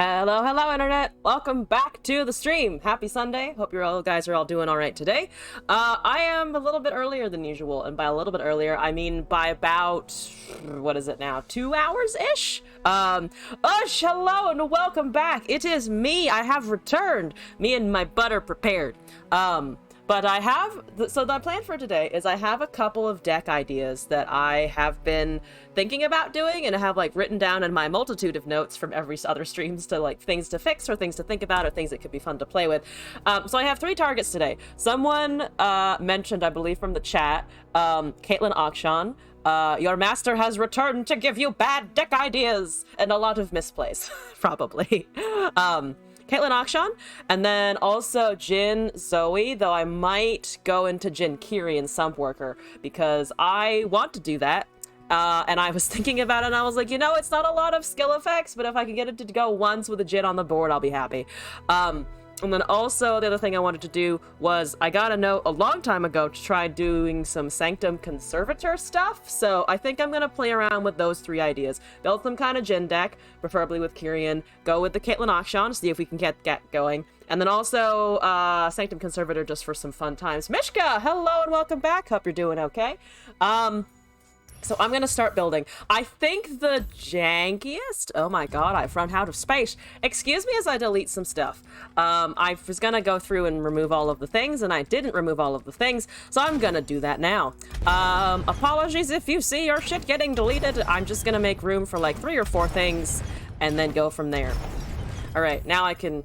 Hello, hello, internet. Welcome back to the stream. Happy Sunday. Hope guys are all doing all right today. I am a little bit earlier than usual, and by a little bit earlier, I mean by about what is it now? 2 hours ish. Hello and welcome back. It is me. I have returned. Me and my butter prepared. But I have, so the plan for today is I have a couple of deck ideas that I have been thinking about doing and I have like written down in my multitude of notes from every other streams to like things to fix or things to think about or things that could be fun to play with. So I have 3 targets today. Someone mentioned, I believe from the chat, Caitlin Akshan, your master has returned to give you bad deck ideas and a lot of misplays, probably. Caitlin Akshan, and then also Jin Zoe, though I might go into Jin Kiri and Sump Worker because I want to do that. And I was thinking about it and I was like, you know, it's not a lot of skill effects, but if I can get it to go once with a Jin on the board, I'll be happy. And then also the other thing I wanted to do was I got a note a long time ago to try doing some Sanctum Conservator stuff. So I think I'm going to play around with those 3 ideas. Build some kind of Jin deck, preferably with Kyrian. Go with the Caitlin Akshan, see if we can get going. And then also Sanctum Conservator just for some fun times. Mishka, hello and welcome back. Hope you're doing okay. So I'm going to start building. I think the jankiest... Oh my god, I've run out of space. Excuse me as I delete some stuff. I was going to go through and remove all of the things, and I didn't remove all of the things, so I'm going to do that now. Apologies if you see your shit getting deleted. I'm just going to make room for like 3 or 4 things, and then go from there. Alright, now I can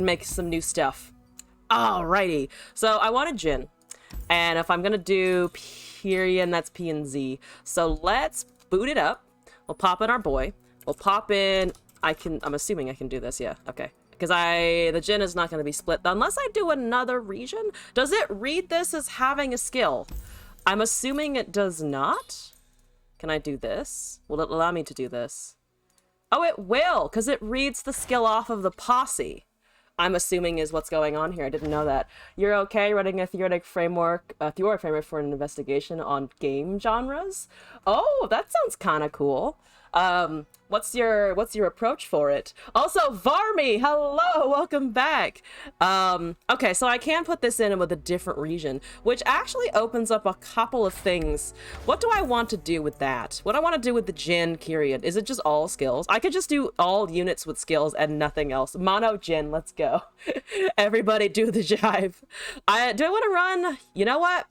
make some new stuff. Alrighty. So I want a Jin, and if I'm going to do... and that's P and Z. So let's boot it up. We'll pop in our boy. We'll pop in... I'm assuming I can do this, yeah. Okay. Because the Jin is not going to be split unless I do another region. Does it read this as having a skill? I'm assuming it does not. Can I do this? Will it allow me to do this? Oh, it will, because it reads the skill off of the posse. I'm assuming is what's going on here. I didn't know that. You're okay running a theoretic framework for an investigation on game genres? Oh, that sounds kind of cool. What's your approach for it? Also, Varmy, hello, welcome back. Okay, so I can put this in with a different region, which actually opens up a couple of things. What do I want to do with that? What I want to do with the Jin Kyrian? Is it just all skills? I could just do all units with skills and nothing else. Mono Jin, let's go. Everybody do the jive. Do I want to run? You know what?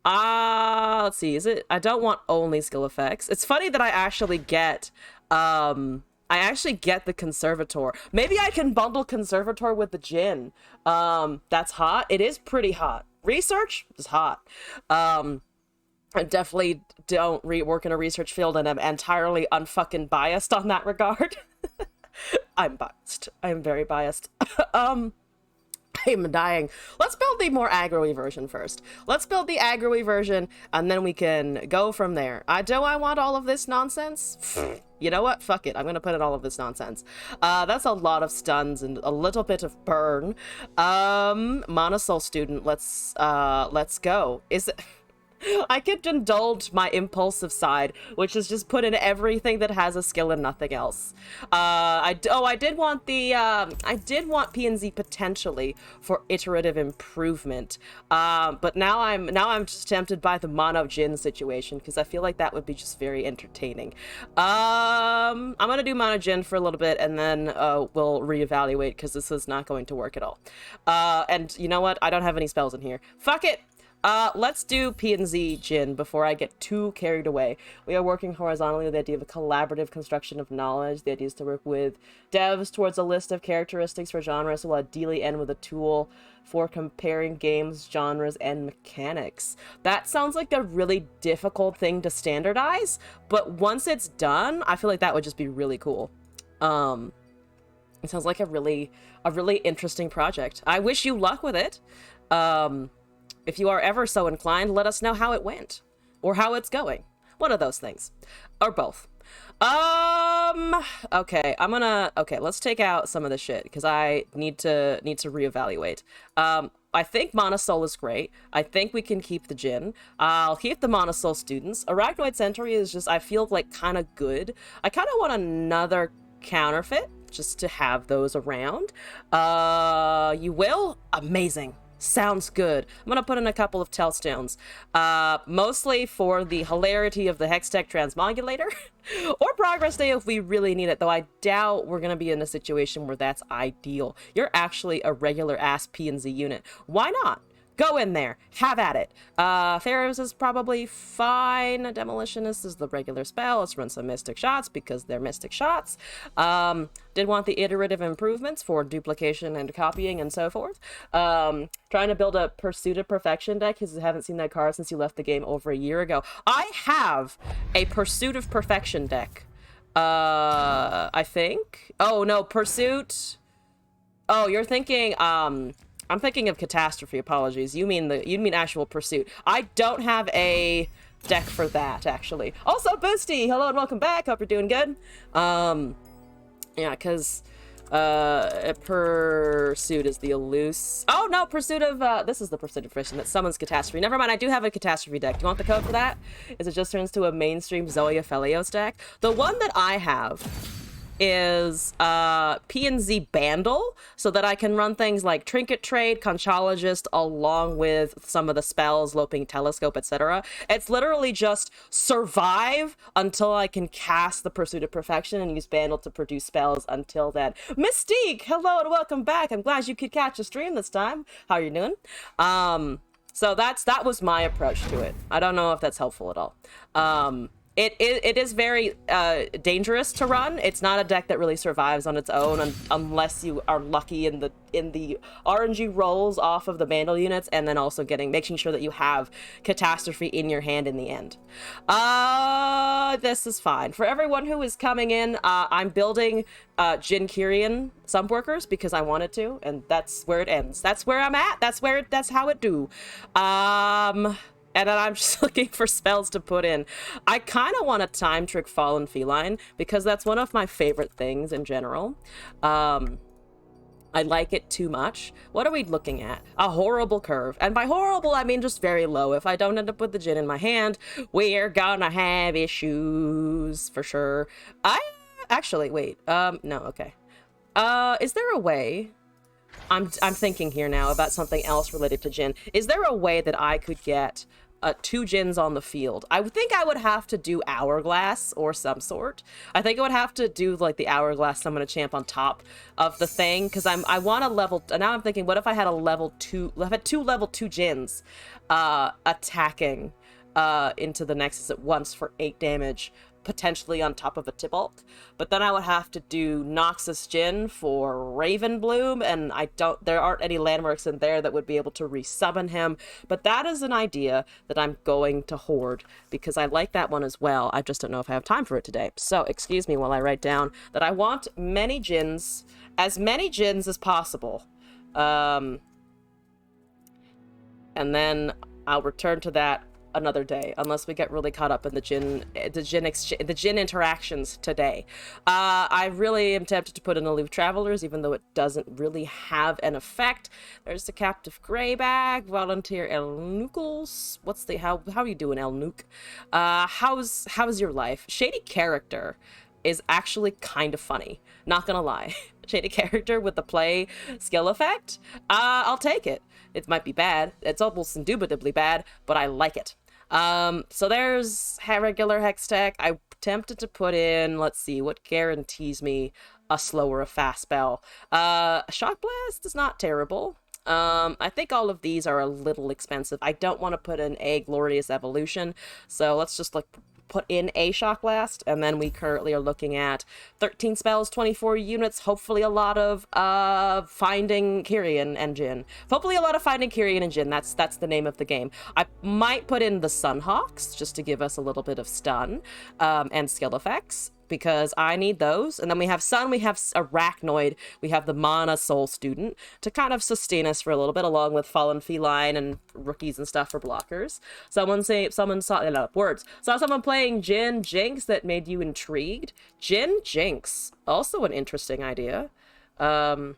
Let's see, I don't want only skill effects. It's funny that I actually get, the Conservator. Maybe I can bundle Conservator with the Jin. That's hot. It is pretty hot. Research is hot. I definitely don't work in a research field and I'm entirely unfucking biased on that regard. I'm biased. I'm very biased. I'm dying. Let's build the more aggro-y version first. Let's build the aggro-y version, and then we can go from there. Do I want all of this nonsense? You know what? Fuck it. I'm gonna put in all of this nonsense. That's a lot of stuns and a little bit of burn. Monosoul student, let's go. I could indulge my impulsive side, which is just put in everything that has a skill and nothing else. I did want P and Z potentially for iterative improvement. But now I'm just tempted by the mono Jin situation because I feel like that would be just very entertaining. I'm gonna do mono Jin for a little bit and then we'll reevaluate because this is not going to work at all. And you know what? I don't have any spells in here. Fuck it. Let's do P and Z Jin before I get too carried away. We are working horizontally with the idea of a collaborative construction of knowledge. The idea is to work with devs towards a list of characteristics for genres will ideally end with a tool for comparing games, genres, and mechanics. That sounds like a really difficult thing to standardize, but once it's done, I feel like that would just be really cool. It sounds like a really interesting project. I wish you luck with it. If you are ever so inclined, let us know how it went. Or how it's going. One of those things. Or both. Okay, let's take out some of the shit, because I need to reevaluate. I think Monosoul is great. I think we can keep the Jin. I'll keep the Monosoul students. Arachnoid Centauri is just, I feel like, kind of good. I kind of want another counterfeit. just to have those around. You will? Amazing. Sounds good. I'm gonna put in a couple of Tellstones, mostly for the hilarity of the Hextech Transmodulator, or Progress Day if we really need it, though I doubt we're gonna be in a situation where that's ideal. You're actually a regular-ass P&Z unit. Why not? Go in there. Have at it. Pharaohs is probably fine. Demolitionist is the regular spell. Let's run some Mystic Shots because they're Mystic Shots. Did want the iterative improvements for duplication and copying and so forth. Trying to build a Pursuit of Perfection deck because I haven't seen that card since you left the game over a year ago. I have a Pursuit of Perfection deck. I think. Oh, no. Pursuit. Oh, you're thinking, I'm thinking of Catastrophe, apologies. You mean actual Pursuit. I don't have a deck for that, actually. Also, Boosty, hello and welcome back. Hope you're doing good. Yeah, because Pursuit is the elusive. Oh, no, Pursuit of, this is the Pursuit of Friction that summons Catastrophe. Never mind, I do have a Catastrophe deck. Do you want the code for that? Is it just turns to a mainstream Zoe Aphelios deck? The one that I have is P&Z Bandle, so that I can run things like Trinket Trade, Conchologist, along with some of the spells, Loping Telescope, etc. It's literally just survive until I can cast the Pursuit of Perfection and use Bandle to produce spells until then. Mystique, hello and welcome back. I'm glad you could catch a stream this time. How are you doing? So that was my approach to it. I don't know if that's helpful at all. It is very dangerous to run. It's not a deck that really survives on its own unless you are lucky in the RNG rolls off of the Bandle units, and then also making sure that you have Catastrophe in your hand in the end. This is fine. For everyone who is coming in, I'm building Jin Kyrian Sumpworkers because I wanted to, and that's where it ends. That's where I'm at. That's how it do. And then I'm just looking for spells to put in. I kind of want to Time Trick Fallen Feline because that's one of my favorite things in general. I like it too much. What are we looking at? A horrible curve. And by horrible, I mean just very low. If I don't end up with the Jin in my hand, we're gonna have issues for sure. Actually, wait. No, okay. Is there a way... I'm thinking here now about something else related to Jin. Is there a way that I could get 2 Jins on the field? I would think I would have to do Hourglass or some sort. I think I would have to do like the Hourglass Summon a Champ on top of the thing because I want a level. Now I'm thinking, what if I had a level 2? I had 2 level 2 Jins attacking into the Nexus at once for 8 damage. Potentially on top of a Tibalt, but then I would have to do Noxus Jin for Raven Bloom, and there aren't any landmarks in there that would be able to resummon him, but that is an idea that I'm going to hoard because I like that one as well. I just don't know if I have time for it today. So excuse me while I write down that I want as many Jins as possible. And then I'll return to that another day, unless we get really caught up in the Jin interactions today. I really am tempted to put in Aloof Travelers, even though it doesn't really have an effect. There's the Captive Greyback, Volunteer Elnukels. How are you doing, Elnuk? How's your life? Shady Character is actually kind of funny, not gonna lie. Shady Character with the play skill effect, I'll take it. It might be bad, it's almost indubitably bad, but I like it. So there's regular Hextech. I tempted to put in, let's see, what guarantees me a slow or a fast spell. Shock Blast is not terrible. I think all of these are a little expensive. I don't want to put in a Glorious Evolution, so let's just put in a Shock Blast, and then we currently are looking at 13 spells, 24 units, hopefully a lot of Finding Kyrian and Jin. Hopefully a lot of Finding Kyrian and Jin, that's the name of the game. I might put in the Sunhawks, just to give us a little bit of stun, and skill effects, because I need those. And then we have Sun, we have Arachnoid, we have the Mana Soul Student to kind of sustain us for a little bit, along with Fallen Feline and Rookies and stuff for blockers. Saw someone playing Jin Jinx that made you intrigued. Jin Jinx, also an interesting idea. I'm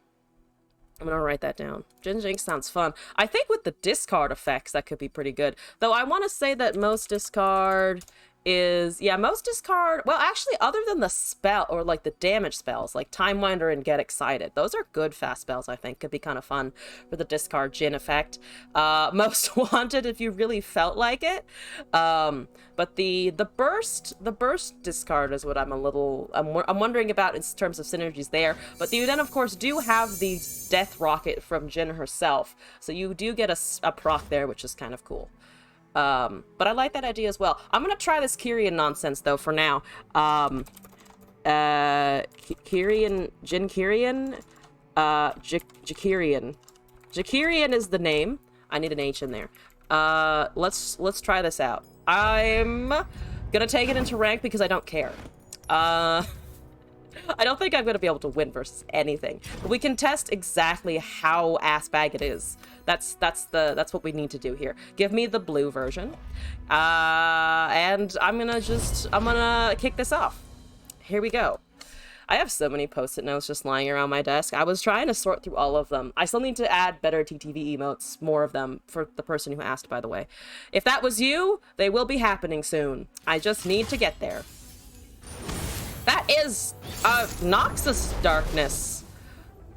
gonna write that down. Jin Jinx sounds fun. I think with the discard effects, that could be pretty good. Though I want to say that most discard is, yeah, most discard, well, actually, other than the spell, or like the damage spells, like Time Winder and Get Excited, those are good fast spells, I think. Could be kind of fun for the discard Jin effect. Most wanted if you really felt like it. But the burst discard is what I'm wondering about in terms of synergies there. But you then, of course, do have the Death Rocket from Jin herself, so you do get a proc there, which is kind of cool. But I like that idea as well. I'm gonna try this Kyrian nonsense though for now. Kyrian, Jin Kyrian, Jakirian. Jakirian is the name. I need an H in there. Let's try this out. I'm gonna take it into rank because I don't care. I don't think I'm gonna be able to win versus anything, but we can test exactly how ass bag it is. That's what we need to do here. Give me the blue version, and I'm gonna kick this off. Here we go. I have so many post-it notes just lying around my desk. I was trying to sort through all of them. I still need to add better TTV emotes, more of them, for the person who asked, by the way. If that was you, they will be happening soon. I just need to get there. That is Noxus Darkness.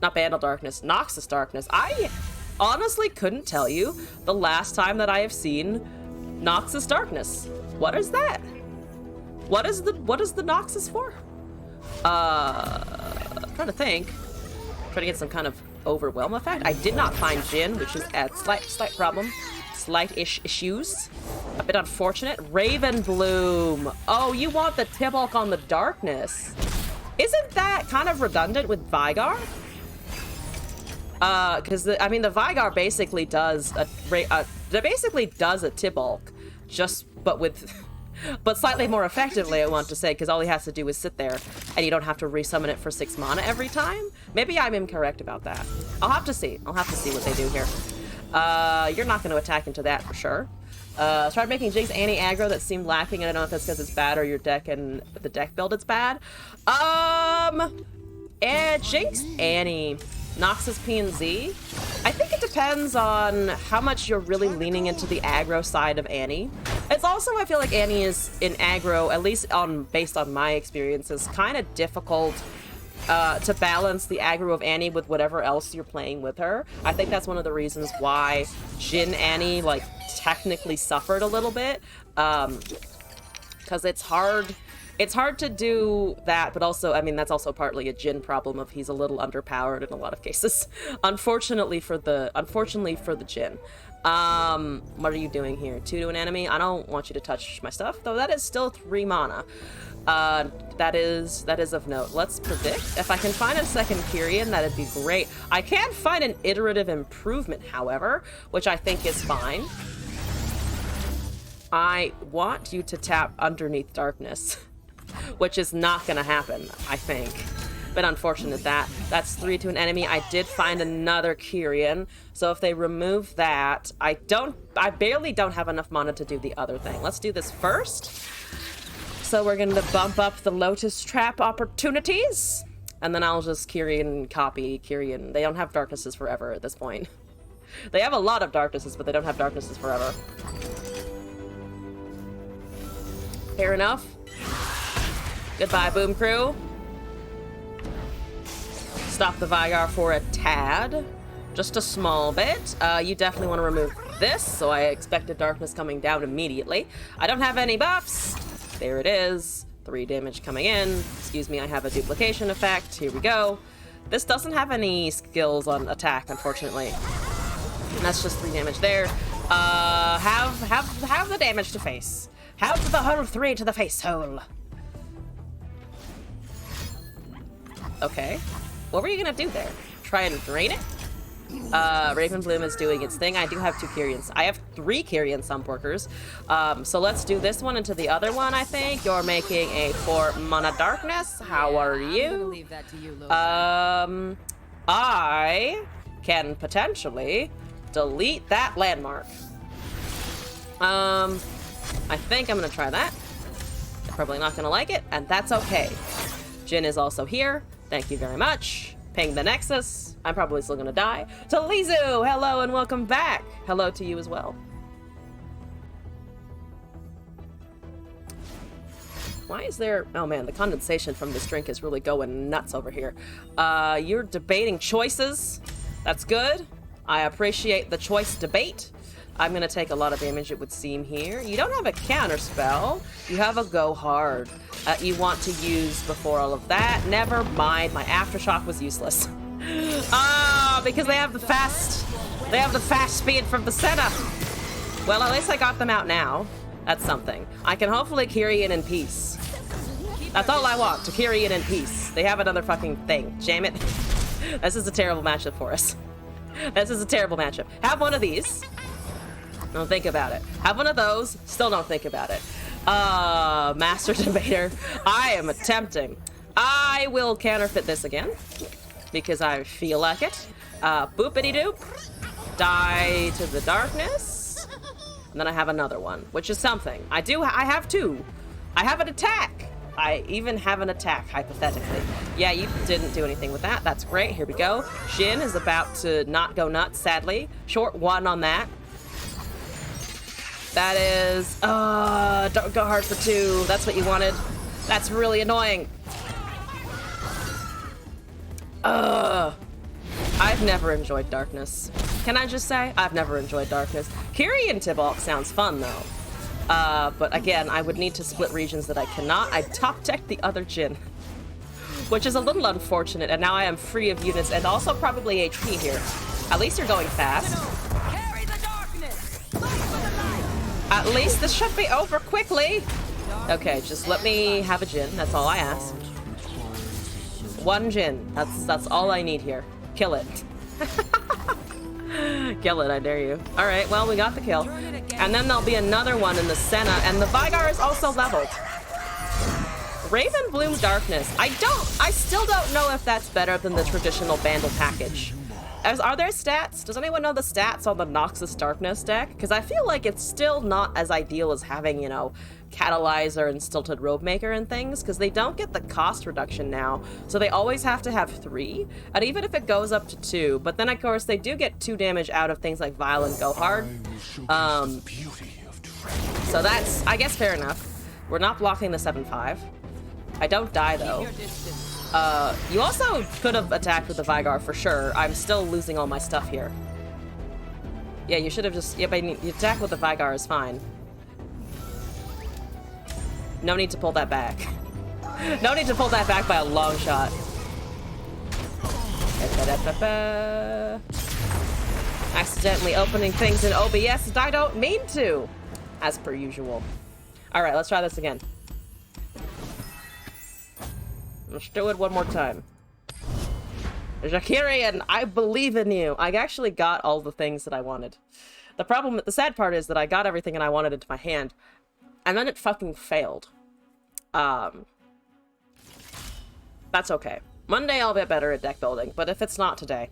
Not Bandle Darkness, Noxus Darkness. I honestly couldn't tell you the last time that I have seen Noxus Darkness. What is that? What is the Noxus for? I'm trying to think. Trying to get some kind of overwhelm effect. I did not find Jin, which is a slight problem. Slight-ish issues. A bit unfortunate. Raven Bloom. Oh, you want the Tibulk on the darkness. Isn't that kind of redundant with Vigar? Because I mean, the Vigar basically does a Tibulk, but slightly more effectively, I want to say, because all he has to do is sit there, and you don't have to resummon it for 6 mana every time. Maybe I'm incorrect about that. I'll have to see. I'll have to see what they do here. You're not going to attack into that for sure. Started making Jinx Annie-aggro that seemed lacking. I don't know if that's because it's bad or your deck and the deck build it's bad. Jinx Annie. Noxus P and Z. I think it depends on how much you're really leaning into the aggro side of Annie. It's also, I feel like Annie is in aggro, at least based on my experiences, kind of difficult to balance the aggro of Annie with whatever else you're playing with her. I think that's one of the reasons why Jin Annie, like, technically suffered a little bit. Because it's hard to do that, but also, I mean, that's also partly a Jin problem of he's a little underpowered in a lot of cases. Unfortunately for the Jin. What are you doing here? 2 to an enemy? I don't want you to touch my stuff, though that is still 3 mana. That is of note. Let's predict. If I can find a second Kyrian, that'd be great. I can't find an iterative improvement, however, which I think is fine. I want you to tap underneath darkness. Which is not gonna happen, I think. But unfortunate that's 3 to an enemy. I did find another Kyrian, so if they remove that, I barely don't have enough mana to do the other thing. Let's do this first. So we're gonna bump up the Lotus Trap opportunities, and then I'll just copy Kyrian. They don't have darknesses forever at this point. They have a lot of darknesses, but they don't have darknesses forever. Fair enough. Goodbye, Boom Crew. Stop the Vigar for a tad. Just a small bit. You definitely want to remove this, so I expected darkness coming down immediately. I don't have any buffs. There it is. 3 damage coming in. Excuse me, I have a duplication effect. Here we go. This doesn't have any skills on attack, unfortunately. And that's just 3 damage there. Have the damage to face. Have the whole 3 to the face hole. Okay. What were you gonna do there? Try and drain it? Raven Bloom is doing its thing. I do have 2 Kyrians. I have 3 Kyrian Sunporkers. So let's do this one into the other one, I think. You're making a 4 mana darkness. How are you? Leave that to you, I can potentially delete that landmark. I think I'm gonna try that. They're probably not gonna like it, and that's okay. Jin is also here. Thank you very much. Ping the Nexus. I'm probably still gonna die. To Lizu, hello and welcome back. Hello to you as well. Why is there... Oh man, the condensation from this drink is really going nuts over here. You're debating choices. That's good. I appreciate the choice debate. I'm gonna take a lot of damage, it would seem here. You don't have a counter spell. You have a go hard. You want to use before all of that. Never mind, my aftershock was useless. Because they have the fast speed from the center. Well, at least I got them out now. That's something. I can hopefully carry it in peace. That's all I want, to carry it in peace. They have another fucking thing. Jam it. This is a terrible matchup for us. This is a terrible matchup. Have one of these. Don't think about it. Have one of those. Still don't think about it. Master Debater. I am attempting. I will counterfeit this again. Because I feel like it. Boopity-doop. Die to the darkness. And then I have another one, which is something. I have two. I have an attack. I even have an attack, hypothetically. Yeah, you didn't do anything with that. That's great. Here we go. Shin is about to not go nuts, sadly. Short one on that. That is... don't go hard for two. That's what you wanted. That's really annoying. I've never enjoyed darkness. Can I just say? I've never enjoyed darkness. Kyrian Tibalt sounds fun, though. But again, I would need to split regions that I cannot. I top-decked the other Jin, which is a little unfortunate, and now I am free of units and also probably HP here. At least you're going fast. At least this should be over quickly. Okay, just let me have a Jin. That's all I ask. One Jin. That's all I need here. Kill it. Kill it, I dare you. Alright, well, we got the kill. And then there'll be another one in the Senna, and the Vigar is also leveled. Raven Bloom Darkness. I still don't know if that's better than the traditional Bandle package. Are there stats? Does anyone know the stats on the Noxus Darkness deck? Because I feel like it's still not as ideal as having, you know, Catalyzer and Stilted Robemaker and things, because they don't get the cost reduction now, so they always have to have 3, and even if it goes up to 2, but then of course they do get 2 damage out of things like Vile and Go Hard. So that's, I guess, fair enough. We're not blocking the 7-5. I don't die though. You also could have attacked with the Vigar for sure. I'm still losing all my stuff here. Yeah, you should have just... Yeah, but you attack with the Vigar is fine. No need to pull that back. No need to pull that back by a long shot. Accidentally opening things in OBS and I don't mean to! As per usual. Alright, let's try this again. Let's do it one more time. Jakirian, I believe in you. I actually got all the things that I wanted. The sad part is that I got everything and I wanted into my hand, and then it fucking failed. That's okay. Monday I'll get better at deck building, but if it's not today,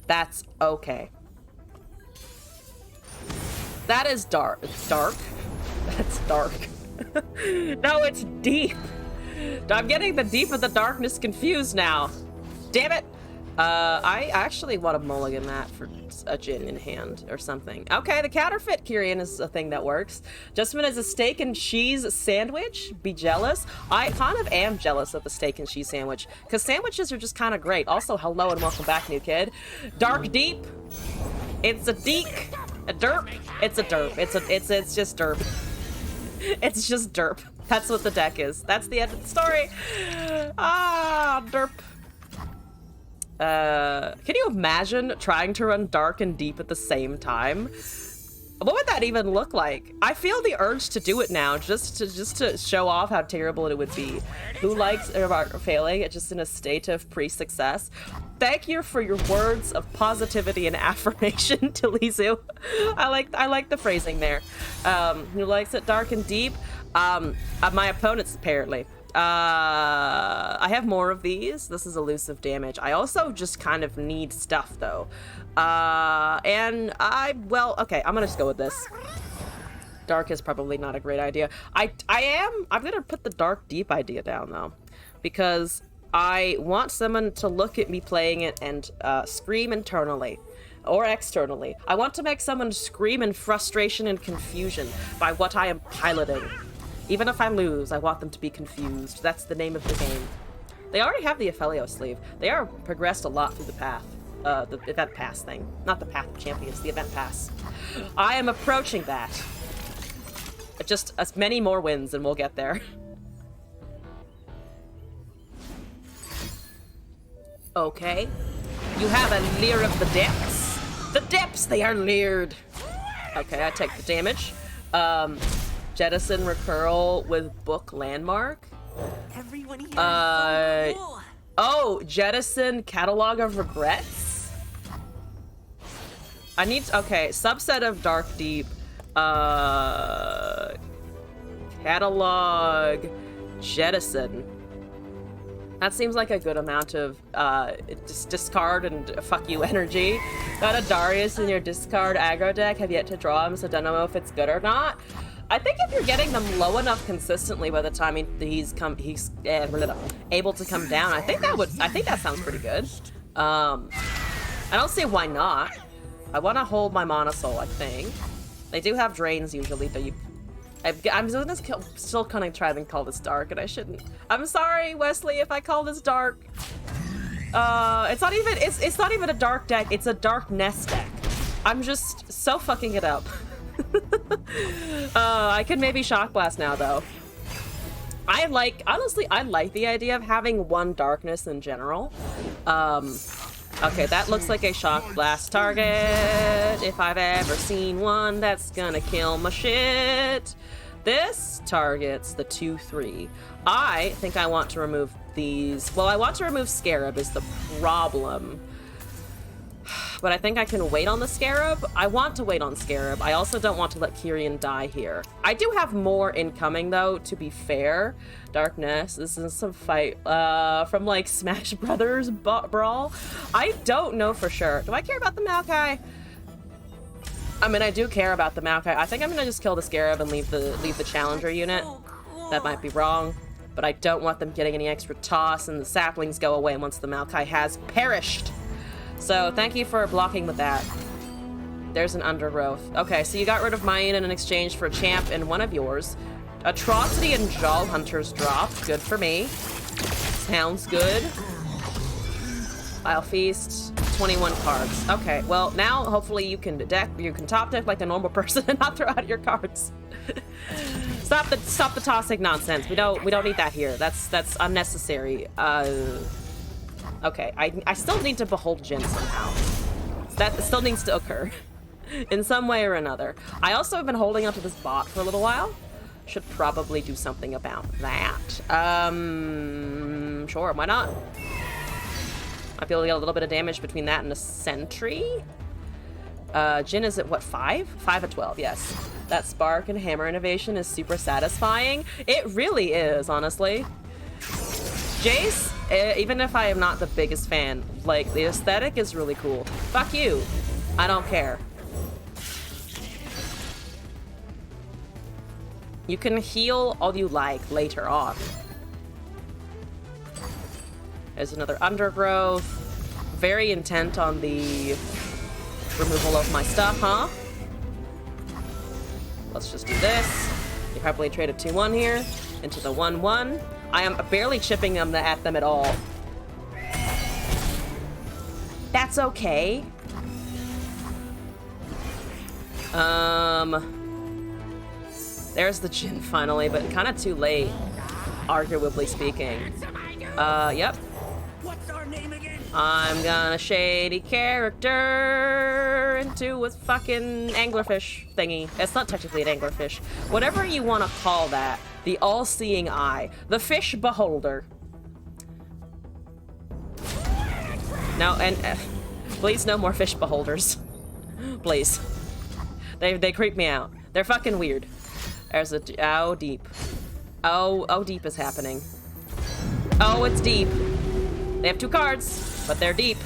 that's okay. That is dark. It's dark? That's dark. No, it's deep. I'm getting the deep of the darkness confused now. Damn it. I actually want to mulligan that for a Jin in hand or something. Okay, the counterfeit Kyrian is a thing that works. Justman is a steak and cheese sandwich. Be jealous. I kind of am jealous of the steak and cheese sandwich because sandwiches are just kind of great. Also, hello and welcome back, new kid. Dark deep. It's a deek. A derp. It's a derp. It's just derp. It's just derp. That's what the deck is. That's the end of the story. Ah, derp. Can you imagine trying to run dark and deep at the same time? What would that even look like? I feel the urge to do it now, just to show off how terrible it would be. Who likes failing it just in a state of pre-success? Thank you for your words of positivity and affirmation, Talizu. I like the phrasing there. Who likes it dark and deep? My opponents, apparently. I have more of these. This is elusive damage. I also just kind of need stuff, though. Well, okay, I'm gonna just go with this. Dark is probably not a great idea. I'm gonna put the dark deep idea down, though, because I want someone to look at me playing it and scream internally. Or externally. I want to make someone scream in frustration and confusion by what I am piloting. Even if I lose, I want them to be confused. That's the name of the game. They already have the Ophelio sleeve. They are progressed a lot through the path. The event pass thing. Not the Path of Champions, the event pass. I am approaching that. Just as many more wins and we'll get there. Okay. You have a Leer of the Depths. The Depths, they are leered. Okay, I take the damage. Jettison Recurl with Book Landmark. Everyone here is so cool. Oh, Jettison Catalog of Regrets? I need to, okay, subset of Dark Deep. Catalog Jettison. That seems like a good amount of discard and fuck you energy. Got a Darius in your discard aggro deck. Have yet to draw him, so don't know if it's good or not. I think if you're getting them low enough consistently by the time he's able to come down, I think that sounds pretty good. I don't see why not. I want to hold my Mana Soul, I think. They do have drains usually, but I'm still gonna try and call this dark, and I shouldn't. I'm sorry, Wesley, if I call this dark. It's not even a dark deck. It's a dark nest deck. I'm just so fucking it up. I could maybe Shock Blast now, though. Honestly, I like the idea of having one darkness in general. Okay, that looks like a Shock Blast target. If I've ever seen one, that's gonna kill my shit. This targets the 2/3. I think I want to remove these. Well, I want to remove Scarab is the problem. But I think I can wait on the Scarab. I want to wait on Scarab. I also don't want to let Kyrian die here. I do have more incoming, though, to be fair. Darkness. This is some fight from, like, Smash Brothers Brawl. I don't know for sure. Do I care about the Maokai? I mean, I do care about the Maokai. I think I'm gonna just kill the Scarab and leave the Challenger unit. That might be wrong. But I don't want them getting any extra toss, and the saplings go away once the Maokai has perished. So, thank you for blocking with that. There's an Undergrowth. Okay, so you got rid of mine in exchange for a champ and one of yours. Atrocity and Jaw Hunters dropped. Good for me. Sounds good. I'll feast 21 cards. Okay, well, now hopefully you can top deck like a normal person and not throw out your cards. Stop the toxic nonsense. We don't need that here. That's unnecessary. Okay, I still need to behold Jin somehow. That still needs to occur. In some way or another. I also have been holding onto this bot for a little while. Should probably do something about that. Sure, why not? Might be able to get a little bit of damage between that and a sentry. Jin is at what, 5? 5 at 12, yes. That spark and hammer innovation is super satisfying. It really is, honestly. Jace, even if I am not the biggest fan, like, the aesthetic is really cool. Fuck you. I don't care. You can heal all you like later on. There's another Undergrowth. Very intent on the removal of my stuff, huh? Let's just do this. You probably trade a 2-1 here into the 1-1. I am barely chipping them at them at all. That's okay. There's the Jin finally, but kind of too late, arguably speaking. Yep. What's our name again? I'm gonna shady character into a fucking anglerfish thingy. It's not technically an anglerfish. Whatever you want to call that. The all-seeing eye. The fish beholder. No, and please no more fish beholders. Please. They creep me out. They're fucking weird. There's a, oh, deep. Oh, deep is happening. Oh, it's deep. They have 2 cards, but they're deep.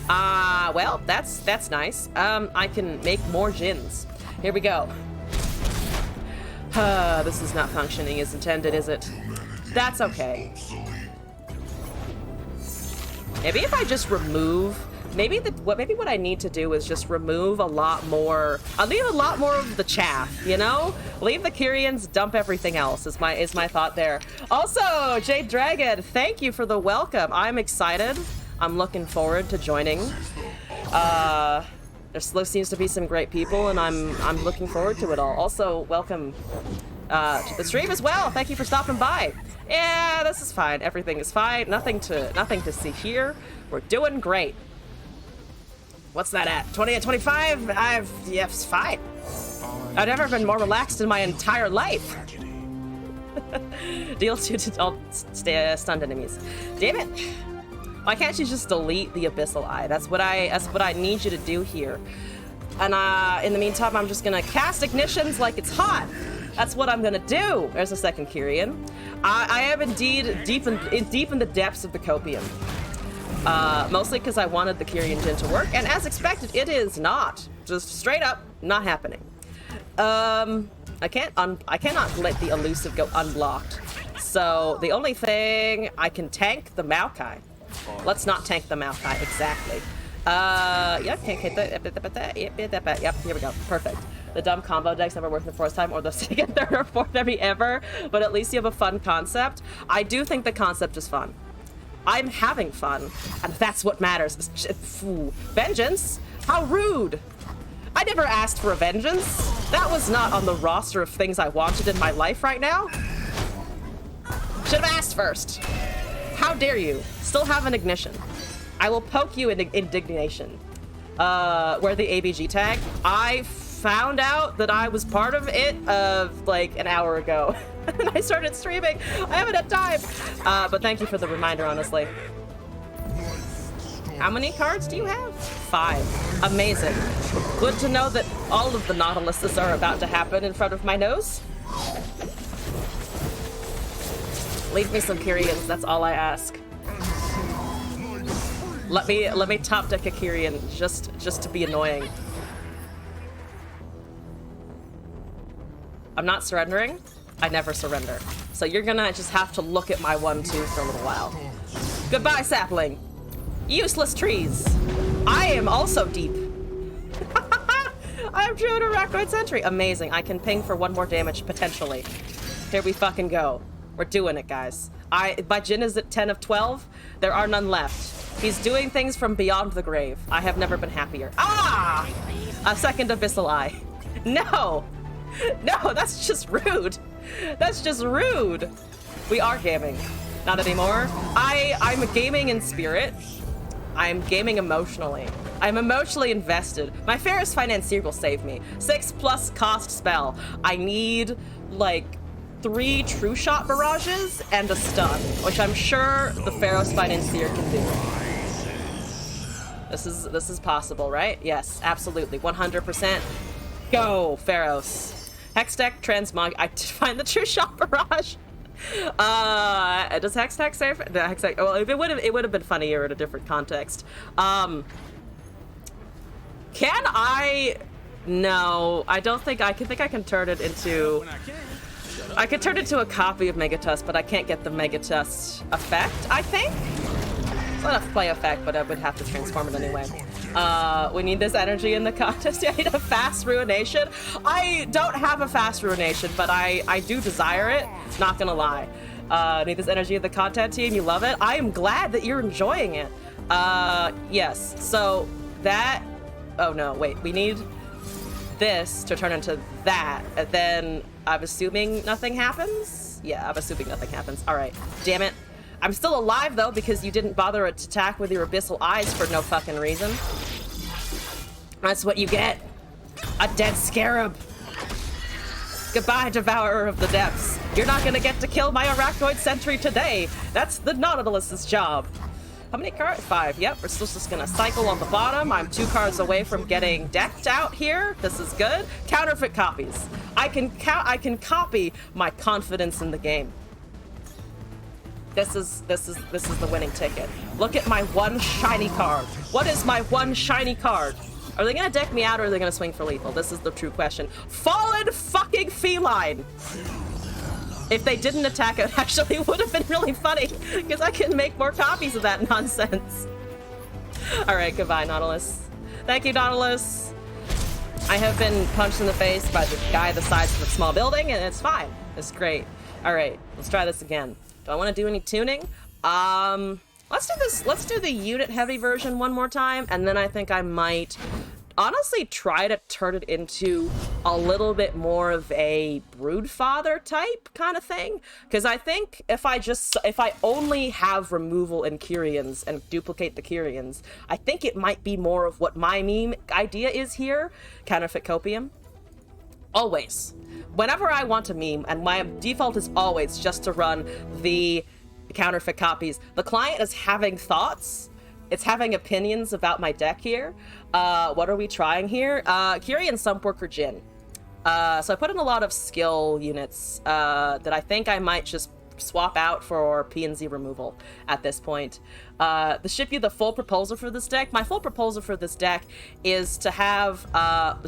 Well, that's nice. I can make more Jins. Here we go. This is not functioning as intended, is it? That's okay. Maybe if I just remove maybe what I need to do is just remove a lot more. I'll leave a lot more of the chaff, you know? Leave the Kyrians, dump everything else is my thought there. Also, Jade Dragon, thank you for the welcome. I'm excited. I'm looking forward to joining. There seems to be some great people, and I'm looking forward to it all. Also, welcome to the stream as well. Thank you for stopping by. Yeah, this is fine. Everything is fine. Nothing to see here. We're doing great. What's that at? 20 and 25? Yeah, it's fine. I've never been more relaxed in my entire life. Deal 2 to all stunned enemies. Damn it. Why can't you just delete the Abyssal Eye? That's what I need you to do here. And in the meantime, I'm just gonna cast Ignitions like it's hot. That's what I'm gonna do. There's a second Kyrian. I am indeed deep in the depths of the copium. Mostly because I wanted the Kyrian Djinn to work, and as expected, it is not. Just straight up not happening. I cannot let the elusive go unblocked. So the only thing I can tank the Maokai. Let's not tank the Maokai, exactly. Yeah, can't hit that. Yep, here we go. Perfect. The dumb combo deck's never worked the first time or the second, third, or fourth every ever, but at least you have a fun concept. I do think the concept is fun. I'm having fun, and that's what matters. Vengeance? How rude! I never asked for a vengeance. That was not on the roster of things I wanted in my life right now. Should have asked first. How dare you? Still have an ignition. I will poke you in indignation. Where the ABG tag? I found out that I was part of it like an hour ago. And I started streaming. I haven't had time. But thank you for the reminder, honestly. How many cards do you have? 5. Amazing. Good to know that all of the Nautiluses are about to happen in front of my nose. Leave me some Kyrians, that's all I ask. Let me top deck a Kyrian just to be annoying. I'm not surrendering. I never surrender. So you're gonna just have to look at my 1-2 for a little while. Goodbye, sapling. Useless trees. I am also deep. I am true to Rackoid Sentry. Amazing. I can ping for 1 more damage, potentially. Here we fucking go. We're doing it, guys. My Jinn is at 10 of 12. There are none left. He's doing things from beyond the grave. I have never been happier. Ah! A second Abyssal Eye. No! No, that's just rude. That's just rude. We are gaming. Not anymore. I'm gaming in spirit. I'm gaming emotionally. I'm emotionally invested. My fairest financier will save me. 6+ cost spell. I need, like, 3 true shot barrages and a stun, which I'm sure the Pharaoh's Financier can do. This is possible, right? Yes, absolutely, 100%. Go, Pharaohs. Hextech, Transmog. I did find the true shot barrage. Does Hextech save? No, Hextech. Well, if it would have been funnier in a different context. Can I? No, I don't think I can turn it into. I could turn it into a copy of Megatus, but I can't get the Megatus effect, I think? It's not a play effect, but I would have to transform it anyway. We need this energy in the contest. I need a fast ruination. I don't have a fast ruination, but I do desire it, not gonna lie. Need this energy in the content team, you love it? I am glad that you're enjoying it. Yes, so that, oh no, wait, we need this to turn into that, and then I'm assuming nothing happens? Yeah, I'm assuming nothing happens. All right, damn it. I'm still alive, though, because you didn't bother to attack with your Abyssal Eyes for no fucking reason. That's what you get. A dead scarab. Goodbye, Devourer of the Depths. You're not gonna get to kill my Arachnoid Sentry today. That's the Nautilus's job. How many cards? 5. Yep, we're still just gonna cycle on the bottom. I'm 2 cards away from getting decked out here. This is good. Counterfeit copies. I can copy my confidence in the game. This is the winning ticket. Look at my 1 shiny card. What is my 1 shiny card? Are they gonna deck me out or are they gonna swing for lethal? This is the true question. Fallen fucking feline! If they didn't attack, it actually would have been really funny, because I can make more copies of that nonsense. All right, goodbye, Nautilus. Thank you, Nautilus. I have been punched in the face by the guy the size of a small building, and it's fine. It's great. All right, let's try this again. Do I want to do any tuning? Let's do this. Let's do the unit heavy version one more time, and then I think I might honestly try to turn it into a little bit more of a broodfather type kind of thing, because I think if I only have removal in Kyrians and duplicate the Kyrians, I think it might be more of what my meme idea is here. Counterfeit copium. Always, whenever I want to meme, and my default is always just to run the counterfeit copies, the client is having thoughts, it's having opinions about my deck here. What are we trying here? Kyrian Sumpworker Jin. So I put in a lot of skill units that I think I might just swap out for P and Z removal at this point. To ship you the full proposal for this deck, my full proposal for this deck is to have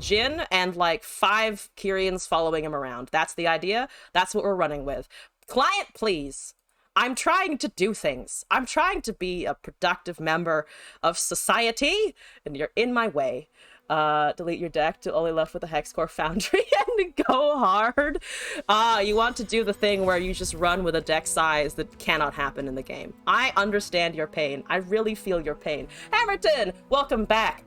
Jin and like 5 Kyrians following him around. That's the idea. That's what we're running with. Client, please. I'm trying to do things. I'm trying to be a productive member of society, and you're in my way. Delete your deck to only left with the Hexcore Foundry and go hard. You want to do the thing where you just run with a deck size that cannot happen in the game. I understand your pain. I really feel your pain. Hammerton, welcome back.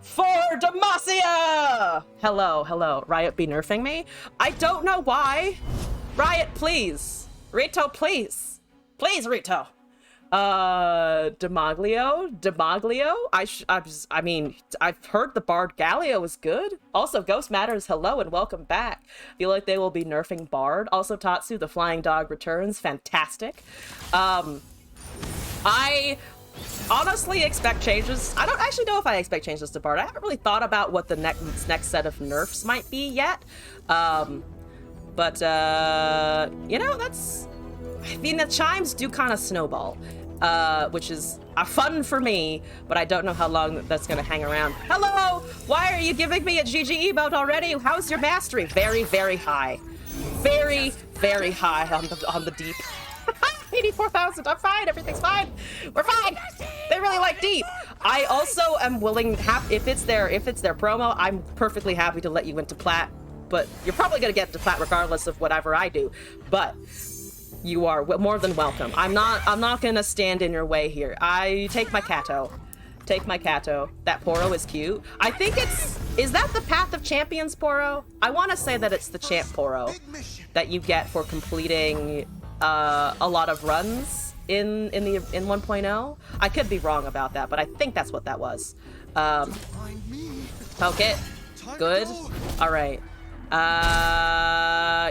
For Demacia! Hello, hello. Riot be nerfing me? I don't know why. Riot, please. Rito, please. Please, Rito. Demaglio? I mean, I've heard the Bard Galio is good. Also, Ghost Matters, hello and welcome back. Feel like they will be nerfing Bard. Also, Tatsu, the Flying Dog returns. Fantastic. I honestly expect changes. I don't actually know if I expect changes to Bard. I haven't really thought about what the next set of nerfs might be yet. But, you know, that's... I mean, the chimes do kind of snowball, which is fun for me, but I don't know how long that's going to hang around. Hello! Why are you giving me a GG emote already? How's your mastery? Very, very high. Very, very high on the deep. 84,000, I'm fine, everything's fine. We're fine. They really like deep. I also am willing, if it's their promo, I'm perfectly happy to let you into plat. But you're probably gonna get to plat regardless of whatever I do. But you are more than welcome. I'm not gonna stand in your way here. I take my Kato. Take my Kato. That Poro is cute. I think is that the Path of Champions Poro? I want to say that it's the Champ Poro that you get for completing a lot of runs in 1.0. I could be wrong about that, but I think that's what that was. Okay. Good. All right.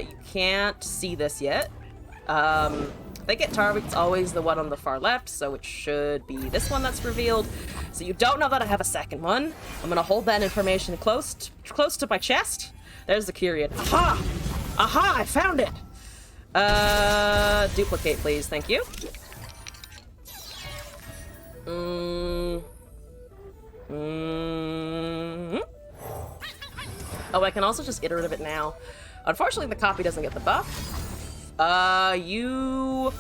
You can't see this yet. I think it targets always the one on the far left, so it should be this one that's revealed. So you don't know that I have a second one. I'm gonna hold that information close to my chest. There's the Kyrian. Aha! Aha! I found it! Duplicate, please. Thank you. Oh, I can also just iterative it now. Unfortunately, the copy doesn't get the buff. You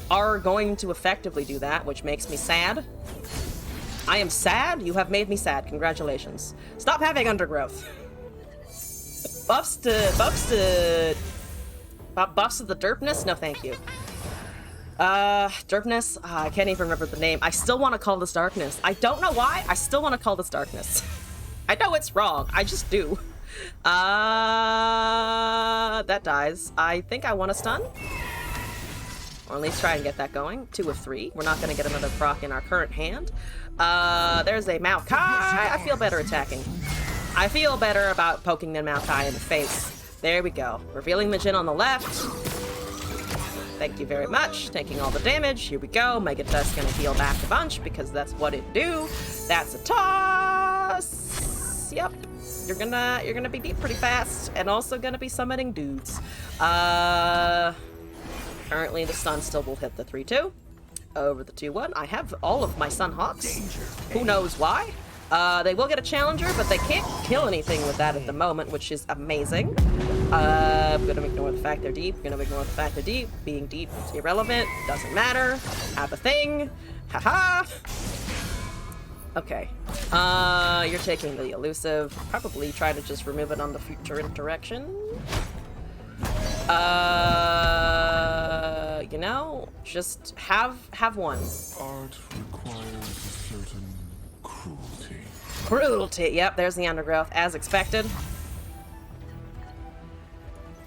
are going to effectively do that, which makes me sad. I am sad? You have made me sad. Congratulations. Stop having undergrowth. Buffs to the derpness? No, thank you. Derpness? I can't even remember the name. I still want to call this darkness. I don't know why. I still want to call this darkness. I know it's wrong. I just do. That dies. I think I want to stun. Or at least try and get that going. 2 of 3. We're not going to get another proc in our current hand. There's a Maokai. I feel better attacking. I feel better about poking the Maokai in the face. There we go. Revealing the Jin on the left. Thank you very much. Taking all the damage. Here we go. Mega Dust's gonna heal back a bunch because that's what it do. That's a toss. Yep. You're gonna be beat pretty fast and also gonna be summoning dudes. Currently the stun still will hit the 3-2 over the 2-1. I have all of my Sunhawks. Who knows why? They will get a challenger, but they can't kill anything with that at the moment, which is amazing. I'm gonna ignore the fact they're deep. Gonna ignore the fact they're deep. Being deep is irrelevant. Doesn't matter. Have a thing. Haha. Okay. You're taking the elusive. Probably try to just remove it on the future interaction. You know, just have one. Art requires a certain cruelty. Cruelty. Yep, there's the undergrowth, as expected.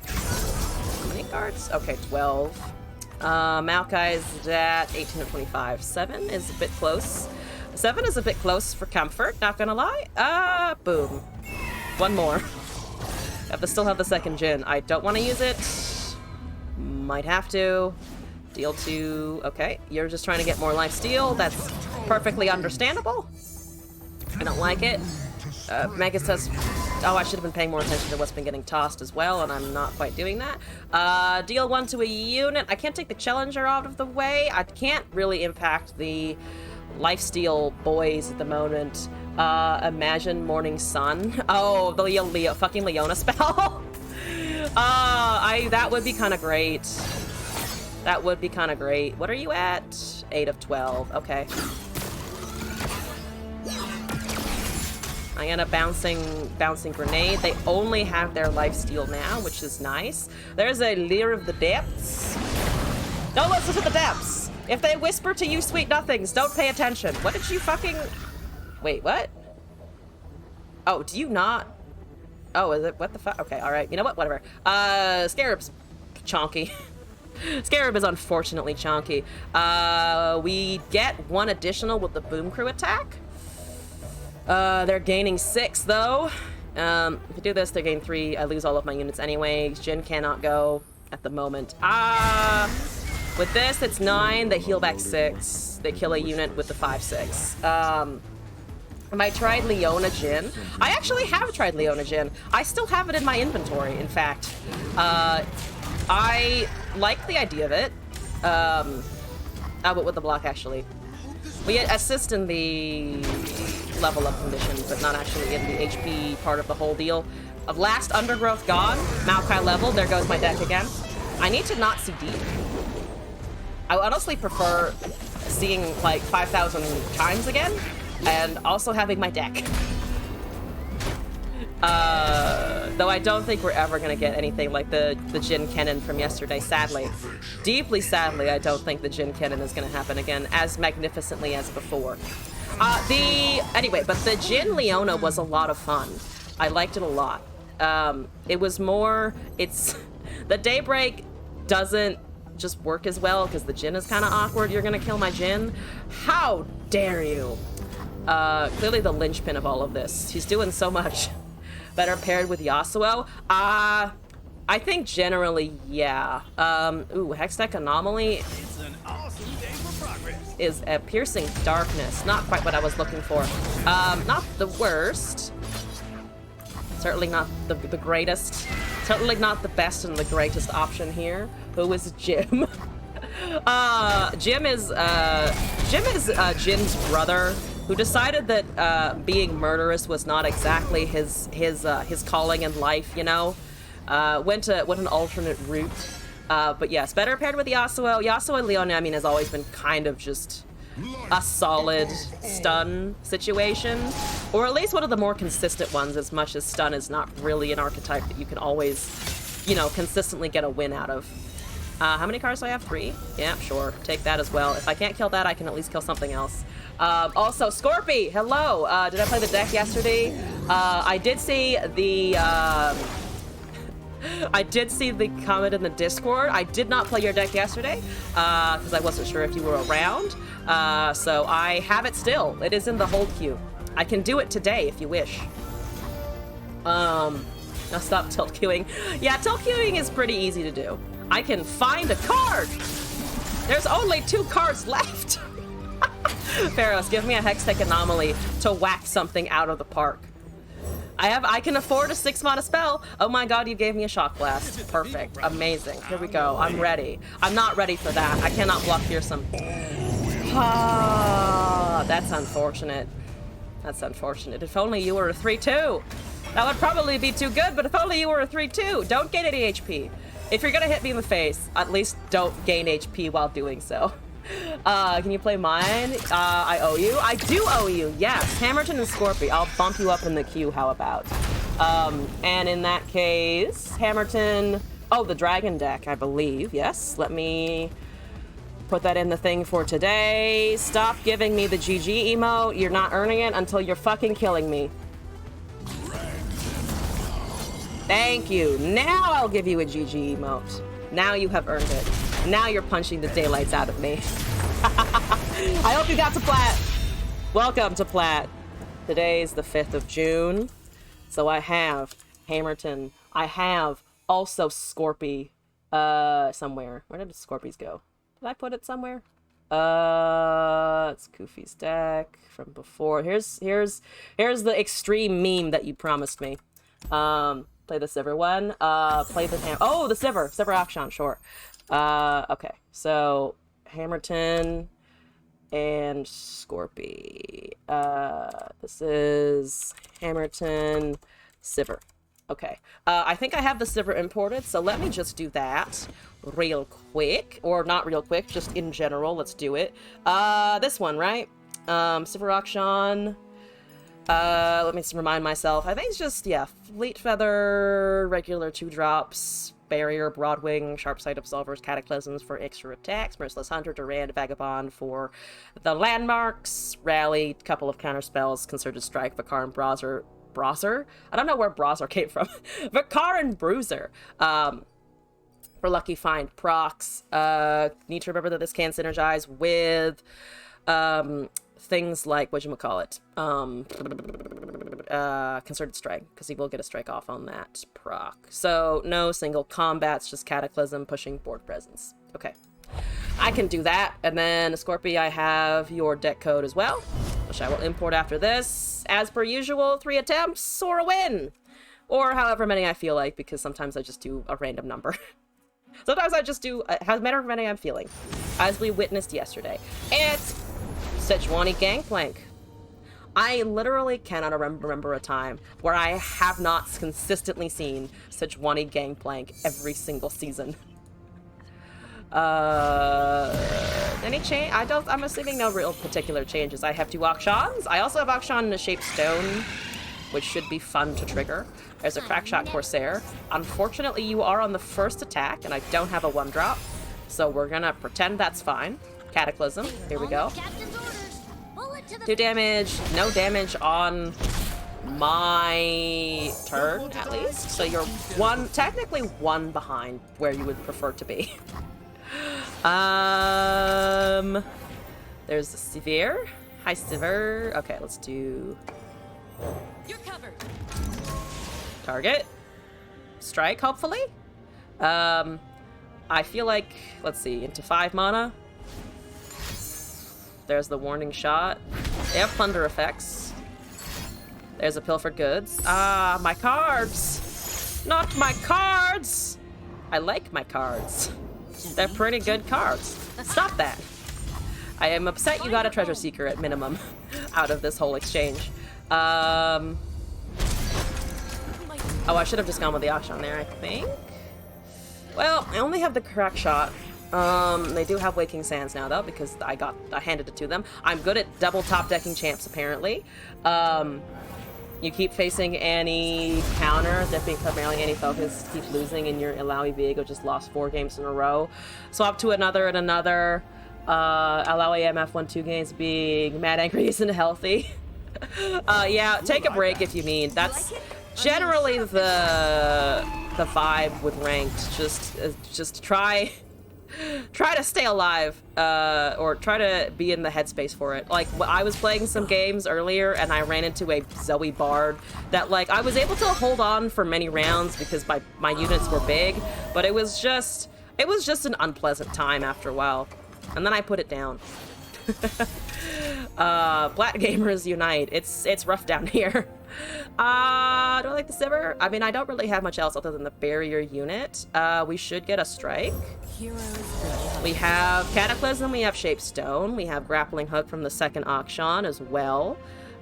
How many cards? Okay, 12. Maokai's at 18 and 25. 7 is a bit close. 7 is a bit close for comfort, not gonna lie. Boom. One more. Still have the second Jin. I don't want to use it. Might have to. Deal 2. Okay, you're just trying to get more life steal. That's perfectly understandable. I don't like it. Megas says, oh, I should have been paying more attention to what's been getting tossed as well, and I'm not quite doing that. Deal 1 to a unit. I can't take the Challenger out of the way. I can't really impact the lifesteal boys at the moment. Imagine Morning Sun. Oh, the fucking Leona spell. That would be kind of great. That would be kind of great. What are you at? 8 of 12. Okay. I end up bouncing grenade. They only have their lifesteal now, which is nice. There's a Leer of the Depths. Don't listen to the depths. If they whisper to you sweet nothings, don't pay attention. What did you fucking... Wait, what? Oh, do you not... Oh, is it... What the fuck? Okay, alright. You know what? Whatever. Scarab's chonky. Scarab is unfortunately chonky. We get 1 additional with the Boom Crew attack. They're gaining 6, though. If I do this, they gain 3. I lose all of my units anyway. Jin cannot go at the moment. With this, it's 9. They heal back 6. They kill a unit with the 5/6. I tried Leona Jin. I actually have tried Leona Jin. I still have it in my inventory, in fact. I like the idea of it. But with the block, actually. We get assist in the level up condition, but not actually in the HP part of the whole deal. Of last undergrowth gone, Maokai level, there goes my deck again. I need to not see deep. I would honestly prefer seeing like 5,000 times again, and also having my deck. Though I don't think we're ever gonna get anything like the Jin Cannon from yesterday, sadly. Deeply sadly, I don't think the Jin Cannon is gonna happen again as magnificently as before. Anyway, but the Jin Leona was a lot of fun. I liked it a lot. It was more, the Daybreak doesn't just work as well because the Jin is kind of awkward. You're gonna kill my Jin? How dare you? Clearly the linchpin of all of this. He's doing so much. Better paired with Yasuo? I think generally, yeah. Hextech Anomaly It's an awesome day for progress. is a Piercing Darkness. Not quite what I was looking for. Not the worst. Certainly not the greatest. Certainly not the best and the greatest option here. Who is Jim? Jim is Jin's brother, who decided that being murderous was not exactly his calling in life, you know? Went an alternate route. But yes, better paired with Yasuo. Yasuo and Leona, I mean, has always been kind of just a solid stun situation. Or at least one of the more consistent ones, as much as stun is not really an archetype that you can always, you know, consistently get a win out of. How many cards do I have? 3? Yeah, sure. Take that as well. If I can't kill that, I can at least kill something else. Also, Scorpy, hello. Did I play the deck yesterday? I did see the comment in the Discord. I did not play your deck yesterday because I wasn't sure if you were around. So I have it still. It is in the hold queue. I can do it today if you wish. Now stop tilt queuing. Yeah, tilt queuing is pretty easy to do. I can find a card. There's only 2 cards left. Pharaohs, give me a Hextech Anomaly to whack something out of the park. I can afford a 6-mana spell. Oh my god, you gave me a Shock Blast. Perfect. Amazing. Here we go. I'm ready. I'm not ready for that. I cannot block Fearsome. Ah, that's unfortunate. That's unfortunate. If only you were a 3/2. That would probably be too good, but if only you were a 3/2. Don't gain any HP. If you're gonna hit me in the face, at least don't gain HP while doing so. Can you play mine? I owe you. I do owe you. Yes, Hammerton and Scorpy. I'll bump you up in the queue. How about? And in that case, Hammerton. Oh, the dragon deck, I believe. Yes. Let me put that in the thing for today. Stop giving me the GG emote. You're not earning it until you're fucking killing me. Thank you. Now I'll give you a GG emote. Now you have earned it. Now you're punching the daylights out of me. I hope you got to Plat. Welcome to Plat. Today's the 5th of June. So I have Hammerton. I have also Scorpy somewhere. Where did the Scorpies go? Did I put it somewhere? It's Goofy's deck from before. Here's the extreme meme that you promised me. Play the Sivir one. Play the the Sivir auction, sure. Okay, so Hammerton and Scorpy. This is Hammerton, Sivir. Okay, I think I have the Sivir imported, so let me just do that real quick, or not real quick, just in general. Let's do it. This one, right? Sivir auction. Let me remind myself. I think it's just, yeah, Fleet Feather, regular 2-drops, Barrier, Broadwing, Sharpsight Absolvers, Cataclysms for extra attacks, Merciless Hunter, Durand, Vagabond for the landmarks, Rally, couple of counter spells, Concerted Strike, Vakar and Browser? I don't know where Browser came from. Vakar and Bruiser. For Lucky Find procs. Need to remember that this can synergize with things like, whatchamacallit, Concerted Strike, because he will get a strike off on that proc. So no single combats, just Cataclysm pushing board presence. Okay, I can do that. And then Scorpy, I have your deck code as well, which I will import after this. As per usual, 3 attempts or a win, or however many I feel like, because sometimes I just do a random number. Sometimes I just do how matter of many I'm feeling, as we witnessed yesterday. It's Sejuani Gangplank. I literally cannot remember a time where I have not consistently seen Sejuani Gangplank every single season. Any change? I'm assuming no real particular changes. I have 2 auctions. I also have auction in a Shaped Stone, which should be fun to trigger. There's a Crackshot Corsair. Unfortunately, you are on the first attack, and I don't have a 1-drop, so we're gonna pretend that's fine. Cataclysm. Here we go. 2 damage. No damage on my turn, at least. So you're technically one behind where you would prefer to be. There's the Sivir. Hi, Sivir. Okay, let's do... You're covered. Target. Strike, hopefully. I feel like, let's see, into 5 mana. There's the warning shot. They have plunder effects. There's a pilfered goods. Ah, my cards! Not my cards! I like my cards. They're pretty good cards. Stop that. I am upset you got a treasure seeker at minimum out of this whole exchange. Oh, I should have just gone with the auction there, I think. Well, I only have the crack shot. They do have Waking Sands now, though, because I handed it to them. I'm good at double top decking champs, apparently. You keep facing any counter, that being primarily any focus, keep losing, and your Alawi Viego just lost 4 games in a row. Swap to another and another. Alawi MF won 2 games being mad, angry, isn't healthy. Yeah, take a break if you need. That's generally the vibe with ranked. Just try to stay alive, or try to be in the headspace for it. Like, I was playing some games earlier and I ran into a Zoe Bard that, like, I was able to hold on for many rounds because my units were big, but it was just an unpleasant time after a while. And then I put it down. Black Gamers Unite. It's rough down here. Do I like the Sivir? I mean, I don't really have much else other than the barrier unit. We should get a strike. We have Cataclysm, we have Shaped Stone, we have Grappling Hook from the second auction as well.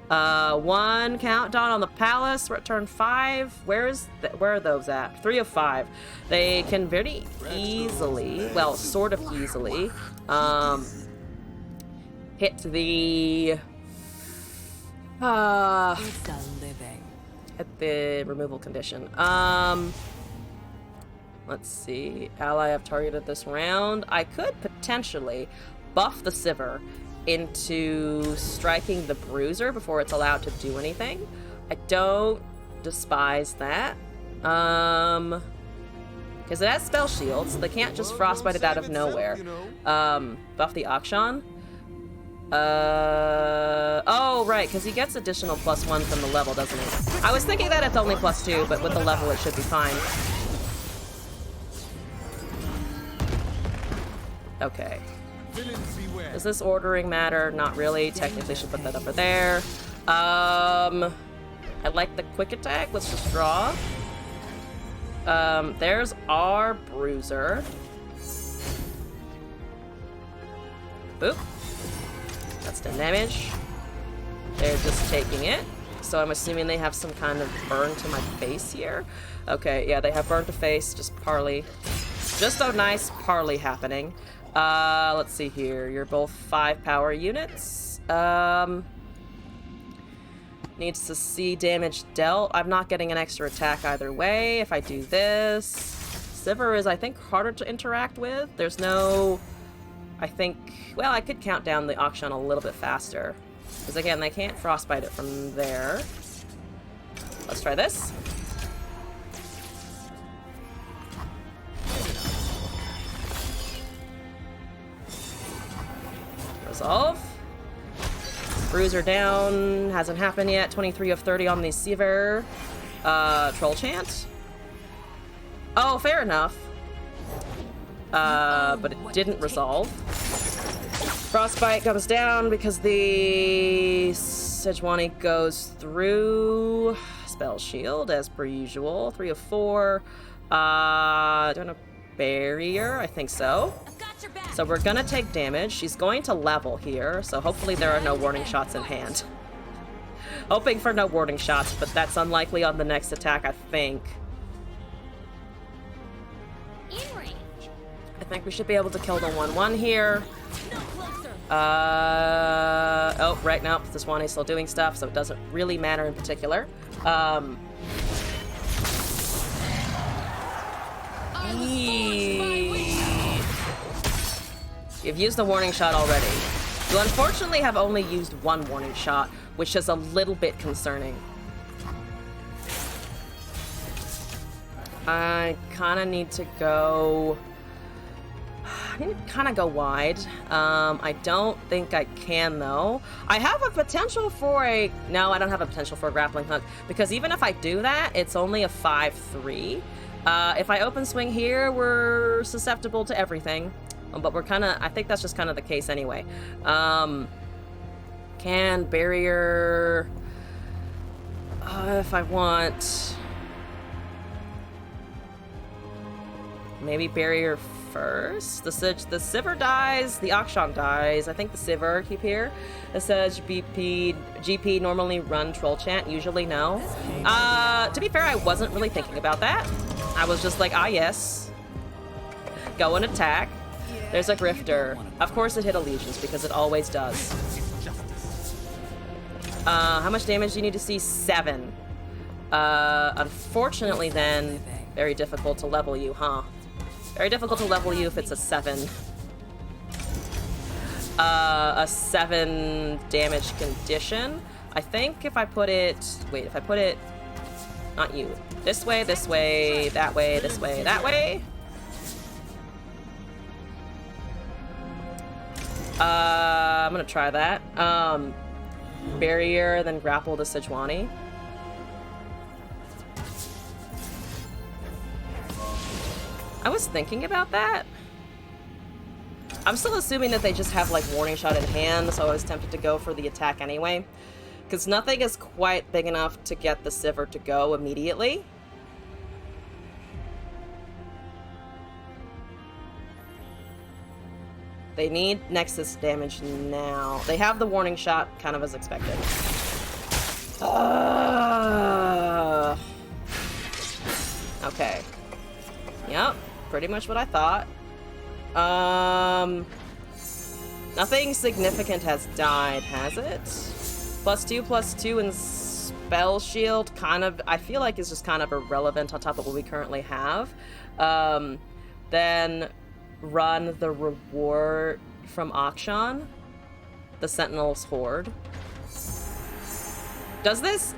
1 countdown on the Palace, we're at turn 5. Where are those at? 3 of 5. They can very easily, well, sort of easily, hit the It's a living. hit the removal condition. Let's see. Ally I've targeted this round. I could potentially buff the Sivir into striking the Bruiser before it's allowed to do anything. I don't despise that. Because it has spell shield, so they can't just frostbite it out of nowhere. Buff the Akshan. Oh, right, because he gets additional +1 from the level, doesn't he? I was thinking that it's only +2, but with the level it should be fine. Okay. Does this ordering matter? Not really. Technically should put that over there. I like the quick attack. Let's just draw. There's our Bruiser. Boop. That's 10 damage. They're just taking it. So I'm assuming they have some kind of burn to my face here. Okay, yeah, they have burn to face. Just parley. Just a nice parley happening. Let's see here. You're both 5 power units. Needs to see damage dealt. I'm not getting an extra attack either way if I do this. Sivir is, I think, harder to interact with. There's no... I think... Well, I could count down the Akshan a little bit faster. Because, again, they can't frostbite it from there. Let's try this. Resolve. Bruiser down. Hasn't happened yet. 23 of 30 on the Sivir. Troll Chant. Oh, fair enough. But it didn't resolve. Frostbite comes down because the Sejuani goes through. Spell Shield, as per usual. 3 of 4. Doing a barrier? I think so. So we're gonna take damage. She's going to level here, so hopefully there are no warning shots in hand. Hoping for no warning shots, but that's unlikely on the next attack, I think. In range. I think we should be able to kill the 1/1 here. No closer. Oh, right now, this one is still doing stuff, so it doesn't really matter in particular. You've used the warning shot already. You unfortunately have only used 1 warning shot, which is a little bit concerning. I kind of need to go... I need to kind of go wide. I don't think I can, though. I have a potential for a... No, I don't have a potential for a grappling hook, because even if I do that, it's only a 5/3. If I open swing here, we're susceptible to everything. But we're kind of... I think that's just kind of the case anyway. Can barrier... if I want... Maybe barrier first? The Sivir dies, the Akshan dies. I think the Sivir keep here. It says GP normally run Troll Chant, usually no. To be fair, I wasn't really thinking about that. I was just like, ah yes. Go and attack. There's a Grifter. Of course it hit Allegiance, because it always does. How much damage do you need to see? 7. Unfortunately then, very difficult to level you, huh? Very difficult to level you if it's a 7. A 7 damage condition. I think if I put it... Wait, if I put it... Not you. This way, that way, this way, that way. I'm gonna try that. Barrier, then grapple to Sejuani. I was thinking about that. I'm still assuming that they just have, like, warning shot in hand, so I was tempted to go for the attack anyway. Because nothing is quite big enough to get the Sivir to go immediately. They need Nexus damage now. They have the warning shot, kind of as expected. Okay. Yep, pretty much what I thought. Nothing significant has died, has it? +2/+2 and spell shield kind of, I feel like is just kind of irrelevant on top of what we currently have. Then run the reward from Akshan, the Sentinel's Horde. Does this...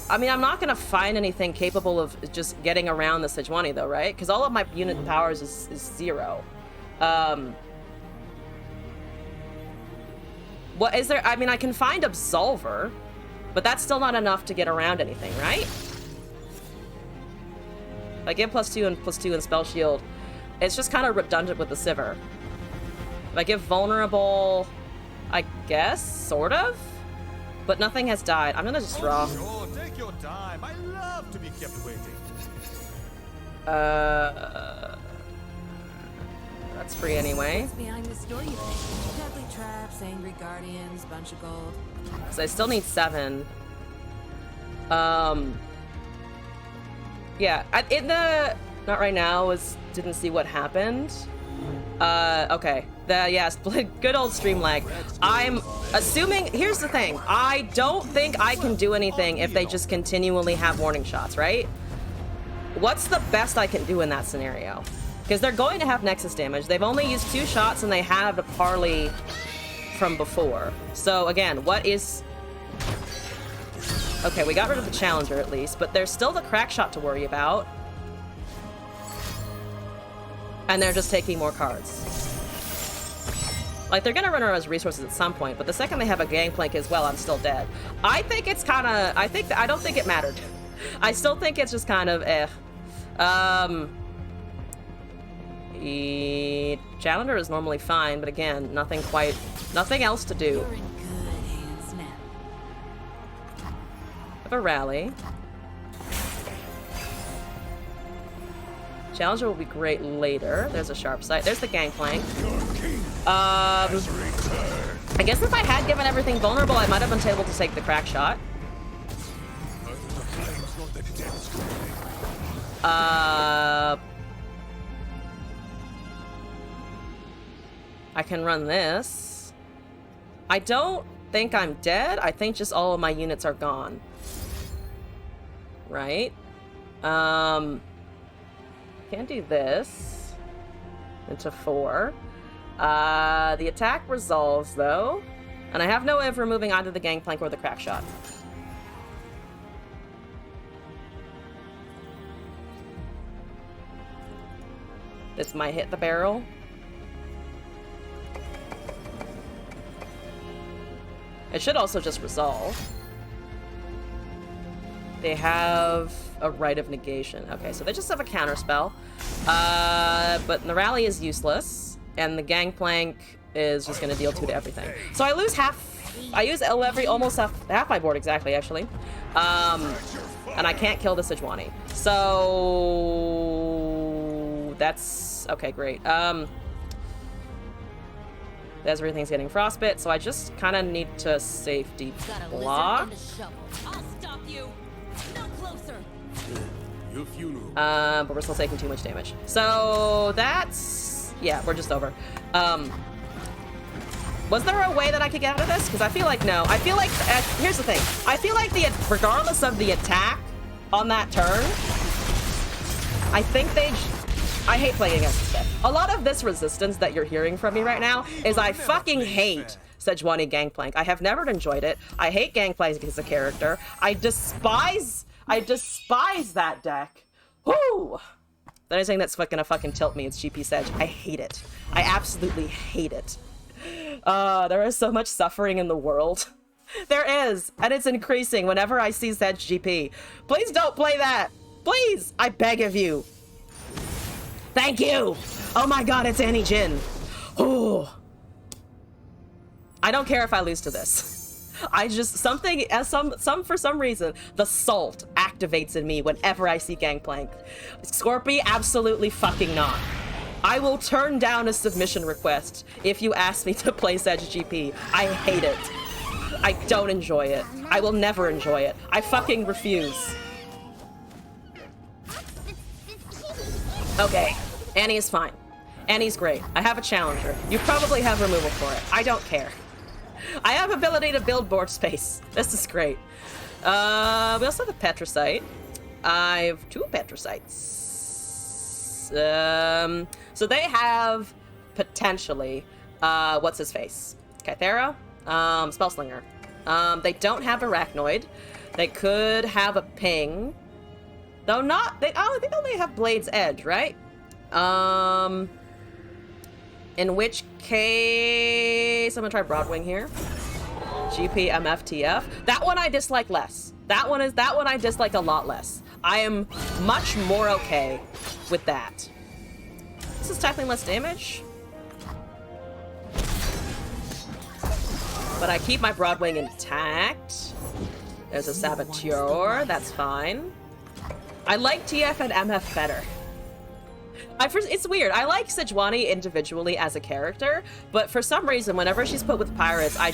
I mean, I'm not gonna find anything capable of just getting around the Sejuani though, right? Because all of my unit powers is 0. What is there? I mean, I can find Absolver, but that's still not enough to get around anything, right? If I give +2 and +2 and spell shield, it's just kind of redundant with the Sivir. If I give vulnerable, I guess, sort of? But nothing has died. I'm gonna just draw. Sure, take your time. I love to be kept waiting. That's free anyway. What's behind this door, you think? Deadly traps, angry guardians, bunch of gold. So I still need 7. Yeah, in the... Not right now, didn't see what happened. Okay. Yeah, good old stream lag. I'm assuming... Here's the thing. I don't think I can do anything if they just continually have warning shots, right? What's the best I can do in that scenario? Because they're going to have Nexus damage. They've only used 2 shots and they have a parley from before. So again, what is... Okay, we got rid of the Challenger at least, but there's still the crack shot to worry about. And they're just taking more cards. Like, they're gonna run out of resources at some point, but the second they have a gangplank as well, I'm still dead. I think it's kind of... I don't think it mattered. I still think it's just kind of eh. The Challenger is normally fine, but again, nothing else to do. You're in good hands now. Have a rally. Challenger will be great later. There's a sharp sight. There's the gangplank. I guess if I had given everything vulnerable, I might have been able to take the crack shot. I can run this. I don't think I'm dead. I think just all of my units are gone. Right? Can't do this. Into 4. The attack resolves, though. And I have no way of removing either the gangplank or the crack shot. This might hit the barrel. It should also just resolve. They have a Rite of Negation. Okay, so they just have a counterspell. But the rally is useless, and the gangplank is just going to deal 2 to everything. So I lose half. I use almost half my board exactly, actually. And I can't kill the Sejuani. So that's okay. Great. Everything's getting frostbite, so I just kind of need to safety block. I'll stop you. No closer. Your funeral. But we're still taking too much damage. So that's... Yeah, we're just over. Was there a way that I could get out of this? Because I feel like no. I feel like... here's the thing. I feel like regardless of the attack on that turn, I think they... I hate playing against this deck. A lot of this resistance that you're hearing from me right now is I fucking hate Sejuani Gangplank. I have never enjoyed it. I hate Gangplank as a character. I despise that deck. Whoo! The only thing that's gonna fucking tilt me is GP Sedge. I hate it. I absolutely hate it. There is so much suffering in the world. There is, and it's increasing whenever I see Sedge GP. Please don't play that. Please, I beg of you. Thank you! Oh my god, it's Annie Jin. Oh. I don't care if I lose to this. I just, for some reason, the salt activates in me whenever I see Gangplank. Scorpy, absolutely fucking not. I will turn down a submission request if you ask me to play Sedge GP. I hate it. I don't enjoy it. I will never enjoy it. I fucking refuse. Okay, Annie is fine. Annie's great. I have a challenger. You probably have removal for it. I don't care. I have ability to build board space. This is great. We also have a Petricite. I have 2 Petricites. So they have potentially, what's his face? Kythera? Spellslinger. They don't have Arachnoid. They could have a Ping. Though not, they only have Blade's Edge, right? In which case, I'm gonna try Broadwing here. GP MFTF. That one I dislike less. That one I dislike a lot less. I am much more okay with that. This is tackling less damage. But I keep my Broadwing intact. There's a Saboteur, that's fine. I like TF and MF better. It's weird. I like Sejuani individually as a character, but for some reason, whenever she's put with pirates, I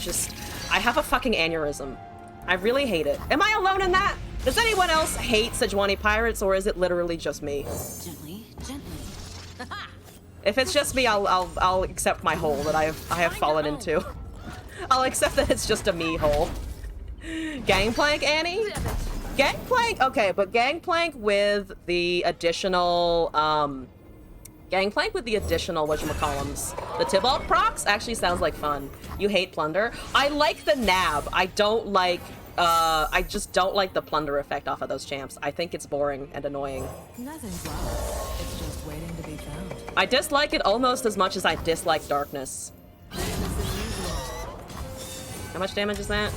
have a fucking aneurysm. I really hate it. Am I alone in that? Does anyone else hate Sejuani pirates, or is it literally just me? Gently, gently. If it's just me, I'll accept my hole that I have fallen into. I'll accept that it's just a me hole. Gangplank, Annie? Gangplank, okay, but Gangplank with the additional, whatchamacallums. The Tybalt procs actually sounds like fun. You hate Plunder. I like the nab. I don't like, I just don't like the Plunder effect off of those champs. I think it's boring and annoying. Nothing's lost. It's just waiting to be found. I dislike it almost as much as I dislike Darkness. How much damage is that?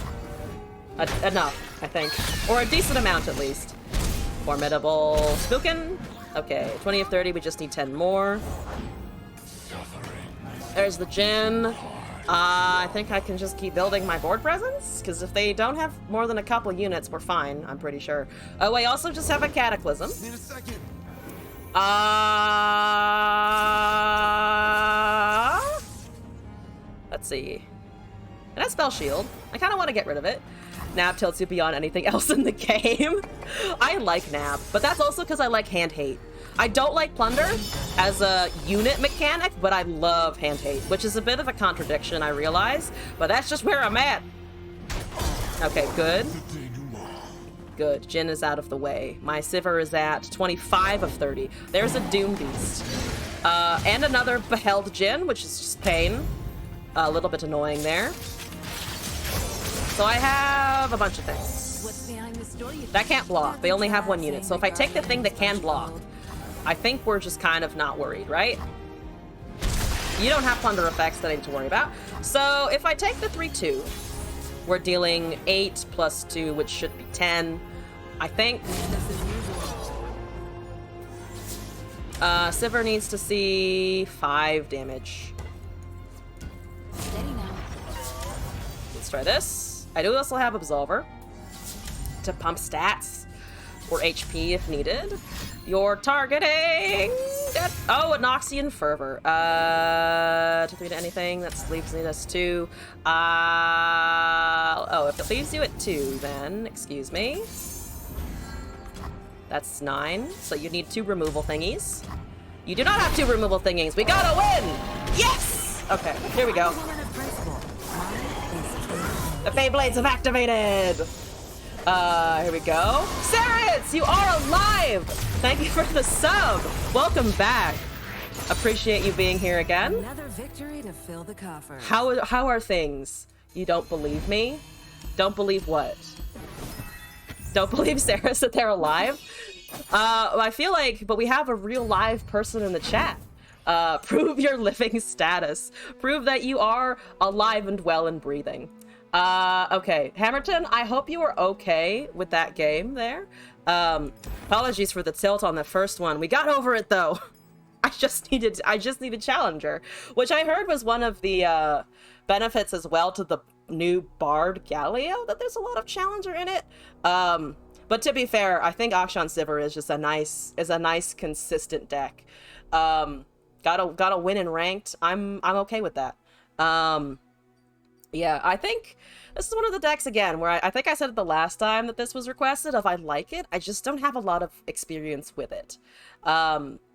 Enough, I think. Or a decent amount, at least. Formidable. Spookin? Okay, 20 of 30, we just need 10 more. There's the Jinn. I think I can just keep building my board presence, because if they don't have more than a couple units, we're fine, I'm pretty sure. Oh, I also just have a Cataclysm. Need a second. Let's see. And that Spell Shield. I kind of want to get rid of it. Nab tilts you beyond anything else in the game. I like Nab, but that's also because I like Hand Hate. I don't like Plunder as a unit mechanic, but I love Hand Hate, which is a bit of a contradiction, I realize, but that's just where I'm at. Okay, good. Good. Jinn is out of the way. My Sivir is at 25 of 30. There's a Doom Beast. And another Beheld Jinn, which is just pain. A little bit annoying there. So I have a bunch of things. What's behind this door? That can't block. They only have one unit. So if I take the thing that can block, I think we're just kind of not worried, right? You don't have Plunder effects that I need to worry about. So if I take the 3-2, we're dealing 8 plus 2, which should be 10. I think Sivir needs to see 5 damage. Steady now. Let's try this. I do also have Absolver to pump stats or HP if needed. You're targeting... Oh, a Noxian Fervor. To 3 to anything. That leaves us 2. Oh, if it leaves you at 2, then... Excuse me. That's 9. So you need 2 removal thingies. You do not have 2 removal thingies. We gotta win! Yes! Okay, here we go. The Beyblades have activated! Here we go. Sarits, you are alive! Thank you for the sub! Welcome back. Appreciate you being here again. Another victory to fill the coffers. How are things? You don't believe me? Don't believe what? Don't believe Sarah's that they're alive? I feel like, but we have a real live person in the chat. Prove your living status. Prove that you are alive and well and breathing. Okay, Hammerton, I hope you were okay with that game there. Apologies for the tilt on the first one. We got over it though. I just needed Challenger, which I heard was one of the benefits as well to the new Bard Galileo, that there's a lot of Challenger in it. But to be fair, I think Akshan Sivir is just a nice consistent deck. Gotta win in ranked. I'm okay with that. Yeah, I think this is one of the decks, again, where I think I said it the last time that this was requested, I like it. I just don't have a lot of experience with it.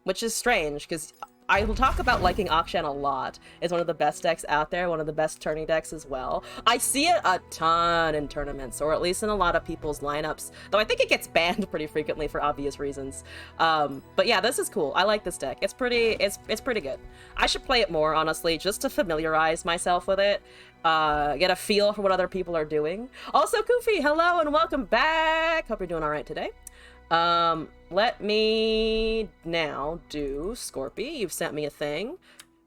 Which is strange, because I will talk about liking Akshan a lot. It's one of the best decks out there, one of the best turning decks as well. I see it a ton in tournaments, or at least in a lot of people's lineups, though I think it gets banned pretty frequently for obvious reasons. But yeah, this is cool. I like this deck. It's pretty good. I should play it more, honestly, just to familiarize myself with it, get a feel for what other people are doing. Also, Koofy, hello and welcome back. Hope you're doing all right today. Let me now do Scorpy. You've sent me a thing.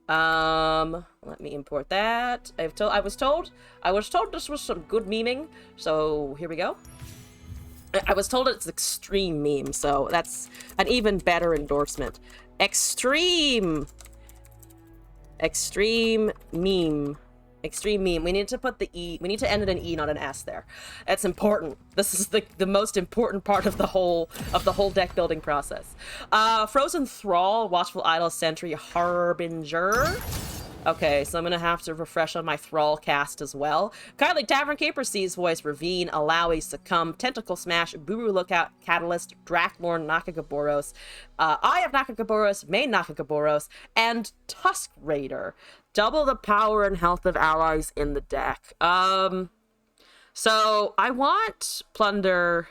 Let me import that. I was told this was some good memeing, so here we go. I was told it's extreme meme, so that's an even better endorsement. Extreme meme. Extreme meme. We need to put the E. We need to end it in E, not an S there. That's important. This is the most important part of the whole deck building process. Frozen Thrall, Watchful Idol, Sentry, Harbinger. Okay, so I'm gonna have to refresh on my Thrall cast as well. Kylie, Tavern Keeper, Sea's Voice, Ravine, Alawi, Succumb, Tentacle Smash, Buru Lookout, Catalyst, Draklorn, Nakagaboros, Eye of Nakagaboros, Main Nakagaboros, and Tusk Raider. Double the power and health of allies in the deck. So I want Plunder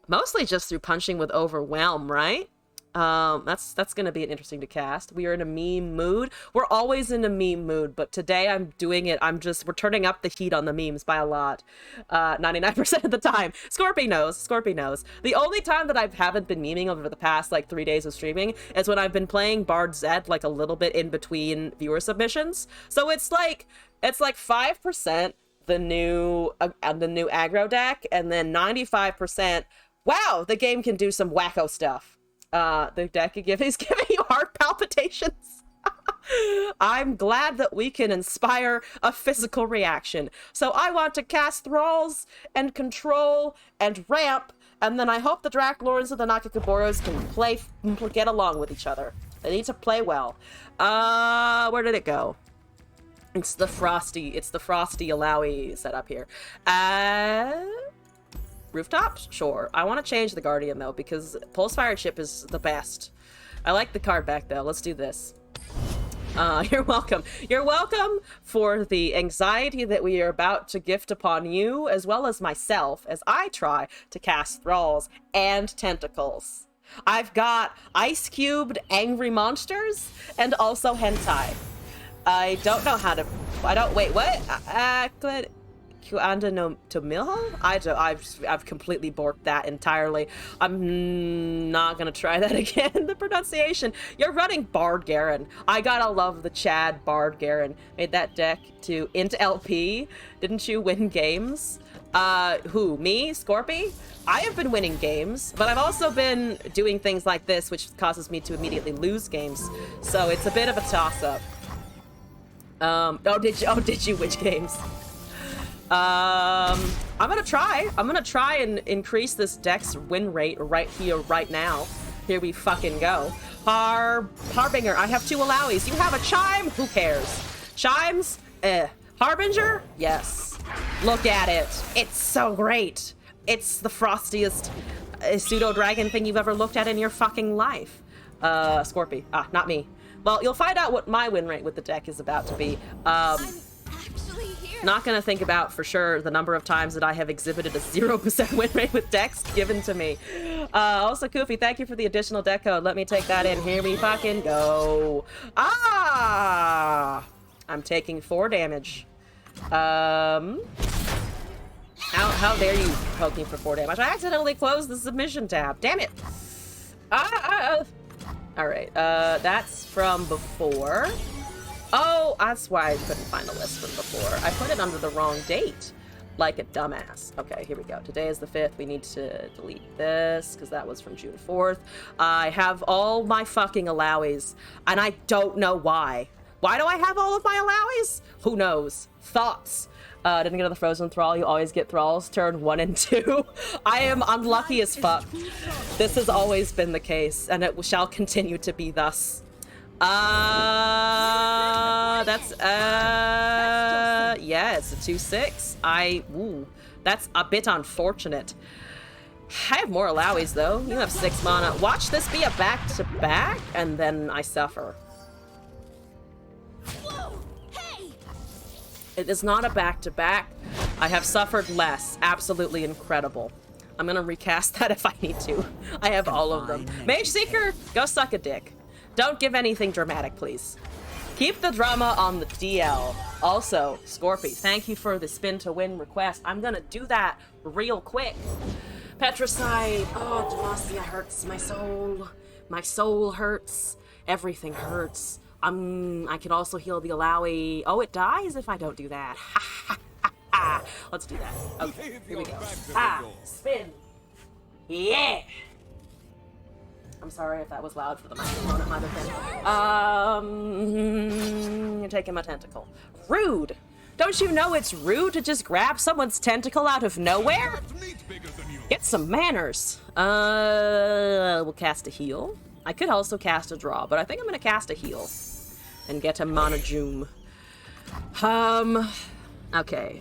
mostly just through punching with Overwhelm, right? That's gonna be an interesting to cast. We are in a meme mood. We're always in a meme mood, but today I'm doing it. We're turning up the heat on the memes by a lot. 99% of the time. Scorpy knows. The only time that I haven't been memeing over the past like 3 days of streaming is when I've been playing Bard Zed like a little bit in between viewer submissions. So it's like 5% the new aggro deck, and then 95%. Wow, the game can do some wacko stuff. The deck is giving you heart palpitations. I'm glad that we can inspire a physical reaction. So I want to cast Thralls and Control and Ramp, and then I hope the Draklorns and the Nakagaboros can get along with each other. They need to play well. Where did it go? It's the Frosty Alawi setup here. Rooftops? Sure. I want to change the Guardian, though, because Pulse Fire Chip is the best. I like the card back, though. Let's do this. You're welcome. You're welcome for the anxiety that we are about to gift upon you, as well as myself, as I try to cast Thralls and Tentacles. I've got Ice-Cubed Angry Monsters, and also Hentai. I don't know how to... Wait, what? Kuanda no Tomilho? I've completely borked that entirely. I'm not gonna try that again. The pronunciation. You're running Bard Garen. I gotta love the Chad Bard Garen. Made that deck to int LP. Didn't you win games? Who? Me? Scorpy? I have been winning games, but I've also been doing things like this, which causes me to immediately lose games. So it's a bit of a toss-up. Did you? Which games? I'm gonna try and increase this deck's win rate right here, right now. Here we fucking go. Harbinger, I have 2 Alawis. You have a Chime? Who cares? Chimes? Harbinger? Yes. Look at it. It's so great. It's the frostiest pseudo-dragon thing you've ever looked at in your fucking life. Scorpy. Ah, not me. Well, you'll find out what my win rate with the deck is about to be. Not gonna think about for sure the number of times that I have exhibited a 0% win rate with decks given to me. Also, Koofy, thank you for the additional deck code. Let me take that in. Here we fucking go. Ah! I'm taking 4 damage. How dare you poke me for 4 damage? I accidentally closed the submission tab. Damn it. Alright, that's from before. Oh, that's why I couldn't find a list from before. I put it under the wrong date, like a dumbass. Okay, here we go. Today is the 5th. We need to delete this, because that was from June 4th. I have all my fucking Alawis, and I don't know why. Why do I have all of my Alawis? Who knows? Thoughts. Didn't get to the Frozen Thrall. You always get Thralls turn 1 and 2. I am unlucky as fuck. This has always been the case, and it shall continue to be thus. Yeah, it's a 2/6. That's a bit unfortunate. I have more Alawis though. You have 6 mana. Watch this be a back-to-back, and then I suffer. It is not a back-to-back. I have suffered less. Absolutely incredible. I'm gonna recast that if I need to. I have all of them. Mage Seeker, go suck a dick. Don't give anything dramatic, please. Keep the drama on the DL. Also, Scorpy, thank you for the spin to win request. I'm gonna do that real quick. Petricide. Oh, Demacia hurts my soul. My soul hurts. Everything hurts. I can also heal the Alawi. Oh, it dies if I don't do that. Let's do that. Okay, here we go. Spin. Yeah. I'm sorry if that was loud for the microphone. It might have been. You're taking my tentacle. Rude. Don't you know it's rude to just grab someone's tentacle out of nowhere? Get some manners. We'll cast a heal. I could also cast a draw, but I think I'm gonna cast a heal and get a Monojoom. Okay.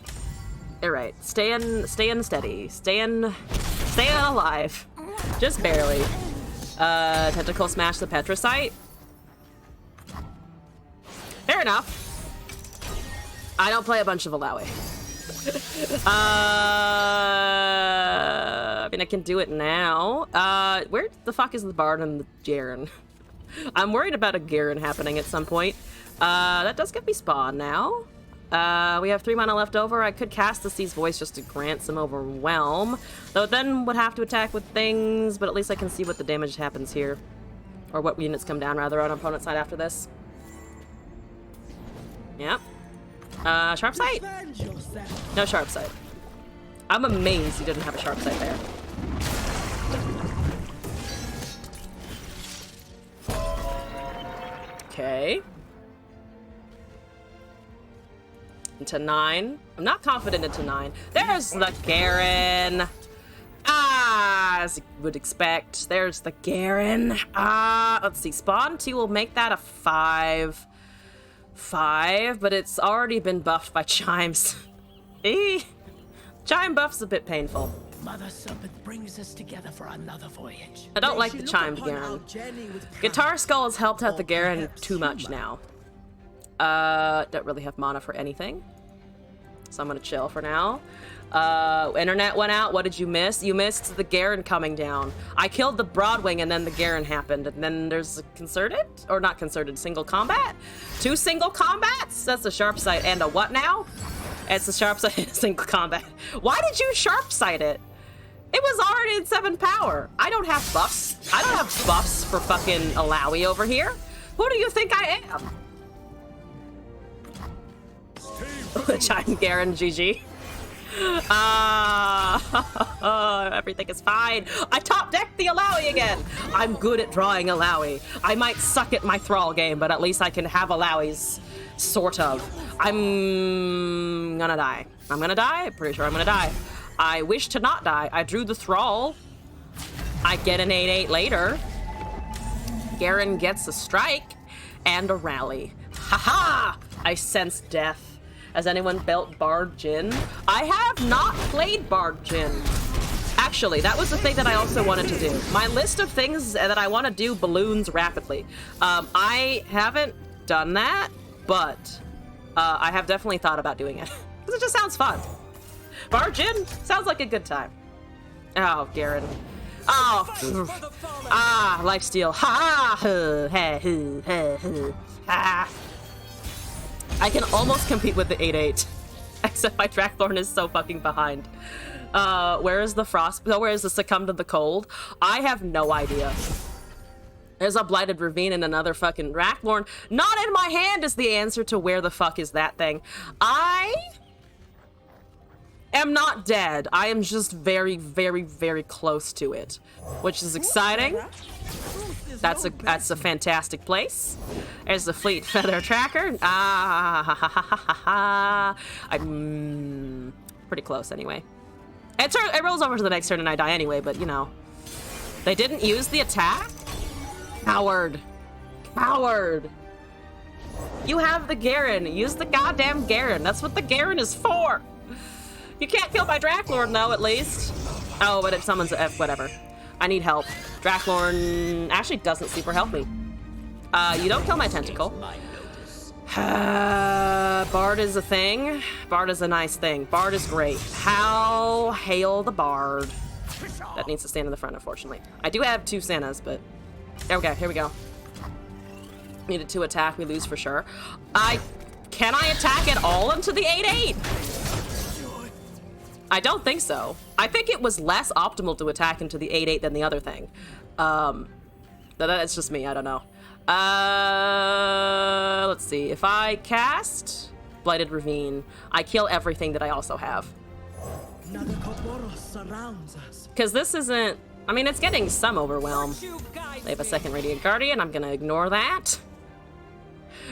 Alright, staying steady. Staying alive. Just barely. Tentacle smash the Petricite. Fair enough. I don't play a bunch of Alawi. I mean, I can do it now. Where the fuck is the Bard and the Garen? I'm worried about a Garen happening at some point. That does get me spawn now. We have 3 mana left over. I could cast the Sea's Voice just to grant some Overwhelm. Though it then would have to attack with things, but at least I can see what the damage happens here. Or what units come down, rather, on opponent's side after this. Yep. Sharp Sight? No Sharp Sight. I'm amazed he didn't have a Sharp Sight there. Okay. Into 9. I'm not confident into 9. There's the Garen. As you would expect. There's the Garen. Let's see. Spawn 2 will make that a 5. 5, but it's already been buffed by Chimes. Chime buff's a bit painful. Mother Serpent brings us together for another voyage. I don't like the chimed Garen. Guitar Skull has helped out the Garen too much now. Don't really have mana for anything. So I'm gonna chill for now. Internet went out. What did you miss? You missed the Garen coming down. I killed the Broadwing and then the Garen happened. And then there's a concerted? Or not concerted, single combat? 2 single combats? That's a Sharp Sight and a what now? It's a Sharp Sight and a single combat. Why did you Sharp Sight it? It was already in 7 power. I don't have buffs. I don't have buffs for fucking Alawi over here. Who do you think I am? Giant Garen, GG. Everything is fine. I top decked the Alawi again. I'm good at drawing Alawi. I might suck at my Thrall game, but at least I can have Alawis. Sort of. I'm gonna die. I'm gonna die? Pretty sure I'm gonna die. I wish to not die. I drew the Thrall. I get an 8/8 later. Garen gets a strike and a rally. Haha! I sense death. Has anyone built Bard Jin? I have not played Bard Jin. Actually, that was the thing that I also wanted to do. My list of things that I want to do balloons rapidly. I haven't done that, but I have definitely thought about doing it. Because it just sounds fun. Bard Jin sounds like a good time. Oh, Garen. Oh, lifesteal. Ha! Ha! I can almost compete with the 8/8, except my Draklorn is so fucking behind. Where is the Frost? No, where is the Succumb to the Cold? I have no idea. There's a Blighted Ravine and another fucking Draklorn. Not in my hand is the answer to where the fuck is that thing. I am not dead. I am just very, very, very close to it, which is exciting. That's a fantastic place. There's the Fleet Feather Tracker. I'm pretty close anyway. It rolls over to the next turn and I die anyway, but you know. They didn't use the attack? Coward. Coward. You have the Garen. Use the goddamn Garen. That's what the Garen is for. You can't kill my Draklorn though, at least. Oh, but it summons a F, whatever. I need help. Draklorn actually doesn't super help me. You don't kill my tentacle. Bard is a thing. Bard is a nice thing. Bard is great. How hail the Bard. That needs to stand in the front, unfortunately. I do have 2 Santas, but... Okay, here we go. Needed to attack, we lose for sure. Can I attack at all into the 8-8? I don't think so. I think it was less optimal to attack into the 8-8 than the other thing. That's just me, I don't know. Let's see. If I cast Blighted Ravine, I kill everything that I also have. Because this isn't... I mean, it's getting some overwhelm. They have a second Radiant Guardian. I'm going to ignore that.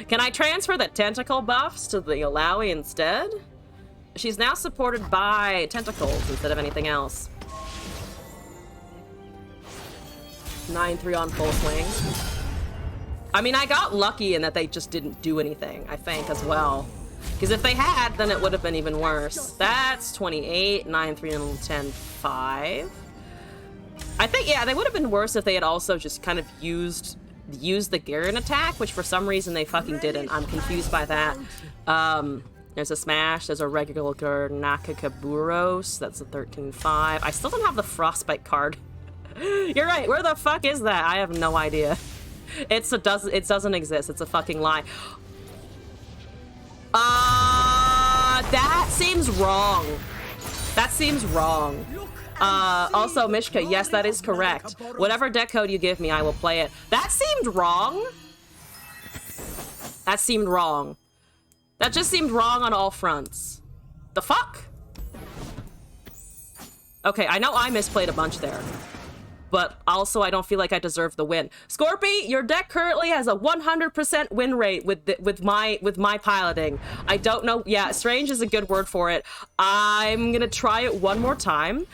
Can I transfer the tentacle buffs to the Alawi instead? She's now supported by tentacles instead of anything else. 9-3 on full swing. I mean, I got lucky in that they just didn't do anything, I think, as well. Because if they had, then it would have been even worse. That's 28, 9-3, and 10-5. I think, yeah, they would have been worse if they had also just kind of used the Garen attack, which for some reason they fucking didn't. I'm confused by that. There's a smash, there's a regular Nakakaburos, that's a 13-5. I still don't have the Frostbite card. You're right, where the fuck is that? I have no idea. It doesn't exist, it's a fucking lie. That seems wrong. That seems wrong. Also, Mishka, yes, that is correct. Whatever deck code you give me, I will play it. That seemed wrong. That seemed wrong. That just seemed wrong on all fronts. The fuck? Okay, I know I misplayed a bunch there. But also, I don't feel like I deserve the win. Scorpy, your deck currently has a 100% win rate with my piloting. I don't know. Yeah, strange is a good word for it. I'm gonna try it one more time.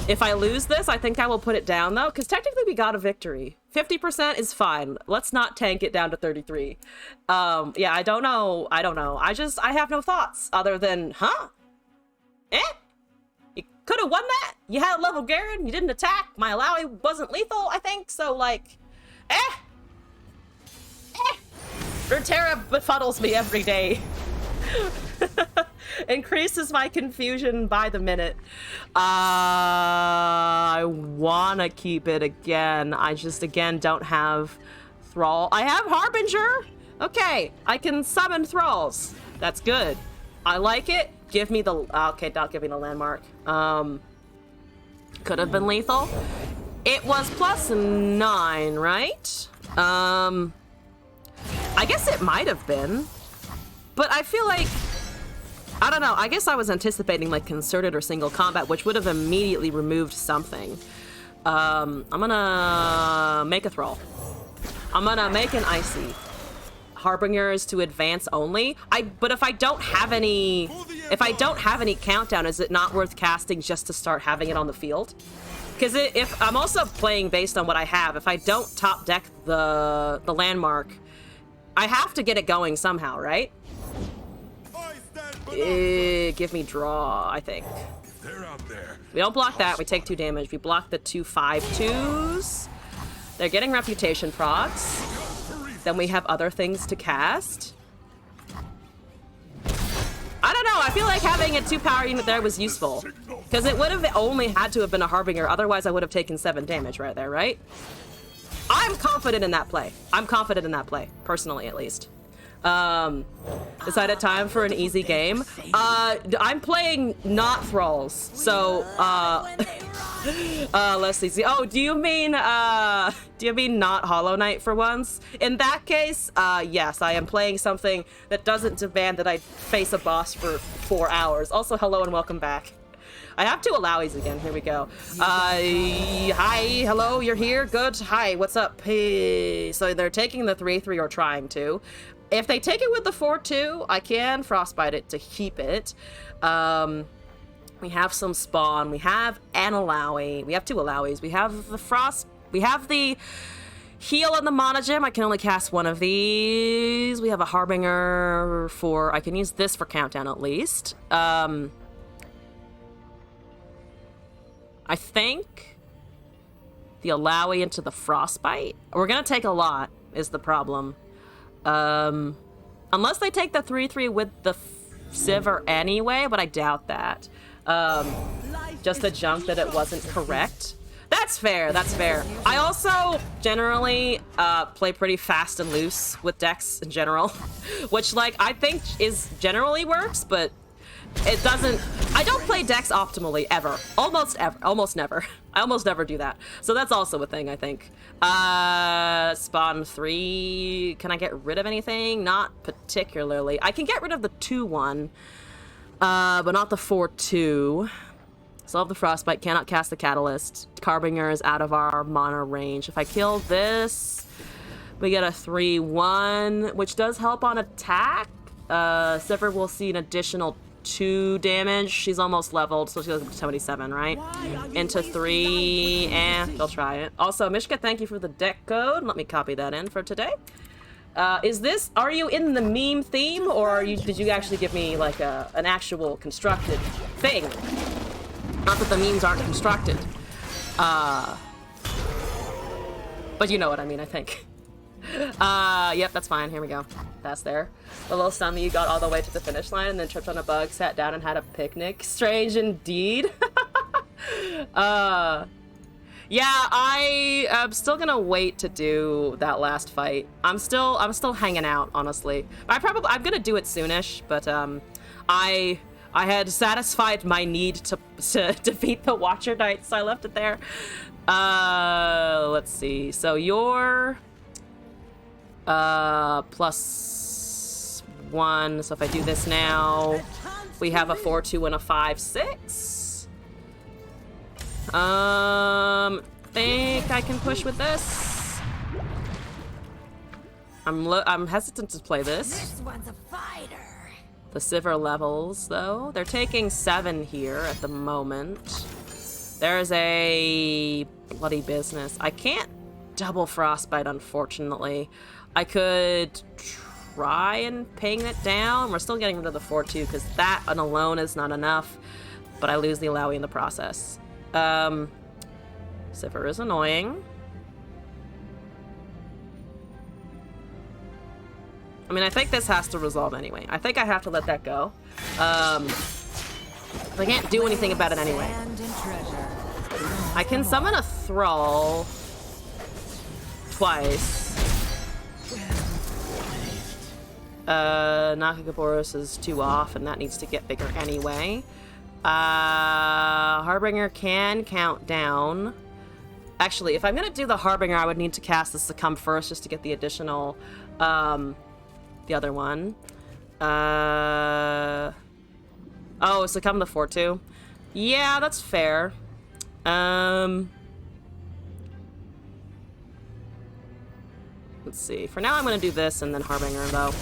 If I lose this, I think I will put it down though, because technically we got a victory. 50% is fine. Let's not tank it down to 33. Yeah, I don't know. I have no thoughts other than, huh? Eh? Could have won that. You had a level Garen. You didn't attack. My Alawi wasn't lethal, I think. So, like, Runeterra befuddles me every day. Increases my confusion by the minute. I wanna keep it again. I just, again, don't have Thrall. I have Harbinger. Okay, I can summon Thralls. That's good. I like it. Give me the... Okay, not giving a landmark. Could have been lethal. It was +9, right? I guess it might have been. But I feel like... I don't know. I guess I was anticipating, like, concerted or single combat, which would have immediately removed something. I'm gonna make a Thrall. I'm gonna make an Icy. Harbinger is to advance only. But if I don't have any countdown, is it not worth casting just to start having it on the field? Because if I'm also playing based on what I have, if I don't top deck the landmark, I have to get it going somehow, right? Give me draw, I think. We don't block that. We take 2 damage. We block the 2 5/2s. They're getting reputation procs. Then we have other things to cast. I don't know, I feel like having a 2-power unit there was useful. Because it would have only had to have been a Harbinger, otherwise I would have taken 7 damage right there, right? I'm confident in that play. I'm confident in that play, personally at least. Decided time for an easy game. I'm playing not Thralls, so, let's see. Oh, do you mean not Hollow Knight for once? In that case, yes, I am playing something that doesn't demand that I face a boss for 4 hours. Also, hello and welcome back. I have 2 Alawis again. Here we go. Hi, hello, you're here? Good. Hi, what's up? Hey. So they're taking the 3/3 or trying to. If they take it with the 4/2, I can Frostbite it to keep it. We have some Spawn. We have an Alawi. We have 2 Alawis. We have the Frost. We have the Heal and the Monogem. I can only cast one of these. We have a Harbinger for... I can use this for countdown at least. I think the Alawi into the Frostbite. We're gonna take a lot, is the problem. I Unless they take the 3/3 with the Sivir anyway, but I doubt that. Just a junk that it wasn't correct. That's fair, that's fair. I also generally play pretty fast and loose with decks in general, which like I think is generally works, but it doesn't. I don't play decks optimally ever. Almost never. I almost never do that. So that's also a thing, I think. Spawn 3. Can I get rid of anything? Not particularly. I can get rid of the 2/1, but not the 4/2. Solve the Frostbite, cannot cast the Catalyst. Carbinger is out of our mana range. If I kill this, we get a 3/1, which does help on attack. Sivir will see an additional 2 damage. She's almost leveled, so she goes up to 77, right? Into 3, they'll try it. Also, Mishka, thank you for the deck code. Let me copy that in for today. Are you in the meme theme, or did you actually give me like an actual constructed thing? Not that the memes aren't constructed. But you know what I mean, I think. Yep, that's fine. Here we go. That's there. The little stummy you got all the way to the finish line and then tripped on a bug, sat down and had a picnic. Strange indeed. Yeah, I am still gonna wait to do that last fight. I'm still hanging out, honestly. I'm gonna do it soonish, but I had satisfied my need to defeat the Watcher Knight, so I left it there. Let's see. So you're +1. So if I do this now, we have a 4/2 and a 5/6. Think I can push with this. I'm hesitant to play this. This one's a fighter. The Sivir levels, though. They're taking 7 here at the moment. There's a bloody business. I can't double Frostbite, unfortunately. I could try and ping it down. We're still getting rid of the 4/2 because that alone is not enough, but I lose the Alawi in the process. Sivir is annoying. I mean, I think this has to resolve anyway. I think I have to let that go. I can't do anything about it anyway. I can summon a Thrall twice. Nakagaboros is 2 off, and that needs to get bigger anyway. Harbinger can count down. Actually, if I'm gonna do the Harbinger, I would need to cast the Succumb first just to get the additional, the other one. Oh, Succumb the 4/2. Yeah, that's fair. Let's see. For now, I'm gonna do this and then Harbinger, though.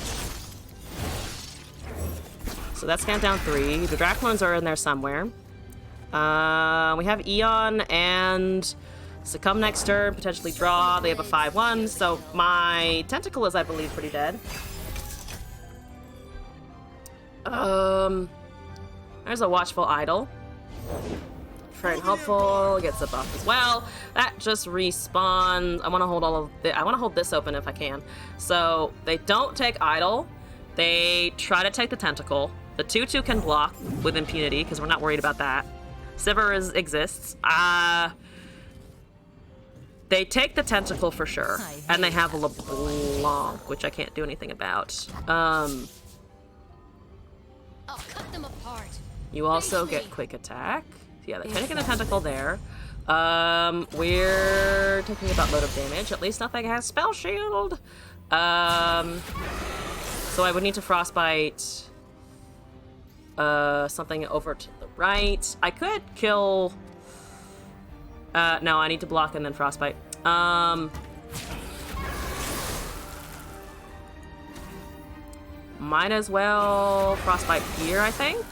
So that's count down 3. The Dracmons are in there somewhere. We have Eon and Succumb next turn, potentially draw. They have a 5/1, so my Tentacle is, I believe, pretty dead. There's a Watchful Idol. Very helpful, gets a buff as well. That just respawns. I want to hold I want to hold this open if I can. So they don't take Idol. They try to take the Tentacle. The 2/2 can block with impunity because we're not worried about that. Sivir exists. They take the Tentacle for sure, and they have a LeBlanc, which I can't do anything about. I'll cut them apart. You also get Quick Attack. Yeah, they're taking a Tentacle there. We're taking about load of damage. At least nothing has Spell Shield. So I would need to Frostbite something over to the right. I could kill... no, I need to block and then Frostbite. Might as well Frostbite here, I think.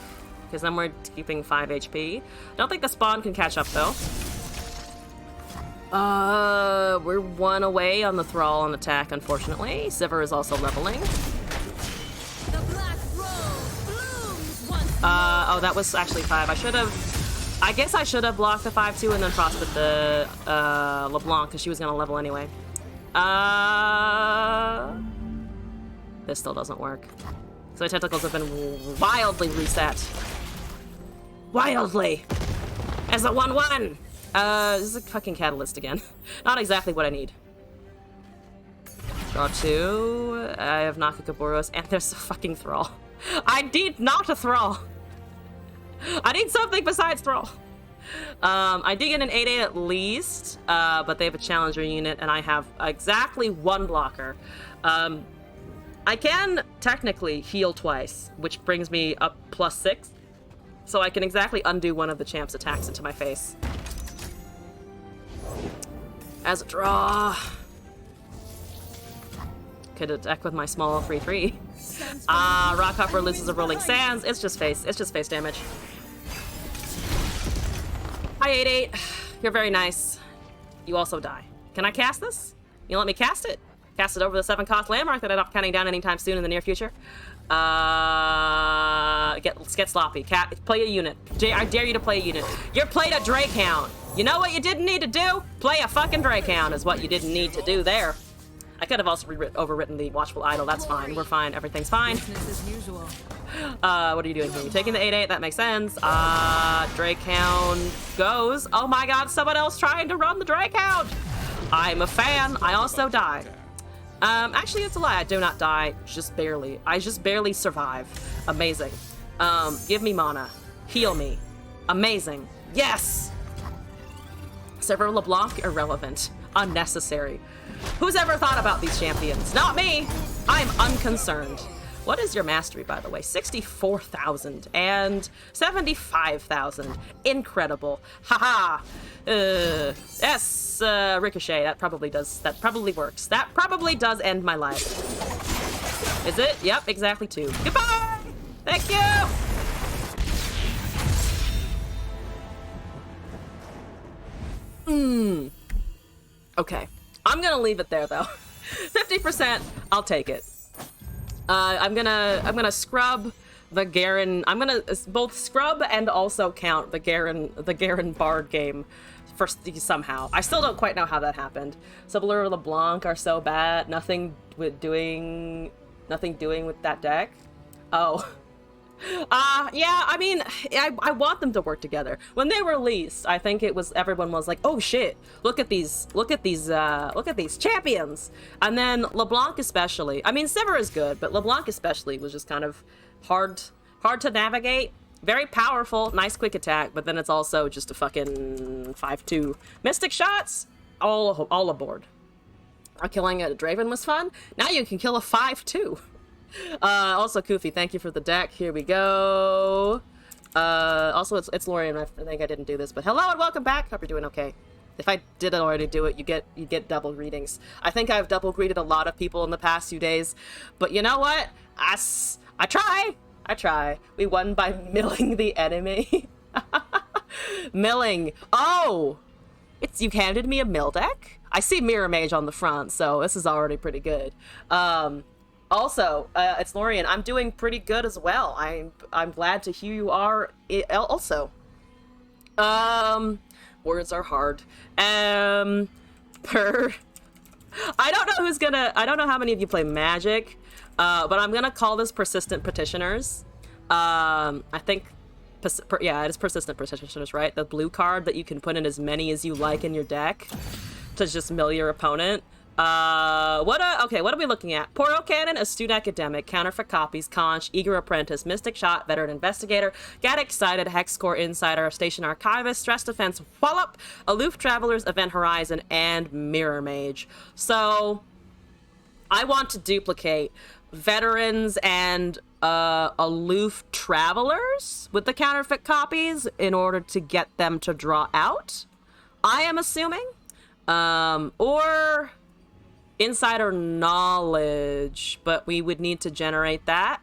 Because then we're keeping 5 HP. Don't think the spawn can catch up, though. We're 1 away on the Thrall on attack, unfortunately. Sivir is also leveling. The black rose blooms once Oh, that was actually 5. I guess I should have blocked the 5/2 and then frostbit the LeBlanc because she was gonna level anyway. This still doesn't work. So my tentacles have been wildly reset. Wildly! As a 1-1! This is a fucking catalyst again. Not exactly what I need. Draw 2. I have Nakakaboros, and there's a fucking Thrall. I need not a Thrall! I need something besides Thrall! I did get an 8-8 at least, but they have a challenger unit, and I have exactly 1 blocker. I can technically heal twice, which brings me up +6, so I can exactly undo one of the champ's attacks into my face. As a draw. Could attack with my small 3/3. Rockhopper loses a Rolling Sands. It's just face damage. Hi, 8-8. You're very nice. You also die. Can I cast this? You let me cast it? Cast it over the 7-cost landmark that I'm not counting down anytime soon in the near future. Let's get sloppy. Play a unit. I dare you to play a unit. You're played a Drakehound. You know what you didn't need to do? Play a fucking Drakehound is what you didn't need to do there. I could have also overwritten the Watchful Idol. That's fine. We're fine. Everything's fine. Business as usual. What are you doing here? You're taking the 8-8. That makes sense. Drakehound goes. Oh my god, someone else trying to run the Drakehound. I'm a fan. I also die. Actually, it's a lie. I do not die. Just barely. I just barely survive. Amazing. Give me mana. Heal me. Amazing. Yes! Several LeBlanc, irrelevant. Unnecessary. Who's ever thought about these champions? Not me! I'm unconcerned. What is your mastery, by the way? 64,000 and 75,000. Incredible. Haha. Yes, Ricochet. That probably works. That probably does end my life. Is it? Yep, exactly 2. Goodbye! Thank you! Okay. I'm gonna leave it there, though. 50%, I'll take it. I'm gonna scrub the Garen. I'm gonna both scrub and also count the Garen Bard game first somehow. I still don't quite know how that happened. Sublure LeBlanc are so bad. Nothing doing with that deck. Oh. Yeah, I mean, I want them to work together. When they were released, I think everyone was like, oh shit, look at these champions. And then LeBlanc especially, I mean, Sivir is good, but LeBlanc especially was just kind of hard to navigate. Very powerful, nice quick attack, but then it's also just a fucking 5-2. Mystic shots, all aboard. Killing a Draven was fun. Now you can kill a 5-2. Also, Koofy, thank you for the deck. Here we go. Also, it's Lorian. I think I didn't do this, but hello and welcome back. Hope you're doing okay. If I didn't already do it, you get double greetings. I think I've double greeted a lot of people in the past few days, but you know what? I try. We won by milling the enemy. Milling. Oh, you handed me a mill deck. I see Mirror Mage on the front, so this is already pretty good. Also, it's Lorian. I'm doing pretty good as well. I'm glad to hear you are also. Words are hard. I don't know how many of you play Magic, but I'm gonna call this Persistent Petitioners. I think, yeah, it is Persistent Petitioners, right? The blue card that you can put in as many as you like in your deck to just mill your opponent. What are we looking at? Poro Cannon, Astute Academic, Counterfeit Copies, Conch, Eager Apprentice, Mystic Shot, Veteran Investigator, Get Excited, Hex Core Insider, Station Archivist, Stress Defense, Wallop, Aloof Travelers, Event Horizon, and Mirror Mage. So, I want to duplicate Veterans and Aloof Travelers with the Counterfeit Copies in order to get them to draw out, I am assuming. Or Insider Knowledge, but we would need to generate that,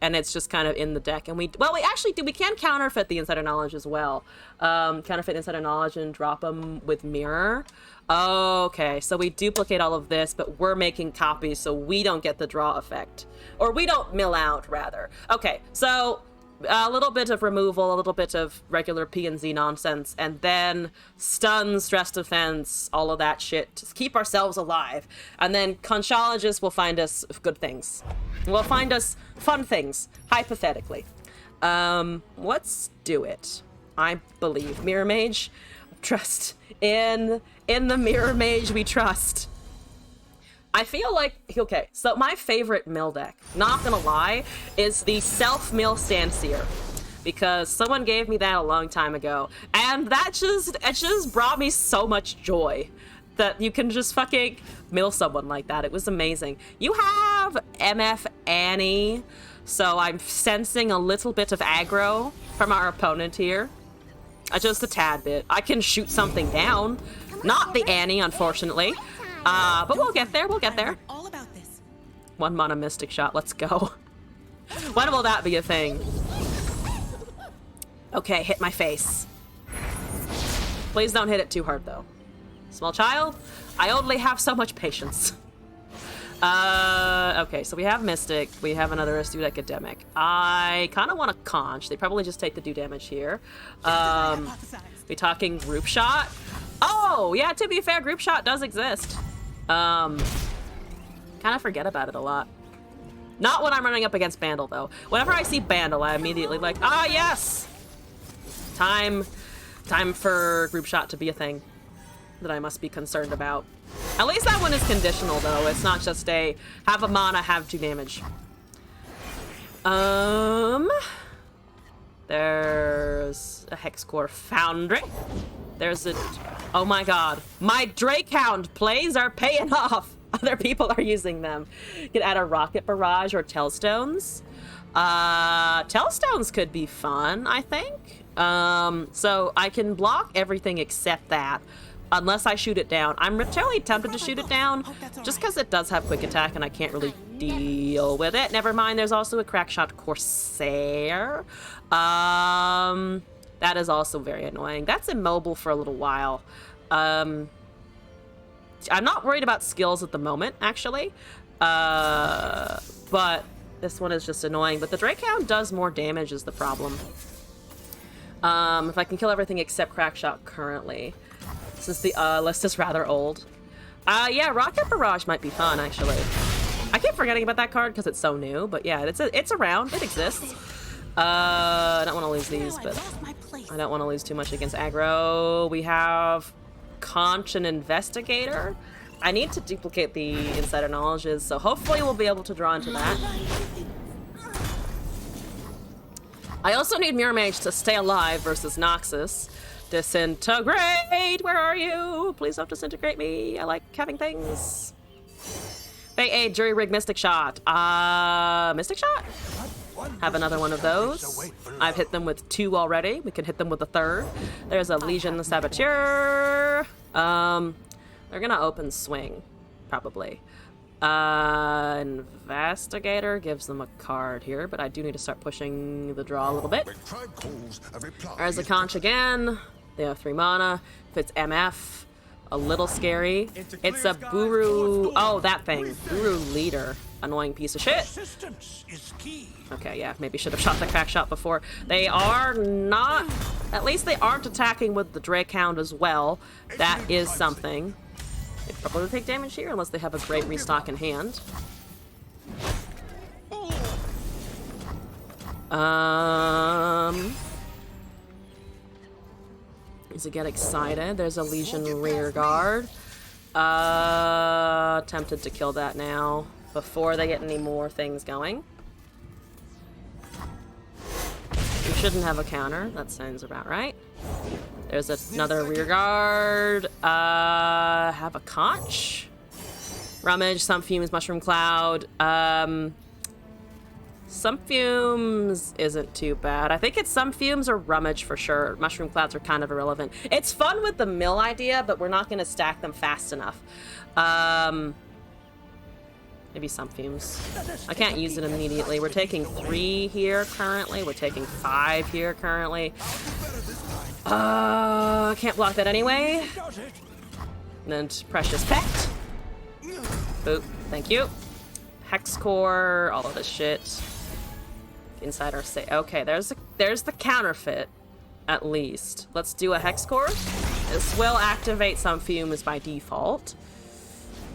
and it's just kind of in the deck. And we actually do. We can counterfeit the Insider Knowledge as well. Counterfeit Insider Knowledge and drop them with Mirror. Okay, so we duplicate all of this, but we're making copies, so we don't get the draw effect, or we don't mill out rather. Okay, so a little bit of removal, a little bit of regular P&Z nonsense, and then stun, stress defense, all of that shit to keep ourselves alive. And then conchologists will find us good things. Will find us fun things, hypothetically. Let's do it. I believe. Mirror Mage, trust. In the Mirror Mage we trust. I feel like, okay, so my favorite mill deck, not gonna lie, is the self-mill Stanseer. Because someone gave me that a long time ago, and it just brought me so much joy. That you can just fucking mill someone like that. It was amazing. You have MF Annie, so I'm sensing a little bit of aggro from our opponent here. Just a tad bit. I can shoot something down. Not the Annie, unfortunately. But we'll get there, we'll get there. All about this. 1 mana Mystic Shot, let's go. When will that be a thing? Okay, hit my face. Please don't hit it too hard, though. Small child, I only have so much patience. Okay, so we have Mystic, we have another Astute Academic. I kind of want to conch. They probably just take the do damage here. We talking Group Shot? Oh, yeah, to be fair, Group Shot does exist. Kind of forget about it a lot. Not when I'm running up against Bandle, though. Whenever I see Bandle, I immediately like, ah, yes! Time for Group Shot to be a thing that I must be concerned about. At least that one is conditional, though. It's not just a have a mana, have 2 damage. There's a Hexcore Foundry. There's a... Oh my god. My Drakehound plays are paying off. Other people are using them. You could add a Rocket Barrage or Tellstones. Tellstones could be fun, I think. So I can block everything except that. Unless I shoot it down. I'm totally tempted to shoot it down. Just because it does have quick attack and I can't really deal with it. Never mind, there's also a Crackshot Corsair. That is also very annoying. That's immobile for a little while. I'm not worried about skills at the moment, actually. But this one is just annoying. But the Drakehound does more damage is the problem. If I can kill everything except Crackshot currently. Since the list is rather old. Yeah, Rocket Barrage might be fun, actually. I keep forgetting about that card because it's so new. But yeah, it's around. It exists. I don't want to lose these, but I don't want to lose too much against aggro. We have Conch and Investigator. I need to duplicate the Insider Knowledges, so hopefully we'll be able to draw into that. I also need Mirror Mage to stay alive versus Noxus. Disintegrate! Where are you? Please don't disintegrate me. I like having things. Bay Aid, Jury Rig, Mystic Shot. Mystic Shot? Have another one of those. I've hit them with 2 already. We can hit them with a 3rd. There's a Legion Saboteur. They're gonna open swing, probably. Investigator gives them a card here, but I do need to start pushing the draw a little bit. There's a Conch again. They have 3 mana. If it's MF, a little scary. It's a Buru. Oh, that thing. Buru Leader. Annoying piece of shit. Okay, yeah, maybe should have shot the crack shot before. They are not... At least they aren't attacking with the Drakehound as well. That is something. They probably take damage here unless they have a great restock in hand. As I get excited, there's a Legion rear guard. Tempted to kill that now before they get any more things going. We shouldn't have a counter. That sounds about right. There's another rear guard. Have a Conch. Rummage, some fumes, mushroom cloud. Some fumes isn't too bad. I think it's some fumes or rummage for sure. Mushroom clouds are kind of irrelevant. It's fun with the mill idea, but we're not going to stack them fast enough. Maybe some fumes. I can't use it immediately. We're taking 3 here currently. We're taking 5 here currently. I can't block that anyway. And Precious Pet. Boop. Thank you. Hexcore. All of this shit. insider say? Okay, there's the counterfeit, at least. Let's do a hex core. This will activate some fumes by default.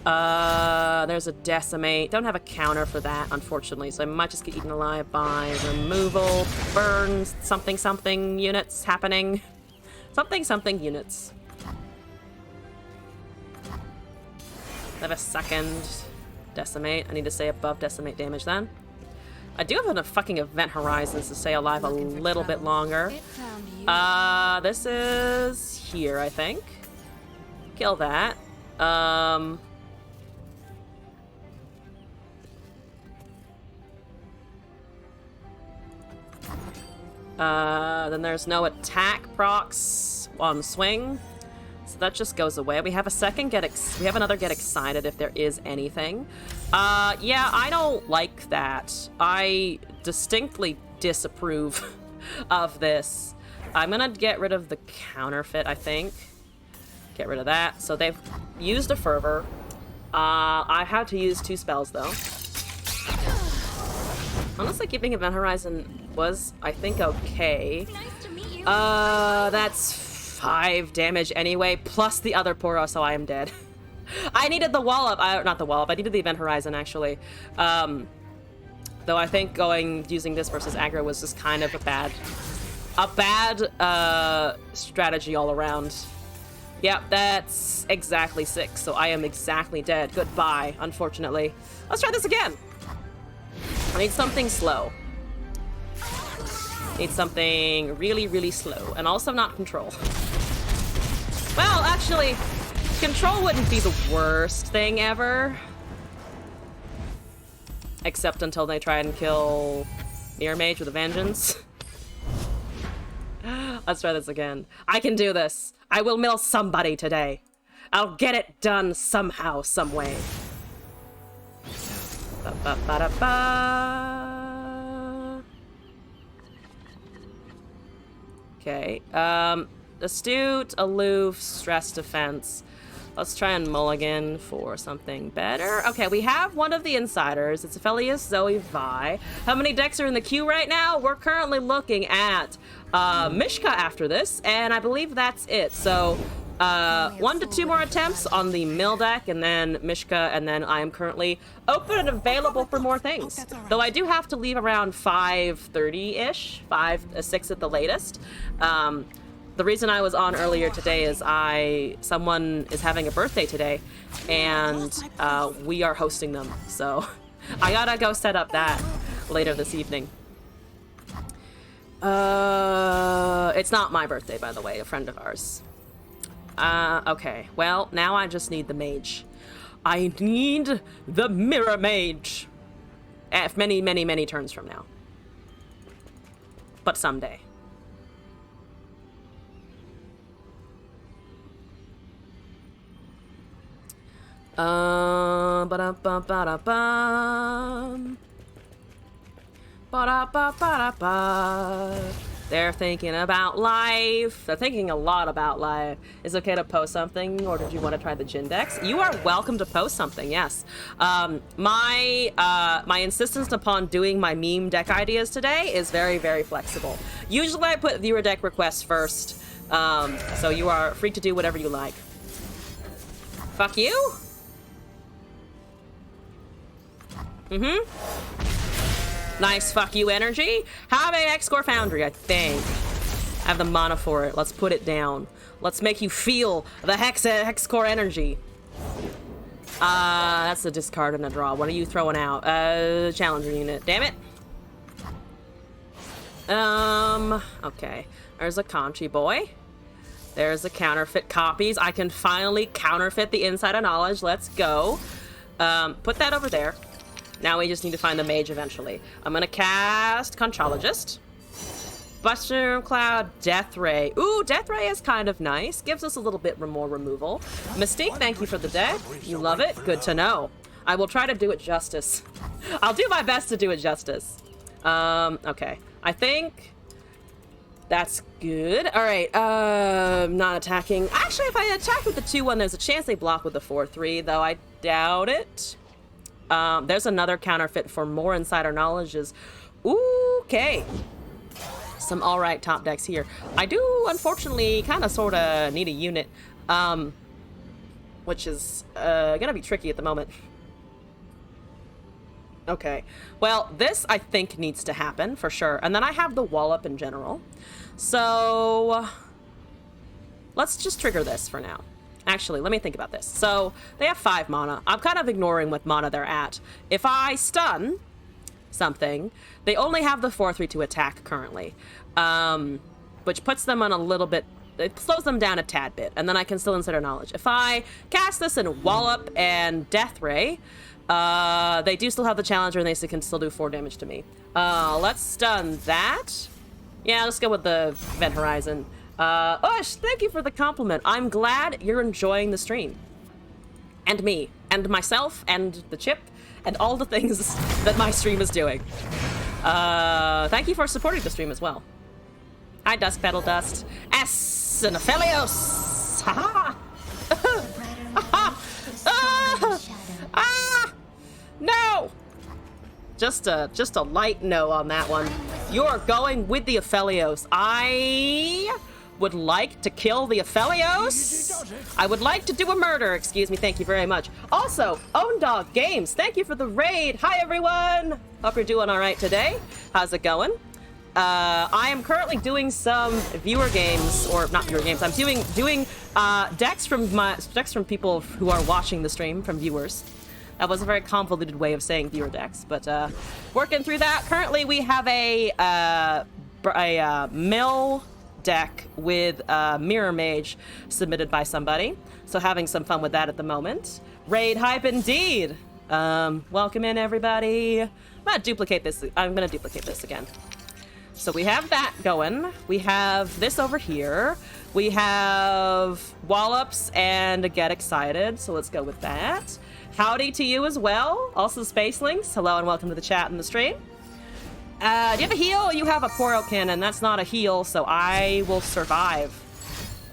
There's a decimate. Don't have a counter for that, unfortunately, so I might just get eaten alive by removal, burns, something units happening. Something units. I have a second decimate. I need to stay above decimate damage then. I do have a fucking event horizons to stay alive a little bit longer. This is here, I think. Kill that. Then there's no attack procs on swing, so that just goes away. We have a second we have another get excited if there is anything. Yeah, I don't like that. I distinctly disapprove of this. I'm gonna get rid of the counterfeit, I think. Get rid of that. So they've used a fervor. I had to use 2 spells though. Honestly, keeping Event Horizon was, I think, okay. Nice to meet you. That's 5 damage anyway, plus the other Poro, so I am dead. I needed the wallop, not the wallop, I needed the Event Horizon, actually. Though I think using this versus aggro was just kind of a bad strategy all around. Yep, that's exactly 6, so I am exactly dead. Goodbye, unfortunately. Let's try this again. I need something slow. Need something really, really slow. And also not control. Well, actually, control wouldn't be the worst thing ever. Except until they try and kill Mirror Mage with a vengeance. Let's try this again. I can do this. I will mill somebody today. I'll get it done somehow, some way. Ba-ba-ba-da-ba. Okay. Astute, aloof, stress defense. Let's try and mulligan for something better. Okay, we have one of the insiders. It's Aphelios Zoe Vi. How many decks are in the queue right now? We're currently looking at Mishka after this, and I believe that's it. So 1 to 2 more attempts on the mill deck, and then Mishka, and then I am currently open and available for more things. Though I do have to leave around 5:30-ish, 6 at the latest. The reason I was on earlier today is someone is having a birthday today, and we are hosting them. So I gotta go set up that later this evening. It's not my birthday, by the way, a friend of ours. Okay, well, now I just need the mage. I need the mirror mage. Many, many, many turns from now. But someday. Ba-da-ba-ba-da-bum. Ba-da-ba-ba-da-ba. They're thinking about life. They're thinking a lot about life. Is it okay to post something, or did you want to try the Jin decks? You are welcome to post something, yes. My insistence upon doing my meme deck ideas today is very, very flexible. Usually I put viewer deck requests first, so you are free to do whatever you like. Fuck you? Nice fuck you energy. Have a X-Core Foundry, I think. I have the mana for it. Let's put it down. Let's make you feel the Hex-Core energy. That's a discard and a draw. What are you throwing out? Challenger unit. Damn it. Okay. There's a Conchi boy. There's a counterfeit copies. I can finally counterfeit the Inside of Knowledge. Let's go. Put that over there. Now we just need to find the mage eventually. I'm gonna cast Conchologist. Mushroom Cloud, Death Ray. Ooh, Death Ray is kind of nice. Gives us a little bit more removal. Mystique, thank you for the deck. You love it? Good to know. I will try to do it justice. I'll do my best to do it justice. Okay. I think that's good. All right, not attacking. Actually, if I attack with the 2-1, there's a chance they block with the 4-3, though I doubt it. There's another counterfeit for more insider knowledges. Ooh, Okay. Some alright top decks here. I do, unfortunately, kind of sort of need a unit, which is gonna be tricky at the moment. Okay. Well, this, I think, needs to happen, for sure. And then I have the wall-up in general. So let's just trigger this for now. Actually, let me think about this. So they have 5 mana. I'm kind of ignoring what mana they're at. If I stun something, they only have the 4/3 to attack currently, which puts them on a little bit, it slows them down a tad bit, and then I can still insert a knowledge. If I cast this in Wallop and Death Ray, they do still have the challenger and they can still do 4 damage to me. Let's stun that. Yeah, let's go with the Event Horizon. Ush, thank you for the compliment. I'm glad you're enjoying the stream. And me, and myself, and the chip, and all the things that my stream is doing. Thank you for supporting the stream as well. Hi, Dusk Petal Dust. S and Aphelios! Ha ha! No! Just a light no on that one. You're going with the Aphelios. I would like to kill the Aphelios. I would like to do a murder. Excuse me. Thank you very much. Also, Own Dog Games, thank you for the raid. Hi, everyone. Hope you're doing all right today. How's it going? I am currently doing some viewer games, or not viewer games. I'm doing decks from people who are watching the stream, from viewers. That was a very convoluted way of saying viewer decks, but working through that. Currently, we have a mill deck with Mirror Mage submitted by somebody, so having some fun with that at the moment. Raid hype indeed. Welcome in, everybody. I'm gonna duplicate this again. So we have that going. We have this over here. We have Wallops and Get Excited, so let's go with that. Howdy to you as well. Also Spacelings, hello and welcome to the chat and the stream. Do you have a heal? You have a Poro Cannon. That's not a heal, so I will survive.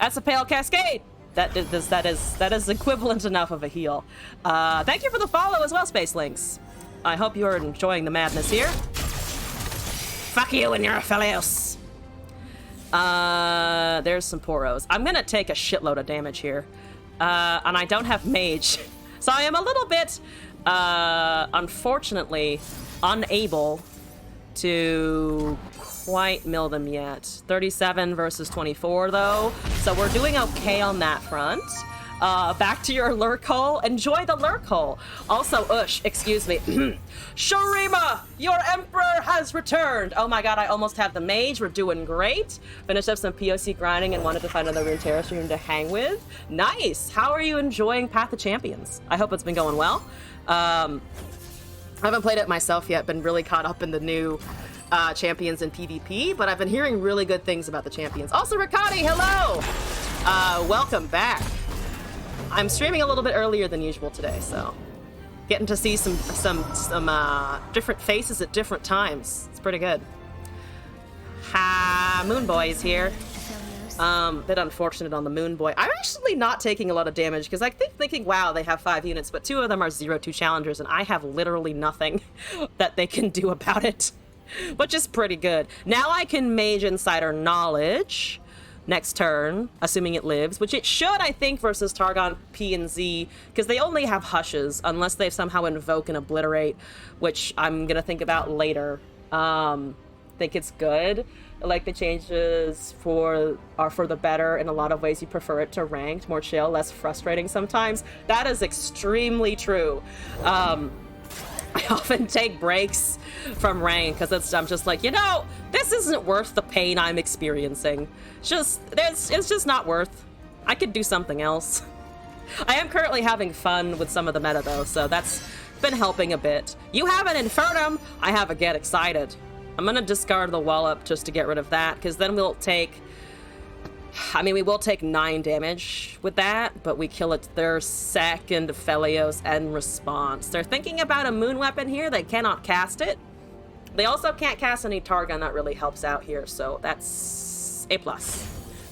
That's a Pale Cascade. That is equivalent enough of a heal. Thank you for the follow as well, Spacelings. I hope you are enjoying the madness here. Fuck you and your Aphelios. There's some Poros. I'm gonna take a shitload of damage here. And I don't have Mage. So I am a little bit, unfortunately, unable to quite mill them yet. 37 versus 24, though. So we're doing okay on that front. Back to your lurk hole. Enjoy the lurk hole. Also, excuse me. Shurima, your emperor has returned. Oh my god, I almost have the mage. We're doing great. Finished up some POC grinding and wanted to find another Rune Terrace room to hang with. Nice. How are you enjoying Path of Champions? I hope it's been going well. I haven't played it myself yet. Been really caught up in the new champions in PvP, but I've been hearing really good things about the champions. Also, Riccati, hello. Welcome back. I'm streaming a little bit earlier than usual today, so getting to see some different faces at different times. It's pretty good. Ha, Moon Boy is here. Bit unfortunate on the Moon Boy. I'm actually not taking a lot of damage because I keep thinking, wow, they have 5 units, but 2 of them are 0-2 challengers, and I have literally nothing that they can do about it, which is pretty good. Now I can Mage Insider Knowledge next turn, assuming it lives, which it should, I think, versus Targon P and Z, because they only have Hushes, unless they somehow invoke and obliterate, which I'm gonna think about later. Think it's good. I like the changes are for the better. In a lot of ways, you prefer it to ranked, more chill, less frustrating sometimes. That is extremely true. I often take breaks from ranked because I'm just like, you know, this isn't worth the pain I'm experiencing. It's just not worth. I could do something else. I am currently having fun with some of the meta though, so that's been helping a bit. You have an Infernum, I have a Get Excited. I'm gonna discard the Wallop just to get rid of that, because then we'll take, we will take 9 damage with that, but we kill it their second Aphelios and response. They're thinking about a moon weapon here. They cannot cast it. They also can't cast any Targon. That really helps out here, so that's A+.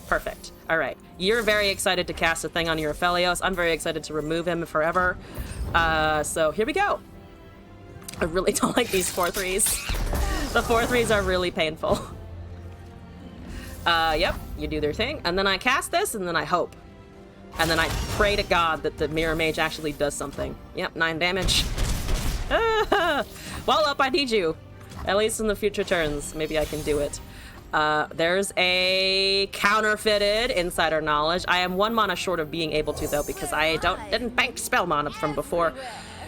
Perfect. All right. You're very excited to cast a thing on your Aphelios. I'm very excited to remove him forever. So here we go. I really don't like these 4/3s. The 4/3s are really painful. Yep, you do their thing, and then I cast this, and then I hope. And then I pray to God that the Mirror Mage actually does something. Yep, 9 damage. Well, up, I need you. At least in the future turns, maybe I can do it. There's a counterfeited Insider Knowledge. I am 1 mana short of being able to, though, because I didn't bank spell mana from before.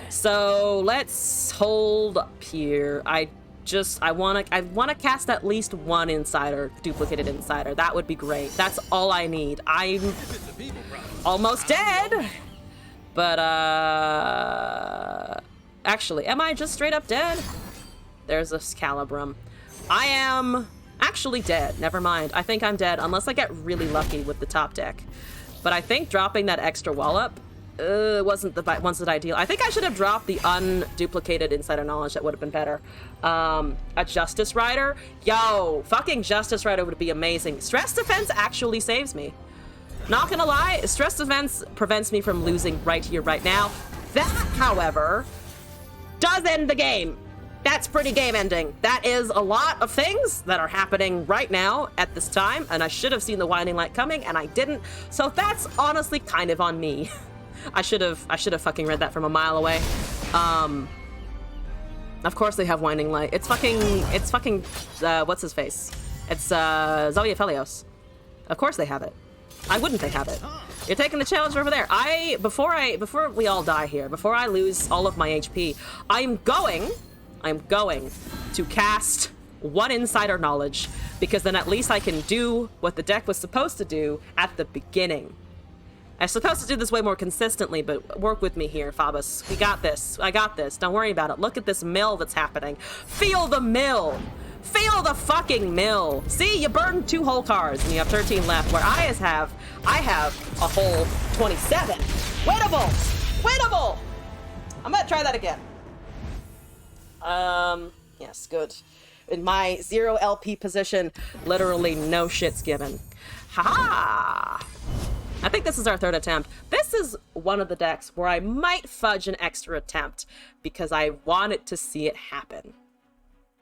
So let's hold up here. I wanna cast at least 1 Insider, duplicated Insider. That would be great. That's all I need. I'm almost dead, but actually, am I just straight up dead? There's a Calibrum. I am actually dead. Never mind. I think I'm dead unless I get really lucky with the top deck. But I think dropping that extra wallop wasn't the ideal. I think I should have dropped the unduplicated Insider Knowledge. That would have been better. A Justice Rider? Yo, fucking Justice Rider would be amazing. Stress Defense actually saves me. Not gonna lie, Stress Defense prevents me from losing right here, right now. That, however, does end the game. That's pretty game ending. That is a lot of things that are happening right now at this time, and I should have seen the Winding Light coming, and I didn't. So that's honestly kind of on me. I should have fucking read that from a mile away. Of course they have Winding Light. It's fucking, what's his face? It's, Zoya Felios. Of course they have it. Why wouldn't they have it? You're taking the challenge over there. Before we all die here, before I lose all of my HP, I'm going to cast 1 Insider Knowledge, because then at least I can do what the deck was supposed to do at the beginning. I'm supposed to do this way more consistently, but work with me here, Phobos. We got this. I got this. Don't worry about it. Look at this mill that's happening. Feel the mill. Feel the fucking mill. See, you burned 2 whole cards and you have 13 left, where I have a whole 27. Winnable! Winnable! I'm gonna try that again. Yes, good. In my 0 LP position, literally no shit's given. Haha! I think this is our 3rd attempt. This is one of the decks where I might fudge an extra attempt because I wanted to see it happen.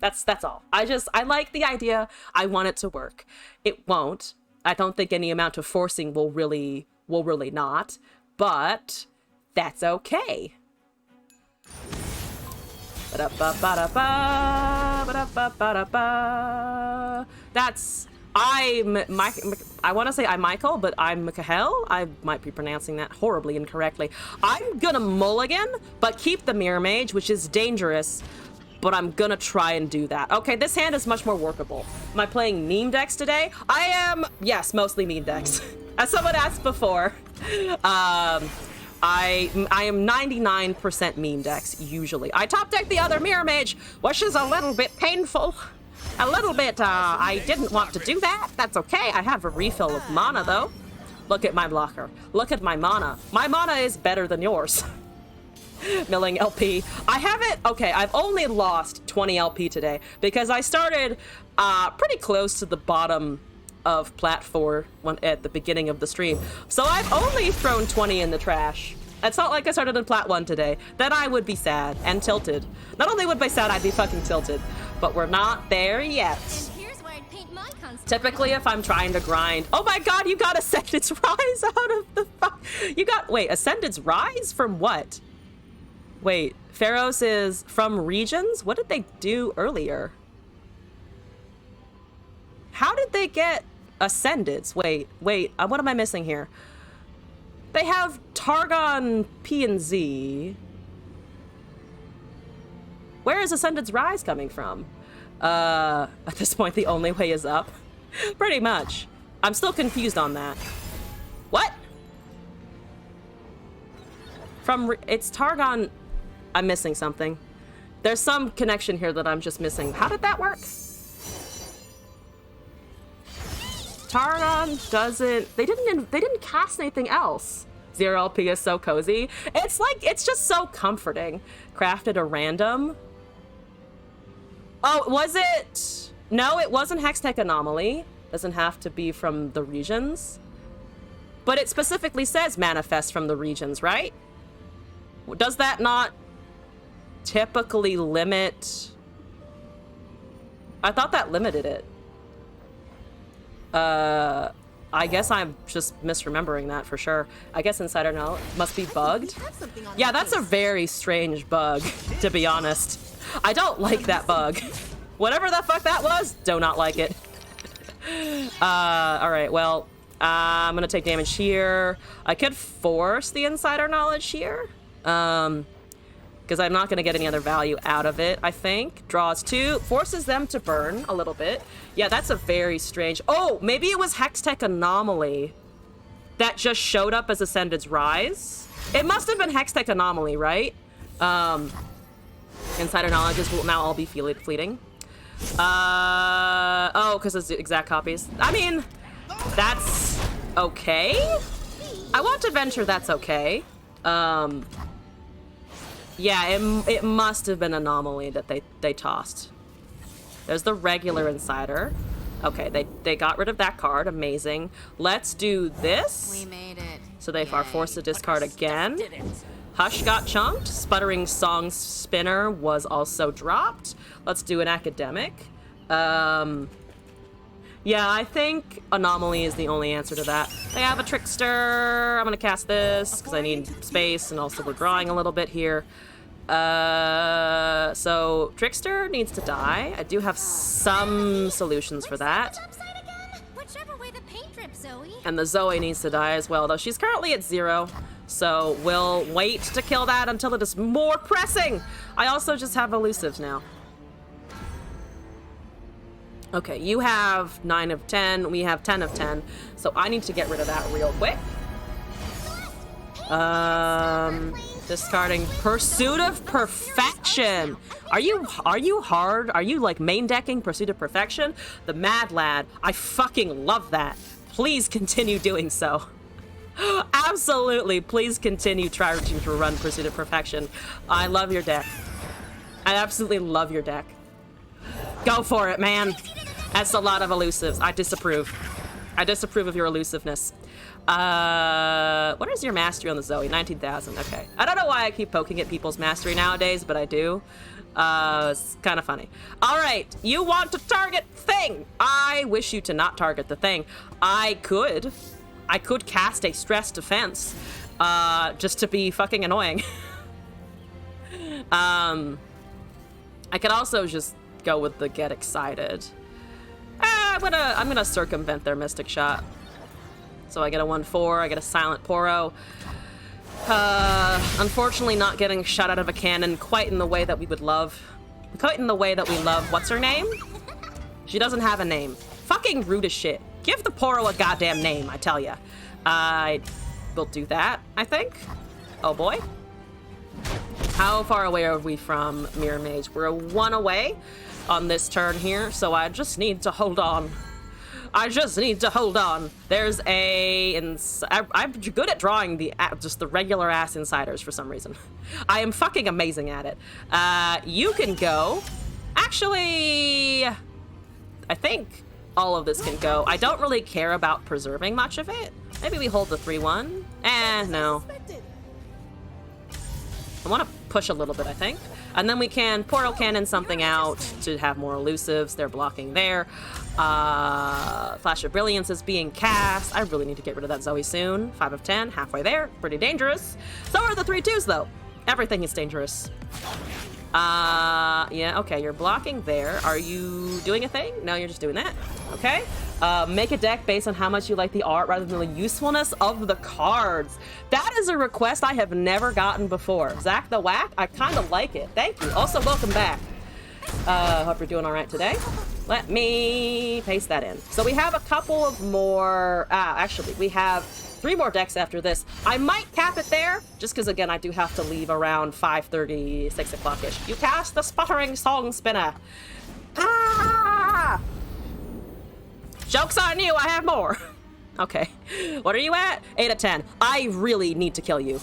That's all. I like the idea. I want it to work. It won't. I don't think any amount of forcing will really not, but that's okay. That's I want to say I'm Michael, but I'm Mikhael. I might be pronouncing that horribly incorrectly. I'm gonna mulligan, but keep the Mirror Mage, which is dangerous, but I'm gonna try and do that. Okay, this hand is much more workable. Am I playing meme decks today? I am, yes, mostly meme decks. As someone asked before, I am 99% meme decks, usually. I top deck the other Mirror Mage, which is a little bit painful. A little bit, I didn't want to do that. That's okay. I have a refill of mana, though. Look at my blocker. Look at my mana. My mana is better than yours. Milling LP. I haven't... Okay, I've only lost 20 LP today because I started pretty close to the bottom of Plat 4 at the beginning of the stream. So I've only thrown 20 in the trash. It's not like I started in Plat 1 today. Then I would be sad and tilted. Not only would I be sad, I'd be fucking tilted. But we're not there yet. And here's where I'd paint my Typically, if I'm trying to grind... Oh my god, you got Ascendant's Rise out of the fuck... You got... Wait, Ascendant's Rise? From what? Wait, Pharaoh's is from regions? What did they do earlier? How did they get Ascendants? Wait, what am I missing here? They have Targon P and Z. Where is Ascendant's Rise coming from? At this point, the only way is up. Pretty much. I'm still confused on that. What? It's Targon... I'm missing something. There's some connection here that I'm just missing. How did that work? Targon doesn't... They didn't cast anything else. 0 LP is so cozy. It's like, it's just so comforting. Crafted a random. Oh, was it? No, it wasn't Hextech Anomaly. Doesn't have to be from the regions. But it specifically says manifest from the regions, right? Does that not typically limit I thought that limited it. I guess I'm just misremembering that for sure. I guess Insider Knowledge must be bugged. Yeah, that's a very strange bug, to be honest. I don't like that bug. Whatever the fuck that was, do not like it. Alright, well, I'm gonna take damage here. I could force the Insider Knowledge here. Because I'm not going to get any other value out of it, I think. Draws 2, forces them to burn a little bit. Yeah, that's a very strange... Oh, maybe it was Hextech Anomaly that just showed up as Ascended's Rise. It must have been Hextech Anomaly, right? Insider Knowledges will now all be fleeting. Oh, because it's exact copies. I mean, that's okay. I want to venture that's okay. Yeah, it must have been Anomaly that they tossed. There's the regular Insider. Okay, they got rid of that card. Amazing. Let's do this. We made it. So they are forced to discard again. Hush got chunked. Sputtering Song Spinner was also dropped. Let's do an Academic. Yeah, I think Anomaly is the only answer to that. They have a Trickster. I'm gonna cast this because I need space, and also we're drawing a little bit here. So Trickster needs to die. I do have some solutions for that. Whichever way the paint drips, Zoe. And the Zoe needs to die as well, though she's currently at 0. So we'll wait to kill that until it is more pressing. I also just have elusives now. Okay, you have 9 of 10, we have 10 of 10, so I need to get rid of that real quick. Discarding Pursuit of Perfection. Are you hard? Are you like main decking Pursuit of Perfection? The Mad Lad, I fucking love that. Please continue doing so. Absolutely, please continue trying to run Pursuit of Perfection. I love your deck. I absolutely love your deck. Go for it, man. That's a lot of elusives. I disapprove. I disapprove of your elusiveness. What is your mastery on the Zoe? 19,000. Okay. I don't know why I keep poking at people's mastery nowadays, but I do. It's kind of funny. All right. You want to target Thing. I wish you to not target the Thing. I could cast a Stress Defense, just to be fucking annoying. I could also just go with the Get Excited. I'm gonna circumvent their Mystic Shot. So I get a 1/4, I get a Silent Poro. Unfortunately not getting shot out of a cannon quite in the way that we would love. Quite in the way that we love, what's her name? She doesn't have a name. Fucking rude as shit. Give the Poro a goddamn name, I tell ya. I will do that, I think. Oh boy. How far away are we from Mirror Mage? We're 1 away on this turn here, so I just need to hold on. I just need to hold on. There's I'm good at drawing just the regular ass insiders for some reason. I am fucking amazing at it. You can go. Actually, I think all of this can go. I don't really care about preserving much of it. Maybe we hold the 3-1. No. I want to push a little bit, I think. And then we can Portal Cannon something out to have more elusives. They're blocking there. Flash of Brilliance is being cast. I really need to get rid of that Zoe soon. 5 of 10, halfway there. Pretty dangerous. So are the 3-2s, though. Everything is dangerous. Yeah, okay, you're blocking there. Are you doing a thing? No, you're just doing that. Okay. Make a deck based on how much you like the art rather than the usefulness of the cards. That is a request I have never gotten before. Zach the Whack, I kind of like it. Thank you. Also, welcome back. Hope you're doing all right today. Let me paste that in. So we have a couple of more, actually, we have 3 more decks after this. I might cap it there, just because, again, I do have to leave around 5:30, 6 o'clock-ish. You cast the Sputtering Song Spinner. Ah! Joke's on you, I have more. Okay. What are you at? 8 of 10. I really need to kill you.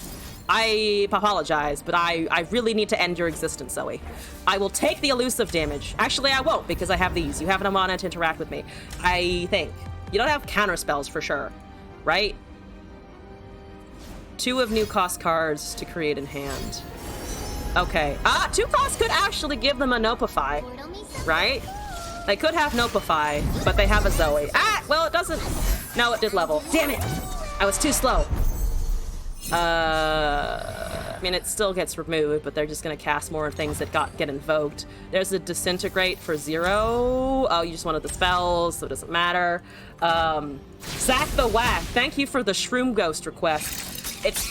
I apologize, but I really need to end your existence, Zoe. I will take the elusive damage. Actually, I won't, because I have these. You have an mana to interact with me. I think. You don't have counter spells for sure, right? 2 of new cost cards to create in hand. Okay. 2 costs could actually give them a Nopify, right? They could have Nopify, but they have a Zoe. Ah! Well, it doesn't... No, it did level. Damn it! I was too slow. I mean, it still gets removed, but they're just gonna cast more things that get invoked. There's a Disintegrate for 0. Oh, you just wanted the spells, so it doesn't matter. Zach the Whack, thank you for the Shroom Ghost request. It's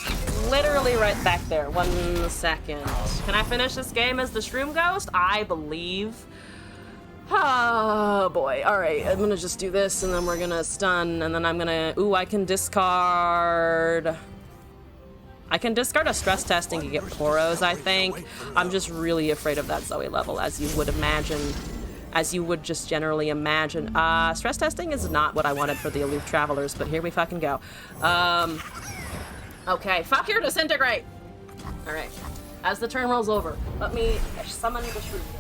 literally right back there. 1 second. Can I finish this game as the Shroom Ghost? I believe. Oh boy. Alright, I'm gonna just do this, and then we're gonna stun, and then I'm gonna... Ooh, I can discard... I can discard a stress testing to get Poros, I think. I'm just really afraid of that Zoe level, as you would imagine. As you would just generally imagine. Stress testing is not what I wanted for the Aloof Travelers, but here we fucking go. Okay, fuck your Disintegrate! Alright. As the turn rolls over, let me summon the Shroom Ghost.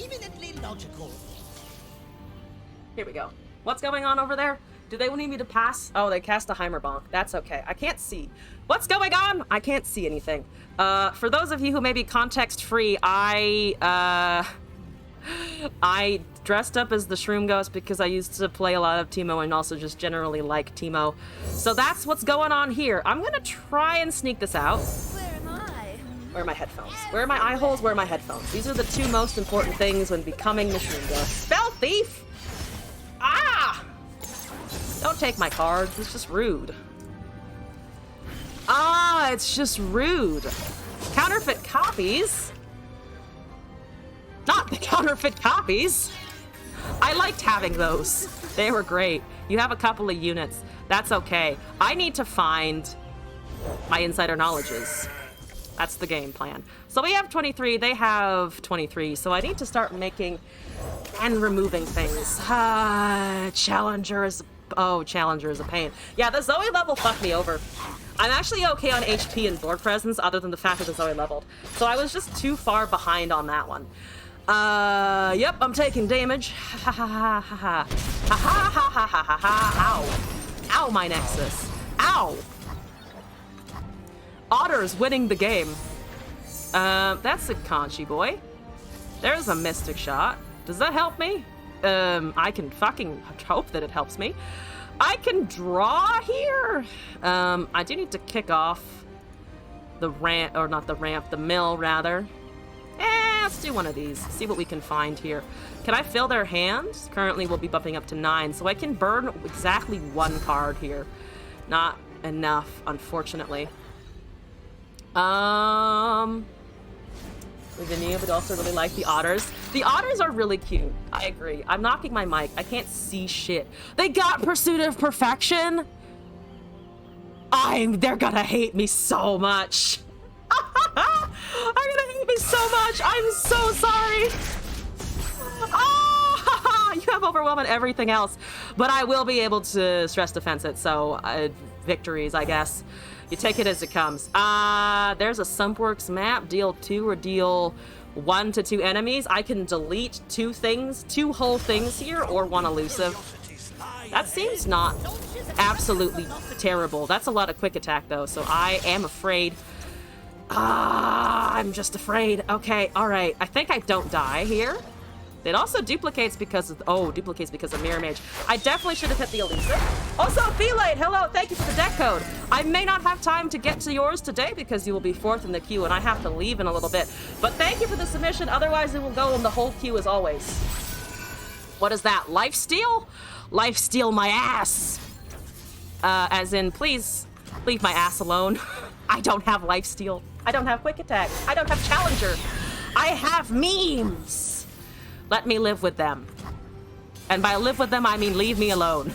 Eminently logical. Here we go. What's going on over there? Do they need me to pass? Oh, they cast a Heimerbonk. That's okay. I can't see. What's going on? I can't see anything. For those of you who may be context-free, I dressed up as the Shroom Ghost because I used to play a lot of Teemo and also just generally like Teemo. So that's what's going on here. I'm gonna try and sneak this out. Where am I? Where are my headphones? Where are my eye holes? Where are my headphones? These are the two most important things when becoming the Shroom Ghost. Spell Thief! Ah! Don't take my cards. It's just rude. Ah, it's just rude. Counterfeit copies? Not the counterfeit copies. I liked having those. They were great. You have a couple of units. That's okay. I need to find my insider knowledges. That's the game plan. So we have 23. They have 23. So I need to start making and removing things. Challenger is... Oh, Challenger is a pain. Yeah, the Zoe level fucked me over. I'm actually okay on HP and board presence other than the fact that the Zoe leveled. So I was just too far behind on that one. Yep, I'm taking damage. Ha ha ha ha ha. Ha ha ha ha ha ha ha. Ow. Ow, my Nexus. Ow. Otter's winning the game. That's a Conchi boy. There's a Mystic Shot. Does that help me? I can fucking hope that it helps me. I can draw here. I do need to kick off the ramp, or not the ramp, the mill rather. Let's do one of these. See what we can find here. Can I fill their hands? Currently we'll be bumping up to 9, so I can burn exactly 1 card here. Not enough, unfortunately. Lavinia would also really like the otters. The otters are really cute. I agree. I'm knocking my mic. I can't see shit. They got Pursuit of Perfection? They're gonna hate me so much. They're gonna hate me so much. I'm so sorry. You have Overwhelm and everything else. But I will be able to stress defense it, so victories, I guess. You take it as it comes. There's a Sumpworks map. Deal 2 or deal 1 to 2 enemies. I can delete 2 things, 2 whole things here, or 1 elusive. That seems not absolutely terrible. That's a lot of quick attack, though, so I am afraid. I'm just afraid. Okay, alright. I think I don't die here. It also duplicates because of... Oh, duplicates because of Mirror Mage. I definitely should have hit the elusive. Also, Felate, hello, thank you for the deck code. I may not have time to get to yours today because you will be 4th in the queue and I have to leave in a little bit. But thank you for the submission, otherwise it will go in the whole queue as always. What is that? Lifesteal? Lifesteal my ass. As in, please leave my ass alone. I don't have lifesteal. I don't have quick attack. I don't have challenger. I have memes. Let me live with them. And by live with them, I mean leave me alone.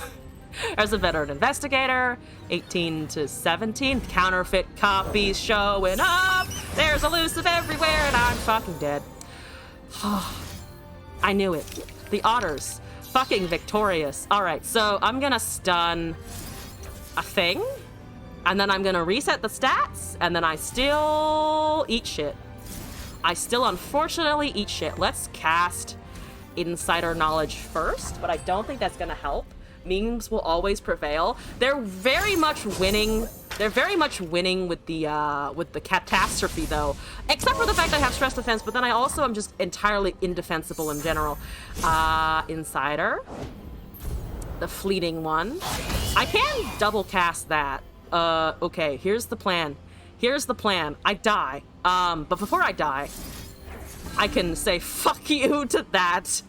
There's a veteran investigator, 18 to 17, counterfeit copies showing up. There's elusive everywhere, and I'm fucking dead. I knew it. The otters, fucking victorious. All right, so I'm gonna stun a thing, and then I'm gonna reset the stats, and then I still eat shit. I still unfortunately eat shit. Let's cast Insider Knowledge first, but I don't think that's gonna help memes will always prevail. They're very much winning. They're very much winning with the catastrophe, though. Except for the fact I have stress defense, but then I also am just entirely indefensible in general. Insider. The fleeting one. I can double cast that. Okay, here's the plan. Here's the plan. I die. But before I die, I can say fuck you to that.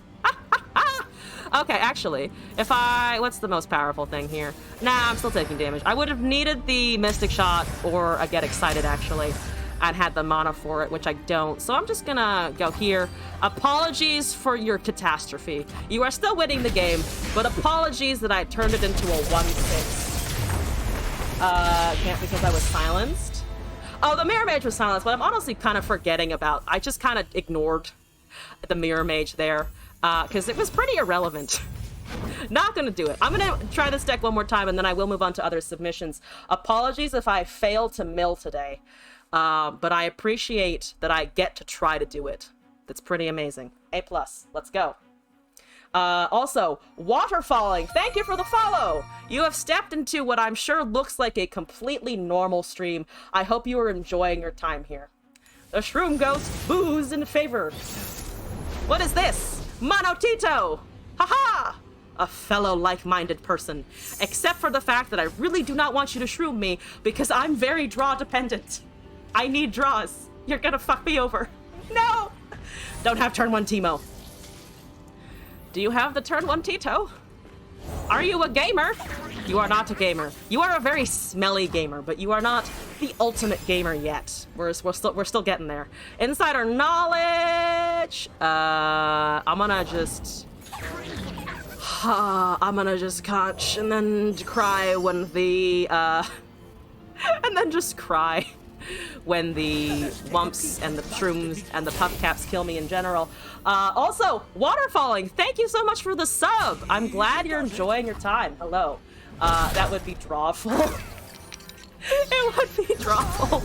Okay, actually, if what's the most powerful thing here? Nah, I'm still taking damage. I would have needed the Mystic Shot or a Get Excited, actually, and had the mana for it, which I don't. So I'm just gonna go here. Apologies for your catastrophe. You are still winning the game, but apologies that I turned it into a 1-6. Can't because I was silenced. Oh, the Mirror Mage was silenced, but I'm honestly kind of forgetting about. I just kind of ignored the Mirror Mage there. Because it was pretty irrelevant. Not gonna do it. I'm gonna try this deck one more time and then I will move on to other submissions. Apologies if I fail to mill today. But I appreciate that I get to try to do it. That's pretty amazing. A+. Let's go. Also, Waterfalling, thank you for the follow! You have stepped into what I'm sure looks like a completely normal stream. I hope you are enjoying your time here. The Shroom Ghost boos in favor. What is this? Monotito! Haha! A fellow like-minded person. Except for the fact that I really do not want you to shroom me because I'm very draw dependent. I need draws. You're gonna fuck me over. No! Don't have turn 1 Teemo. Do you have the turn 1 Tito? Are you a gamer? You are not a gamer. You are a very smelly gamer, but you are not the ultimate gamer yet. We're still getting there. Insider knowledge. I'm gonna just conch and then cry when the and then just cry when the Wumps and the Shrooms and the Puff Caps kill me in general. Also, Waterfalling, thank you so much for the sub. I'm glad you're enjoying your time. Hello. That would be drawful. It would be drawful.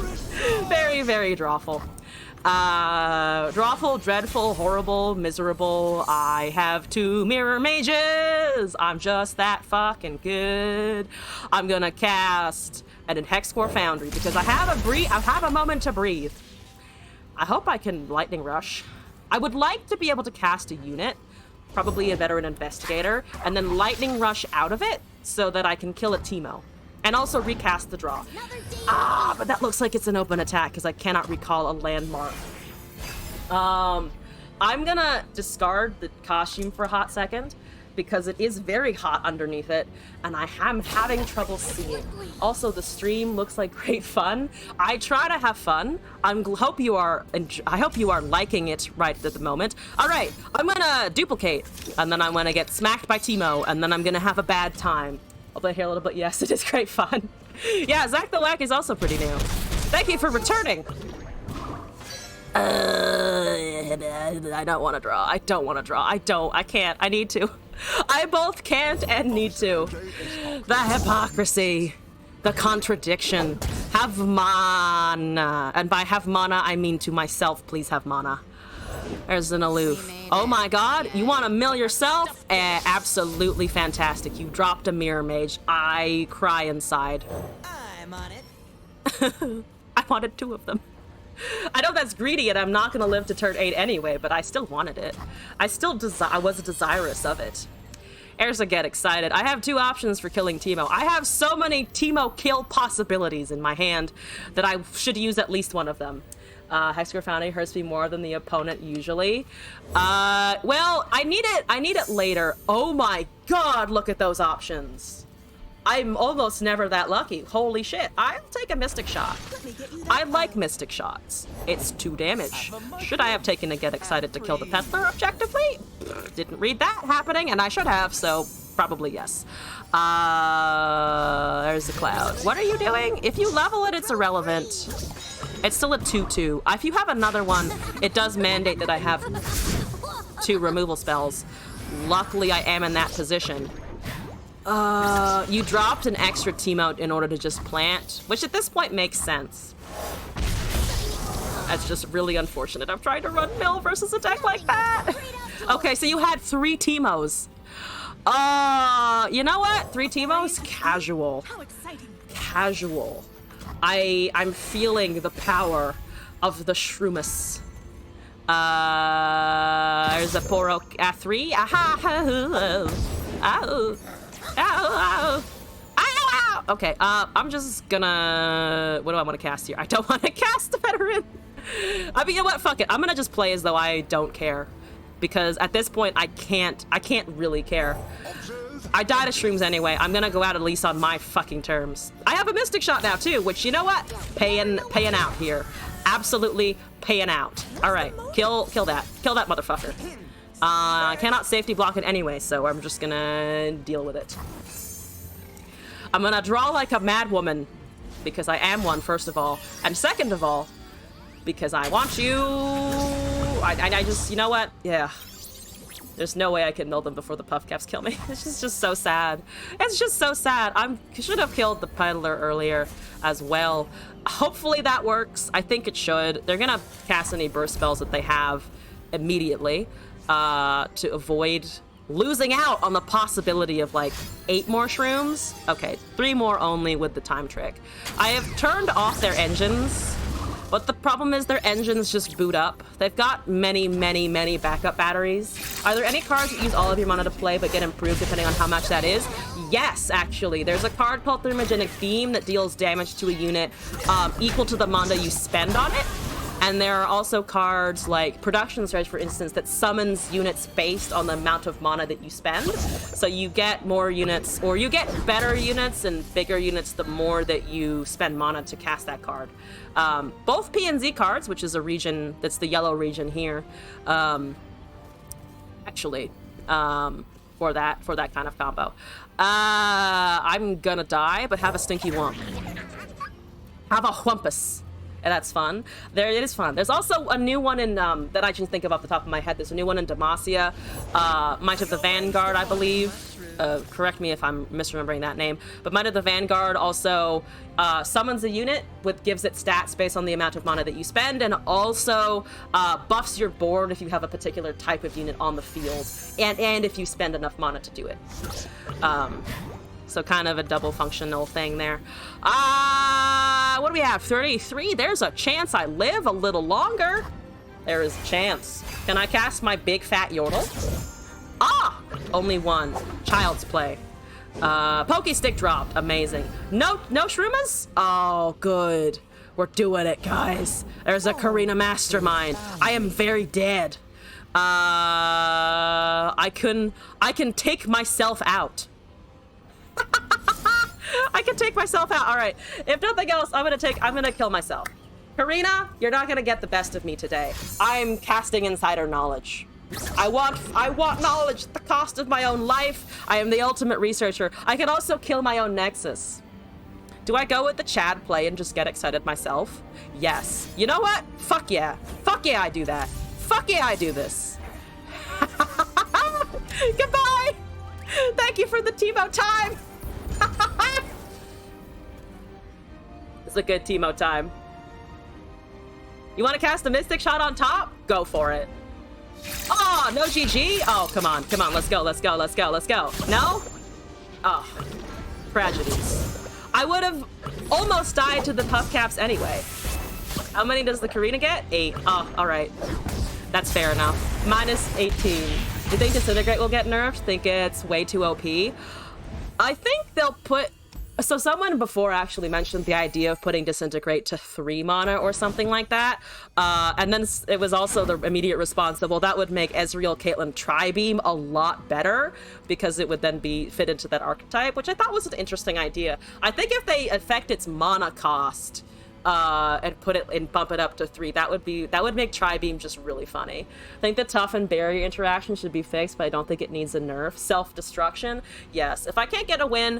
Very, very drawful. Drawful, dreadful, horrible, miserable. I have 2 Mirror Mages. I'm just that fucking good. I'm gonna cast an Hexcore Foundry because I have a moment to breathe. I hope I can Lightning Rush. I would like to be able to cast a unit, probably a Veteran Investigator, and then Lightning Rush out of it so that I can kill a Teemo. And also recast the draw. But that looks like it's an open attack because I cannot recall a landmark. I'm gonna discard the costume for a hot second because it is very hot underneath it and I am having trouble seeing. Also, the stream looks like great fun. I try to have fun. I hope you are liking it right at the moment. All right, I'm gonna duplicate and then I'm gonna get smacked by Teemo and then I'm gonna have a bad time. I'll play here a little bit. Yes, it is great fun. Yeah, Zach the Wack is also pretty new. Thank you for returning. I don't want to draw. I don't want to draw. I can't. I need to. I both can't and need to. The hypocrisy. The contradiction. Have mana. And by have mana, I mean to myself, please have mana. There's an aloof. Oh my god, you want to mill yourself? Absolutely fantastic. You dropped a Mirror Mage. I cry inside. I'm on it. I wanted 2 of them. I know that's greedy and I'm not going to live to turn 8 anyway, but I still wanted it. I was desirous of it. There's a Get Excited. I have 2 options for killing Teemo. I have so many Teemo kill possibilities in my hand that I should use at least one of them. Hexcore Foundry hurts me more than the opponent usually. Well, I need it later. Oh my god, look at those options. I'm almost never that lucky. Holy shit. I'll take a Mystic Shot. I like Mystic Shots. It's 2 damage. Should I have taken a Get Excited to kill the Peddler objectively? Didn't read that happening, and I should have, so probably yes. There's the Cloud. What are you doing? If you level it, it's irrelevant. It's still a 2/2. If you have another one, it does mandate that I have 2 removal spells. Luckily, I am in that position. You dropped an extra Teemo in order to just plant, which at this point makes sense. That's just really unfortunate. I'm trying to run mill versus a deck like that. Okay, so you had 3 Teemos. You know what? 3 Teemos? Casual. How exciting. Casual. I'm feeling the power of the Shroomus. There's a Poro 3. Aha! Ow! Ow! Ow! Okay, I'm just gonna... What do I want to cast here? I don't want to cast the Veteran. I mean, you know what? Fuck it. I'm gonna just play as though I don't care. Because at this point, I can't really care. I die to shrooms anyway. I'm gonna go out at least on my fucking terms. I have a Mystic Shot now too, which, you know what? Paying out here. Absolutely paying out. All right, kill that. Kill that motherfucker. I cannot safety block it anyway, so I'm just gonna deal with it. I'm gonna draw like a mad woman, because I am one, first of all. And second of all, because I want you... I just, you know what? Yeah. There's no way I can mill them before the puff caps kill me. It's just so sad. It's just so sad. I should have killed the peddler earlier as well. Hopefully that works. I think it should. They're gonna cast any burst spells that they have immediately to avoid losing out on the possibility of like 8 more shrooms. Okay, 3 more only with the time trick. I have turned off their engines. But the problem is their engines just boot up. They've got many backup batteries. Are there any cards that use all of your mana to play but get improved depending on how much that is? Yes, actually. There's a card called Thermogenic Beam that deals damage to a unit equal to the mana you spend on it. And there are also cards like Production Surge, for instance, that summons units based on the amount of mana that you spend. So you get more units, or you get better units and bigger units the more that you spend mana to cast that card. Both P and Z cards, which is a region, that's the yellow region here, actually, for that kind of combo. I'm gonna die, but have a stinky wump. Have a whumpus. And that's fun. It is fun. There's also a new one in that I can think of off the top of my head. There's a new one in Demacia, Might of the Vanguard, I believe. Correct me if I'm misremembering that name. But Might of the Vanguard also summons a unit, gives it stats based on the amount of mana that you spend, and also buffs your board if you have a particular type of unit on the field, and if you spend enough mana to do it. So kind of a double functional thing there. What do we have? 33? There's a chance I live a little longer. There is a chance. Can I cast my big fat yordle? Ah! Only one. Child's Play. Pokey Stick dropped. Amazing. No Shroomas? Oh, good. We're doing it, guys. There's a Karina Mastermind. I am very dead. I can take myself out. I can take myself out. All right. If nothing else, I'm gonna kill myself. Karina, you're not gonna get the best of me today. I'm casting insider knowledge. I want knowledge at the cost of my own life. I am the ultimate researcher. I can also kill my own Nexus. Do I go with the Chad play and just get excited myself? Yes. You know what? Fuck yeah. Fuck yeah, I do that. Fuck yeah, I do this. Goodbye. Thank you for the Teemo time. It's a good Teemo time. You want to cast a Mystic Shot on top? Go for it. Oh, no GG? Oh, come on. Come on. Let's go. Let's go. Let's go. Let's go. No? Oh, tragedies. I would have almost died to the puff caps anyway. How many does the Karina get? 8. Oh, all right. That's fair enough. Minus 18. Do you think Disintegrate will get nerfed? Think it's way too OP? I think they'll put... So someone before actually mentioned the idea of putting Disintegrate to 3 mana or something like that. And then it was also the immediate response that, well, that would make Ezreal Caitlyn Tri-Beam a lot better because it would then fit into that archetype, which I thought was an interesting idea. I think if they affect its mana cost and put it and bump it up to 3, that would make Tri-Beam just really funny. I think the tough and barrier interaction should be fixed, but I don't think it needs a nerf. Self-destruction, yes. If I can't get a win,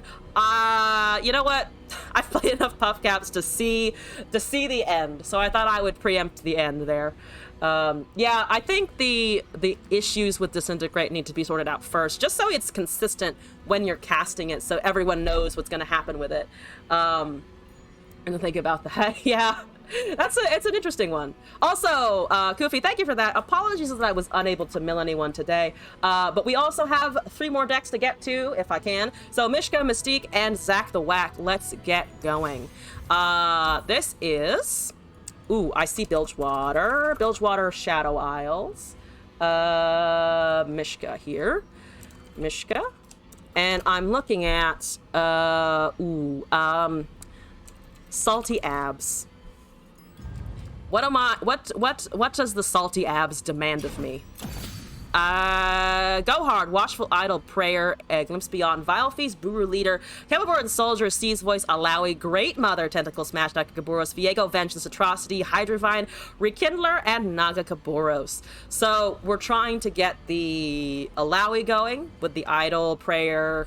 you know what? I've played enough puff caps to see the end, so I thought I would preempt the end there. Yeah, I think the issues with Disintegrate need to be sorted out first, just so it's consistent when you're casting it, so everyone knows what's going to happen with it. I'm gonna think about that. Yeah. It's an interesting one. Also, Koofy, thank you for that. Apologies that I was unable to mill anyone today. But we also have 3 more decks to get to, if I can. So Mishka, Mystique, and Zack the Whack. Let's get going. This is... Ooh, I see Bilgewater. Bilgewater, Shadow Isles. Mishka here. Mishka. And I'm looking at... Salty Abs. What does the Salty Abs demand of me? Go Hard, Watchful Idol, Prayer, Glimpse Beyond, Vile Feast, Buru Leader, Chemiborn Soldier, Sea's Voice, Alawi, Great Mother, Tentacle Smash, Nakakaboros, Viego, Vengeance, Atrocity, Hydrovine, Rekindler, and Nagakaboros. So we're trying to get the Alawi going with the Idol, Prayer,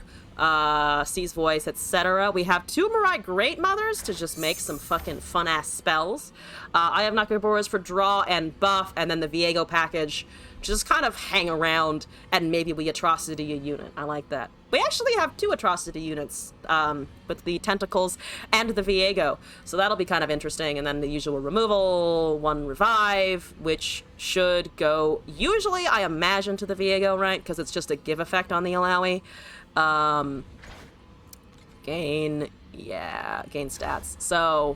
Sea's Voice, etc. We have 2 Mirai Great Mothers to just make some fucking fun-ass spells. I have Nakakaboros for draw and buff, and then the Viego package just kind of hang around, and maybe we Atrocity a unit. I like that. We actually have 2 Atrocity units with the Tentacles and the Viego, so that'll be kind of interesting. And then the usual removal, 1 revive, which should go, usually I imagine, to the Viego, right? Because it's just a give effect on the Alawi. Gain stats. So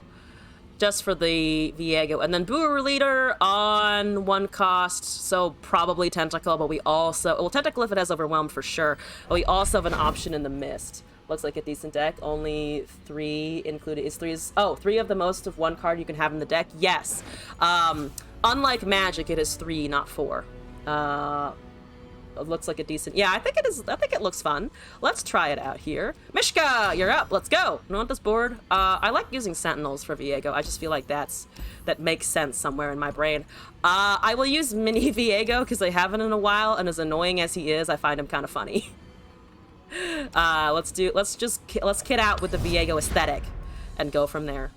just for the Viego, and then Buru Leader on 1 cost, so probably Tentacle, but we also, well, Tentacle if it has Overwhelmed for sure, but we also have an option in the Mist. Looks like a decent deck. Only 3 included. Is 3 of the most of 1 card you can have in the deck? Yes. Unlike Magic, it is 3, not 4. It looks like a decent... Yeah, I think it is. I think it looks fun. Let's try it out here. Mishka, you're up. Let's go. You want this board? I like using Sentinels for Viego. I just feel like that makes sense somewhere in my brain. I will use Mini Viego because I haven't in a while, and as annoying as he is, I find him kind of funny. Let's kid out with the Viego aesthetic and go from there.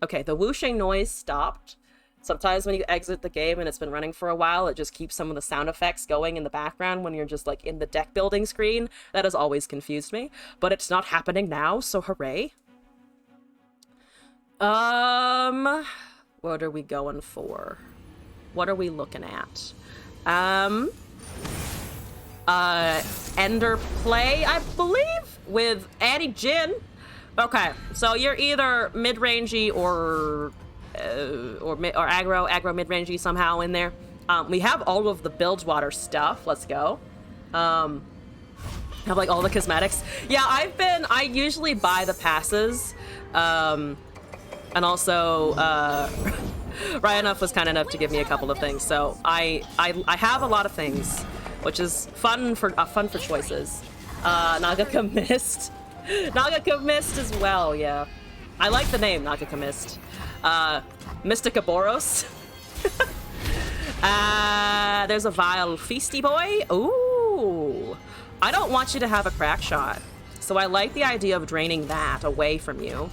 Okay, the whooshing noise stopped. Sometimes when you exit the game and it's been running for a while, it just keeps some of the sound effects going in the background when you're just like in the deck building screen. That has always confused me, but it's not happening now, so hooray. What are we going for? What are we looking at? Ender Play, I believe, with Annie Jin. Okay, so you're either mid-rangey or aggro mid-rangey somehow in there. We have all of the Bilgewater stuff. Let's go. Have like all the cosmetics. Yeah, I usually buy the passes. And also, Ryanuff was kind enough to give me a couple of things. So I have a lot of things, which is fun for choices. Nagaka Mist. Nagaka Mist as well, yeah. I like the name, Nagaka Mist. Mystica Boros. There's a Vile Feasty Boy. Ooh. I don't want you to have a crack shot. So I like the idea of draining that away from you.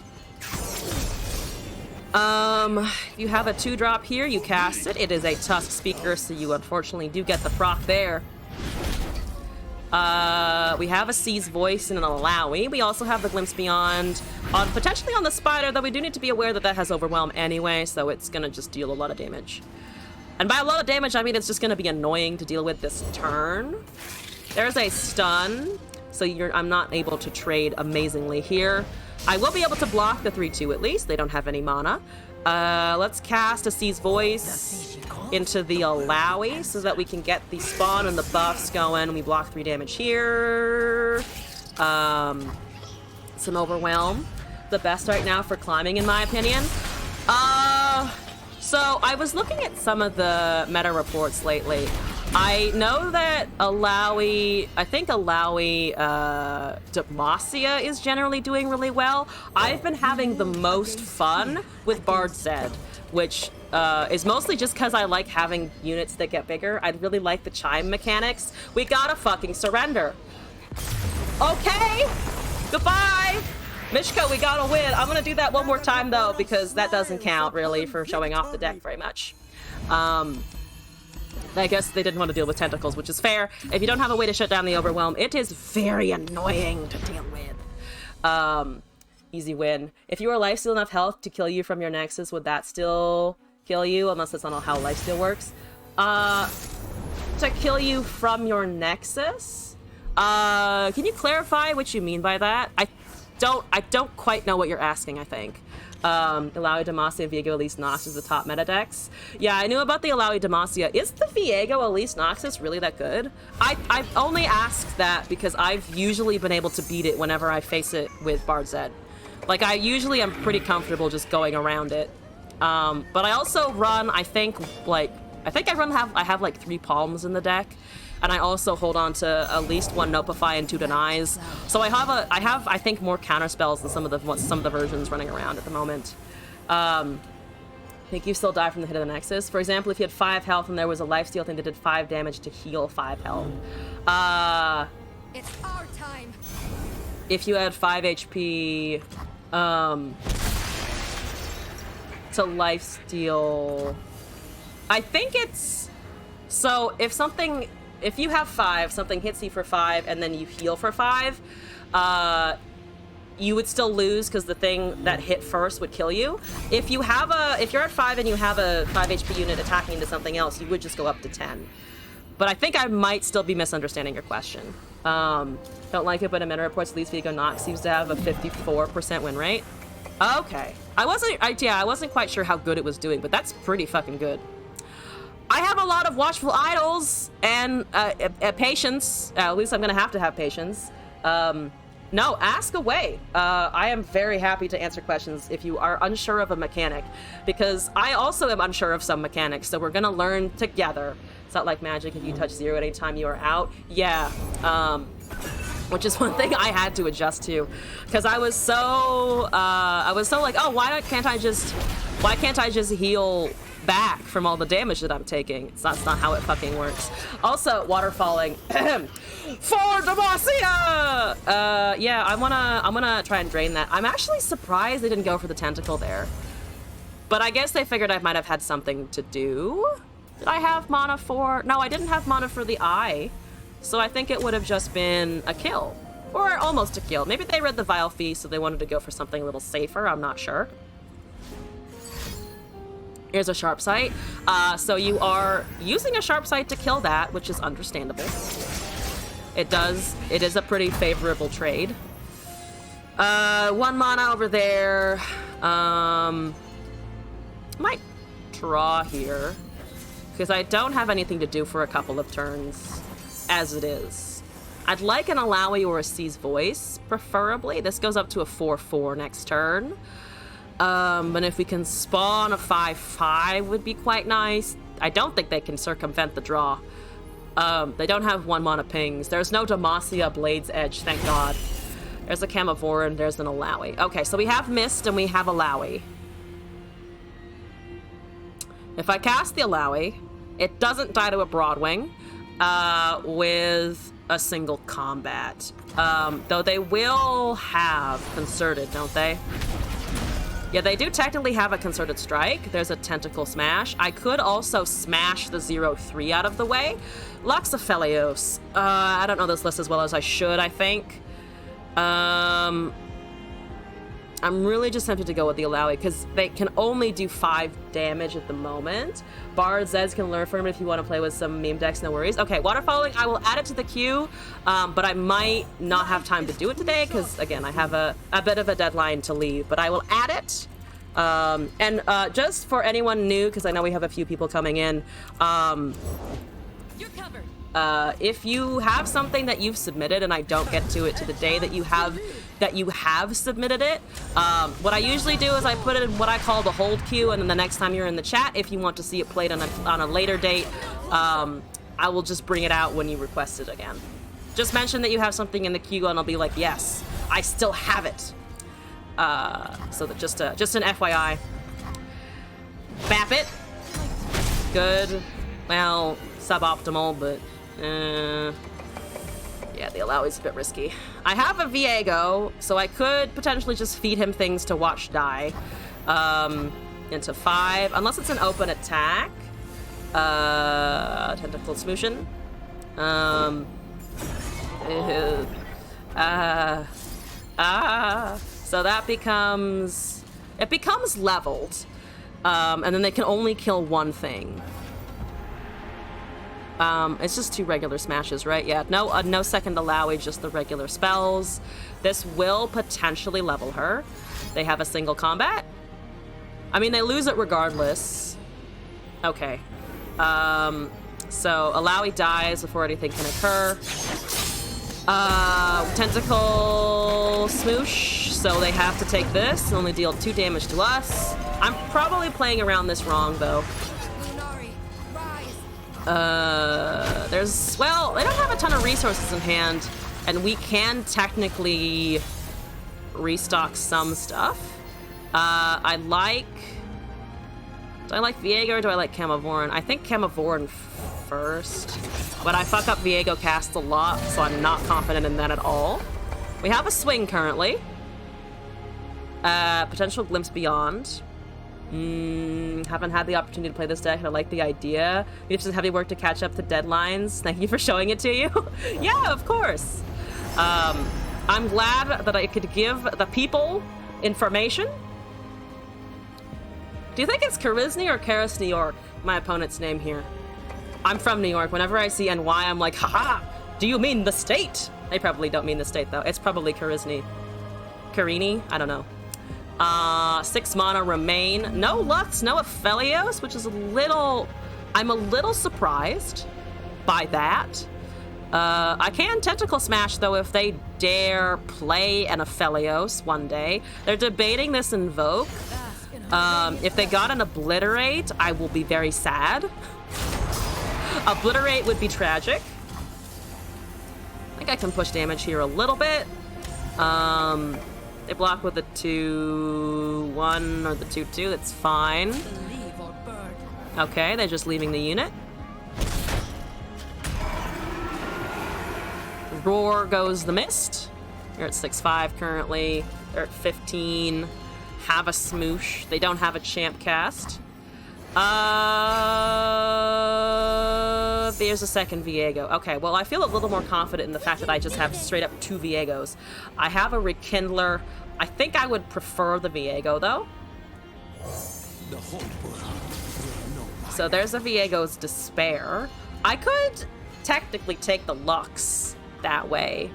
If you have a 2-drop here, you cast it. It is a Tusk Speaker, so you unfortunately do get the proc there. We have a Sea's Voice and an Alawi. We also have the Glimpse Beyond potentially on the Spider, though we do need to be aware that that has Overwhelm anyway, so it's gonna just deal a lot of damage. And by a lot of damage, I mean it's just gonna be annoying to deal with this turn. There's a stun, so I'm not able to trade amazingly here. I will be able to block the 3-2 at least. They don't have any mana. Let's cast a Sea's Voice into the Alawi so that we can get the spawn and the buffs going. We block 3 damage here. Some Overwhelm. The best right now for climbing, in my opinion. So I was looking at some of the meta reports lately. I know that Alawi Demacia is generally doing really well. I've been having the most fun with Bard Zed, which is mostly just because I like having units that get bigger. I really like the chime mechanics. We gotta fucking surrender. Okay, goodbye. Mishka, we gotta win. I'm gonna do that one more time though, because that doesn't count really for showing off the deck very much. I guess they didn't want to deal with tentacles, which is fair. If you don't have a way to shut down the Overwhelm, it is very annoying to deal with. Easy win. If you were lifesteal enough health to kill you from your Nexus, would that still kill you? Unless that's not how lifesteal works. To kill you from your Nexus? Can you clarify what you mean by that? I don't quite know what you're asking, I think. Alawi Demacia and Viego Elise Nox is the top meta decks. Yeah, I knew about the Alawi Demacia. Is the Viego Elise Noxus really that good? I've only asked that because I've usually been able to beat it whenever I face it with Bard Zed. Like, I usually am pretty comfortable just going around it. But I also run, I have like 3 palms in the deck. And I also hold on to at least 1 Nopify and 2 Denies. So I have I think more counter spells than some of the versions running around at the moment. I think you still die from the hit of the Nexus. For example, if you had 5 health and there was a lifesteal thing that did 5 damage to heal 5 health. It's our time. If you had 5 HP, to lifesteal, I think it's so if you have 5, something hits you for 5, and then you heal for 5, you would still lose because the thing that hit first would kill you. If you're at 5 and you have a 5 HP unit attacking into something else, you would just go up to 10. But I think I might still be misunderstanding your question. Don't like it, but a meta reports at least Viego Nox seems to have a 54% win rate. Okay. I wasn't quite sure how good it was doing, but that's pretty fucking good. I have a lot of watchful idols and patience. At least I'm gonna have to have patience. No, ask away. I am very happy to answer questions if you are unsure of a mechanic, because I also am unsure of some mechanics, so we're gonna learn together. It's not like Magic if you touch 0 at any time you are out. Yeah, which is one thing I had to adjust to, because I was so like, oh, why can't I just heal back from all the damage that I'm taking? That's not how it fucking works. Also, waterfalling for Demacia! Yeah, I'm gonna try and drain that. I'm actually surprised they didn't go for the tentacle there, but I guess they figured I might have had something to do. Did I have mana for? No, I didn't have mana for the eye, so I think it would have just been a kill, or almost a kill. Maybe they read the Vile Feast, so they wanted to go for something a little safer. I'm not sure. Here's a sharp sight. So you are using a sharp sight to kill that, which is understandable. It is a pretty favorable trade. 1 mana over there. Might draw here, because I don't have anything to do for a couple of turns as it is. I'd like an Alawi or a Seize Voice, preferably. This goes up to a 4/4 next turn. But if we can spawn a 5/5 would be quite nice. I don't think they can circumvent the draw. They don't have 1 mana pings. There's no Demacia Blade's Edge, thank God. There's a Camivore, there's an Alawi. Okay, so we have Mist and we have Alawi. If I cast the Alawi, it doesn't die to a Broadwing with a single combat. Though they will have Concerted, don't they? Yeah, they do technically have a Concerted Strike. There's a Tentacle Smash. I could also smash the 0/3 out of the way. Luxaphelios. I don't know this list as well as I should, I think. I'm really just tempted to go with the Alawi, because they can only do 5 damage at the moment. Bard Zeds can learn from it if you want to play with some meme decks, no worries. Okay, Waterfalling, I will add it to the queue, but I might not have time to do it today, because, again, I have a bit of a deadline to leave, but I will add it. And just for anyone new, because I know we have a few people coming in, You're covered. if you have something that you've submitted and I don't get to it to the day that you have submitted it, what I usually do is I put it in what I call the hold queue, and then the next time you're in the chat, if you want to see it played on a later date, I will just bring it out when you request it again. Just mention that you have something in the queue and I'll be like, yes, I still have it. So that just an FYI. Bap it. Good. Well, suboptimal, but yeah, the Alawi's a bit risky. I have a Viego, so I could potentially just feed him things to watch die. Into 5, unless it's an open attack. Tentacle Smooshin. So that becomes... It becomes leveled. And then they can only kill one thing. It's just 2 regular smashes, right? Yeah, no second allowy, just the regular spells. This will potentially level her. They have a single combat. I mean, they lose it regardless. Okay. So allowy dies before anything can occur. Tentacle smoosh, so they have to take this and only deal 2 damage to us. I'm probably playing around this wrong, though. Well, they don't have a ton of resources in hand, and we can technically restock some stuff. Do I like Viego or do I like Camavoran? I think Camavoran first, but I fuck up Viego cast a lot, so I'm not confident in that at all. We have a swing currently. Potential Glimpse Beyond. Haven't had the opportunity to play this deck, and I like the idea. It's just heavy work to catch up to deadlines. Thank you for showing it to you. Yeah, of course. I'm glad that I could give the people information. Do you think it's Carisny or Karis, New York? My opponent's name here. I'm from New York. Whenever I see NY, I'm like, haha, do you mean the state? They probably don't mean the state, though. It's probably Carisny. Carini? I don't know. 6 mana remain. No Lux, no Aphelios, which is I'm a little surprised by that. I can Tentacle Smash, though, if they dare play an Aphelios one day. They're debating this Invoke. If they got an Obliterate, I will be very sad. Obliterate would be tragic. I think I can push damage here a little bit. They block with the 2-1 or the 2-2. That's fine. Okay, they're just leaving the unit. Roar goes the Mist. You're at 6-5 currently. They're at 15. Have a Smoosh. They don't have a Champ cast. There's a second Viego. Okay, well, I feel a little more confident in the fact that I just have straight up 2 Viegos. I have a Rekindler. I think I would prefer the Viego, though. So there's a Viego's Despair. I could technically take the Lux that way.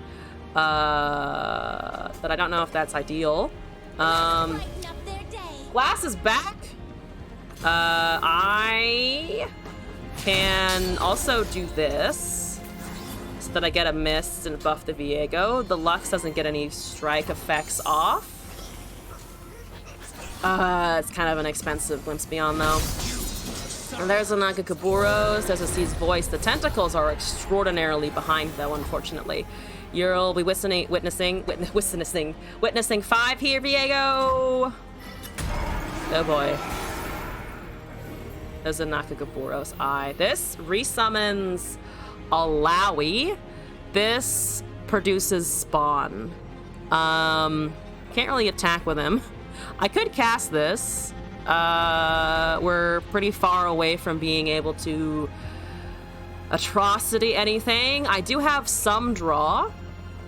But I don't know if that's ideal. Glass is back. I can also do this so that I get a Mist and buff the Viego. The Lux doesn't get any strike effects off. It's kind of an expensive Glimpse Beyond, though. And there's a Nagakaburos, there's a Sea's Voice. The tentacles are extraordinarily behind, though, unfortunately. You'll be witnessing 5 here, Viego. Oh boy. There's a Nakagaburos Eye. This resummons Alawi. This produces Spawn. Can't really attack with him. I could cast this. We're pretty far away from being able to atrocity anything. I do have some draw.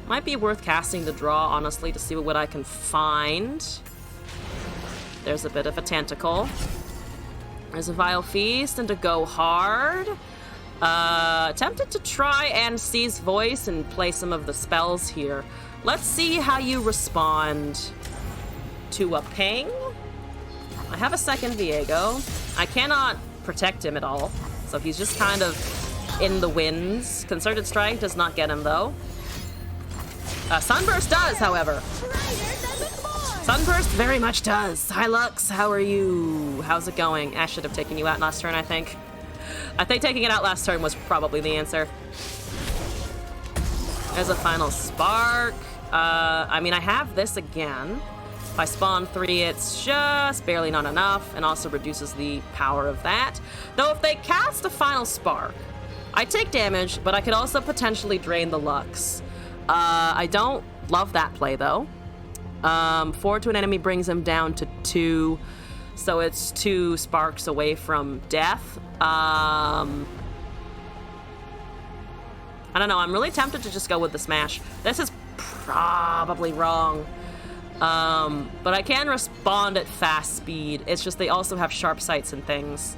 Might be worth casting the draw, honestly, to see what I can find. There's a bit of a tentacle. There's a Vile Feast and to go hard. Tempted to try and Sea's Voice and play some of the spells here. Let's see how you respond to a ping. I have a second Viego. I cannot protect him at all, so he's just kind of in the winds. Concerted Strike does not get him, though. Sunburst does, however. Sunburst very much does. Hi, Lux. How are you? How's it going? Ash should have taken you out last turn, I think. I think taking it out last turn was probably the answer. There's a final Spark. I mean, I have this again. If I spawn 3, it's just barely not enough, and also reduces the power of that. Though if they cast a final Spark, I take damage, but I could also potentially drain the Lux. I don't love that play, though. 4 to an enemy brings him down to 2, so it's 2 sparks away from death. I don't know, I'm really tempted to just go with the smash. This is probably wrong. But I can respond at fast speed. It's just they also have sharp sights and things.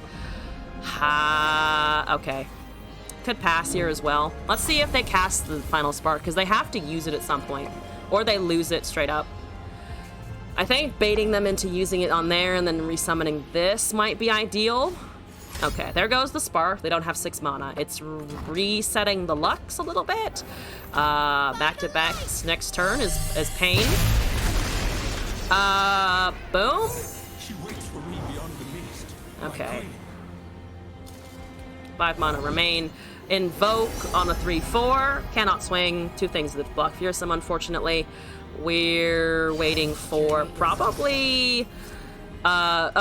Okay. Could pass here as well. Let's see if they cast the final spark, because they have to use it at some point. Or they lose it straight up. I think baiting them into using it on there and then resummoning this might be ideal. Okay, there goes the spark. They don't have 6 mana. It's resetting the Lux a little bit. Back to back. Next turn is Pain. Boom. She waits for me beyond the mist. Okay. 5 mana remain. Invoke on a 3/4. Cannot swing. 2 things that block Fearsome, unfortunately. We're waiting for probably... no,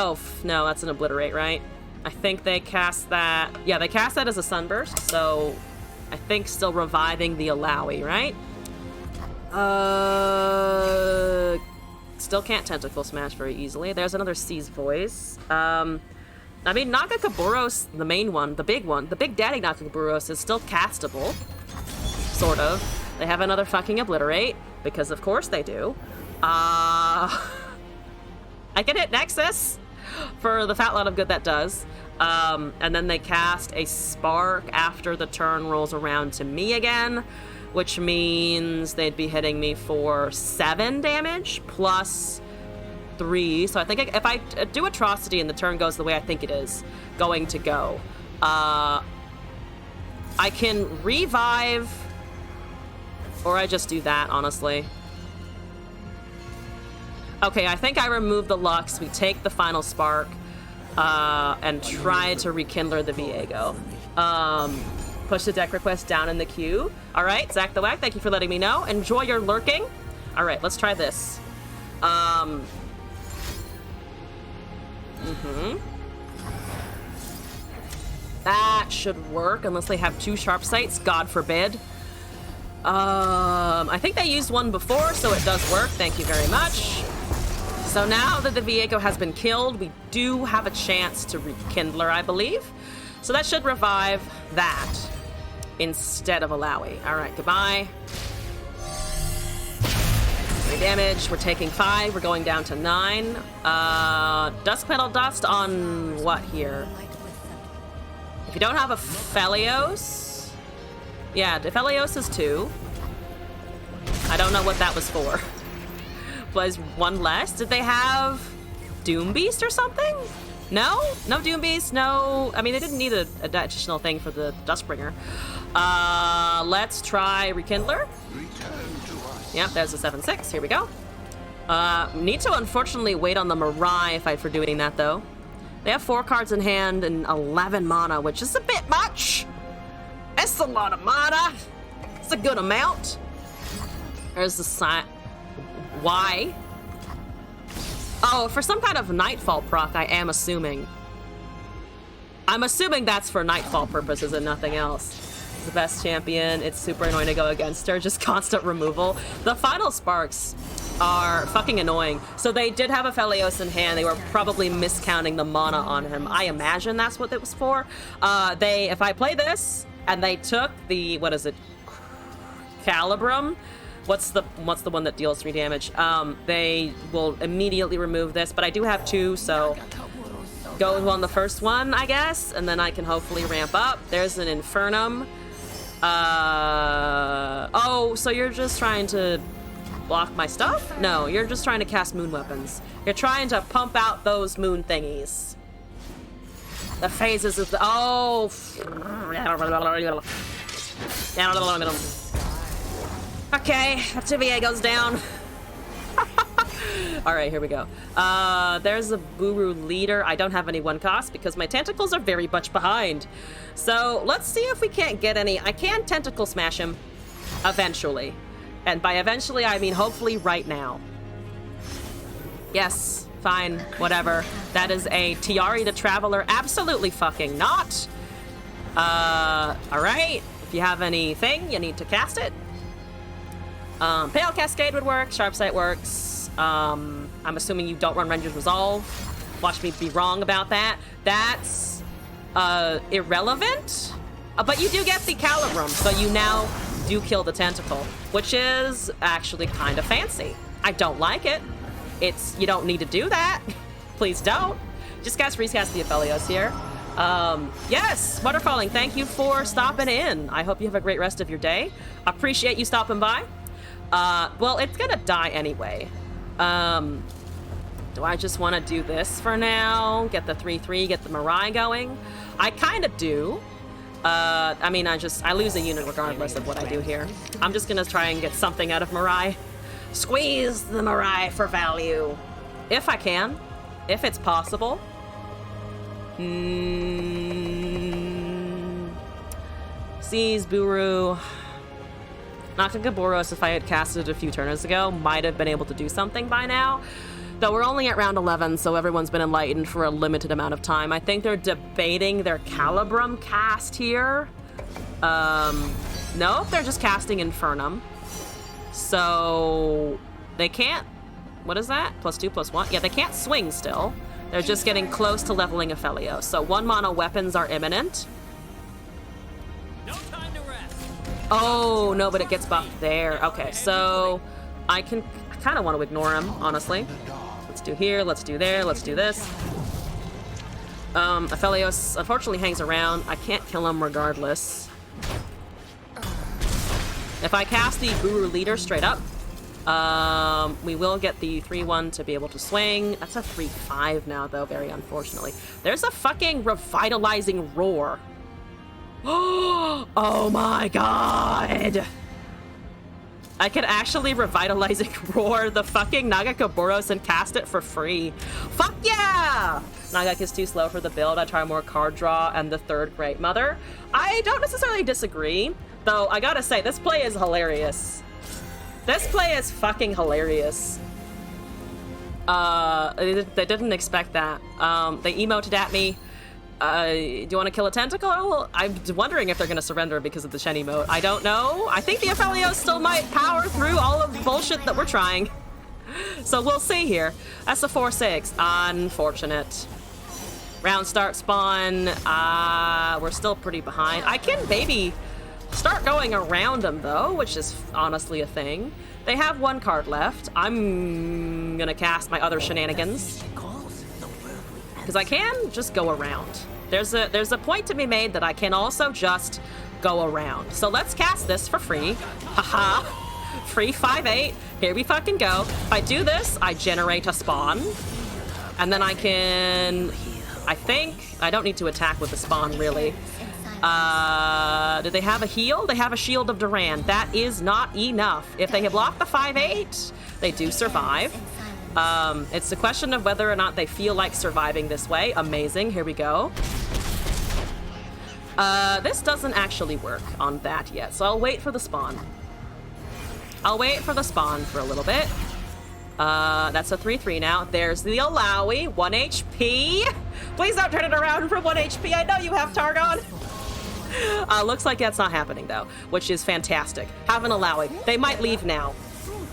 that's an Obliterate, right? I think they cast that... Yeah, they cast that as a Sunburst, so I think still reviving the Alawi, right? Still can't Tentacle Smash very easily. There's another Sea's Voice. I mean, Nagakaburos, the main one, the big daddy Nagakaburos is still castable. Sort of. They have another fucking Obliterate, because of course they do. I can hit Nexus for the fat lot of good that does. And then they cast a Spark after the turn rolls around to me again, which means they'd be hitting me for 7 damage plus 3. So I think if I do Atrocity and the turn goes the way I think it is going to go, I can revive, or I just do that, honestly. Okay, I think I remove the Lux. We take the final Spark and try to rekindle the Viego. Push the deck request down in the queue. All right, Zach the Wack, thank you for letting me know. Enjoy your lurking. All right, let's try this. That should work, unless they have 2 sharp sights, God forbid. I think they used one before, so it does work. Thank you very much. So now that the Viego has been killed, we do have a chance to rekindle her, I believe. So that should revive that instead of Alawi. All right, goodbye. 3 damage. We're taking 5. We're going down to 9. Dusk Petal Dust on what here? If you don't have a Felios... Yeah, Felios is 2. I don't know what that was for. Was 1 less? Did they have Doom Beast or something? No? No Doom Beast, no... I mean, they didn't need an additional thing for the Duskbringer. Let's try Rekindler. Yep, there's a 7/6. Here we go. Need to unfortunately wait on the Mirai fight for doing that, though. They have 4 cards in hand and 11 mana, which is a bit much. It's a lot of mana. It's a good amount. There's the sign. Why? Oh, for some kind of Nightfall proc, I am assuming. I'm assuming that's for Nightfall purposes and nothing else. It's the best champion. It's super annoying to go against her. Just constant removal. The final Sparks are fucking annoying. So they did have a Felios in hand. They were probably miscounting the mana on him. I imagine that's what it was for. If I play this and they took the, what is it? Calibrum? What's the one that deals 3 damage? They will immediately remove this, but I do have 2, so go on the first one, I guess, and then I can hopefully ramp up. There's an Infernum. Oh, so you're just trying to block my stuff? No, you're just trying to cast moon weapons. You're trying to pump out those moon thingies. The phases of the... Oh! Okay, Activia goes down. Alright, here we go. There's a Buru leader. I don't have any 1 cost because my tentacles are very much behind. So let's see if we can't get any. I can tentacle smash him eventually. And by eventually, I mean hopefully right now. Yes, fine, whatever. That is a Tiari the Traveler. Absolutely fucking not. Alright. If you have anything, you need to cast it. Pale Cascade would work, Sharp Sight works. I'm assuming you don't run Ranger's Resolve. Watch me be wrong about that. That's irrelevant. But you do get the Calibrum, so you now do kill the Tentacle, which is actually kind of fancy. I don't like it. You don't need to do that. Please don't. Just recast the Aphelios here. Yes, Waterfalling, thank you for stopping in. I hope you have a great rest of your day. Appreciate you stopping by. Well, it's gonna die anyway. Do I just want to do this for now? Get the 3-3, get the Mirai going? I kind of do. I mean, I lose a unit regardless of what I do here. I'm just gonna try and get something out of Mirai. Squeeze the Mirai for value. If I can. If it's possible. Seize, Buru. Nakagaboros, if I had casted it a few turns ago, might have been able to do something by now. Though we're only at round 11, so everyone's been enlightened for a limited amount of time. I think they're debating their Calibrum cast here. No, they're just casting Infernum. So they can't... What is that? +2/+1? Yeah, they can't swing still. They're just getting close to leveling Aphelios. So 1-mana weapons are imminent. No time to rest. Oh, no, but it gets buffed there. Okay, so I kind of want to ignore him, honestly. Let's do here, let's do there, let's do this. Aphelios unfortunately hangs around. I can't kill him regardless. If I cast the Guru Leader straight up, we will get the 3-1 to be able to swing. That's a 3-5 now, though, very unfortunately. There's a fucking Revitalizing Roar. Oh my god! I could actually Revitalizing Roar the fucking Nagakaboros and cast it for free. Fuck yeah! Nagak is too slow for the build. I try more card draw and the third Great Mother. I don't necessarily disagree, though I gotta say, this play is hilarious. This play is fucking hilarious. They didn't expect that. They emoted at me. Do you want to kill a tentacle? I'm wondering if they're going to surrender because of the Shen emote. I don't know. I think the Aphelios still might power through all of the bullshit that we're trying. So we'll see here. That's a 4-6. Unfortunate. Round start spawn. We're still pretty behind. I can maybe start going around them, though, which is honestly a thing. They have 1 card left. I'm going to cast my other shenanigans. Because I can just go around. There's a point to be made that I can also just go around. So let's cast this for free. Haha. Free 5/8. Here we fucking go. If I do this, I generate a spawn. And then I can... I think... I don't need to attack with the spawn, really. Do they have a heal? They have a Shield of Duran. That is not enough. If they have blocked the 5/8, they do survive. It's a question of whether or not they feel like surviving this way. Amazing. Here we go. This doesn't actually work on that yet, so I'll wait for the spawn. I'll wait for the spawn for a little bit. That's a 3-3 now. There's the Alawi, 1 HP. Please don't turn it around for 1 HP. I know you have Targon. Looks like that's not happening, though, which is fantastic. Have an Alawi. They might leave now.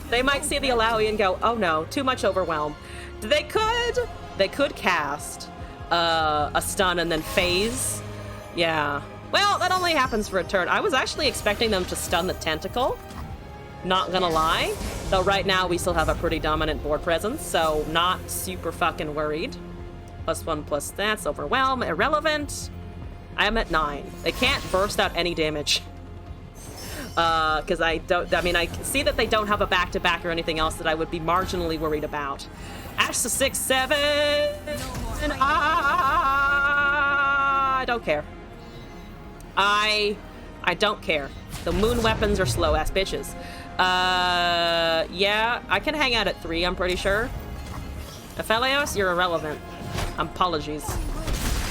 They might see the Alawi and go, oh no, too much overwhelm. They could cast a stun and then phase. Yeah. Well, that only happens for a turn. I was actually expecting them to stun the tentacle. Not gonna lie. Though right now we still have a pretty dominant board presence, so not super fucking worried. +1 that's overwhelm, irrelevant. I am at 9. They can't burst out any damage. Because I can see that they don't have a back-to-back or anything else that I would be marginally worried about. Ash to 6/7! And I don't care. I don't care. The moon weapons are slow-ass bitches. Yeah, I can hang out at 3, I'm pretty sure. Aphelios, you're irrelevant. Apologies.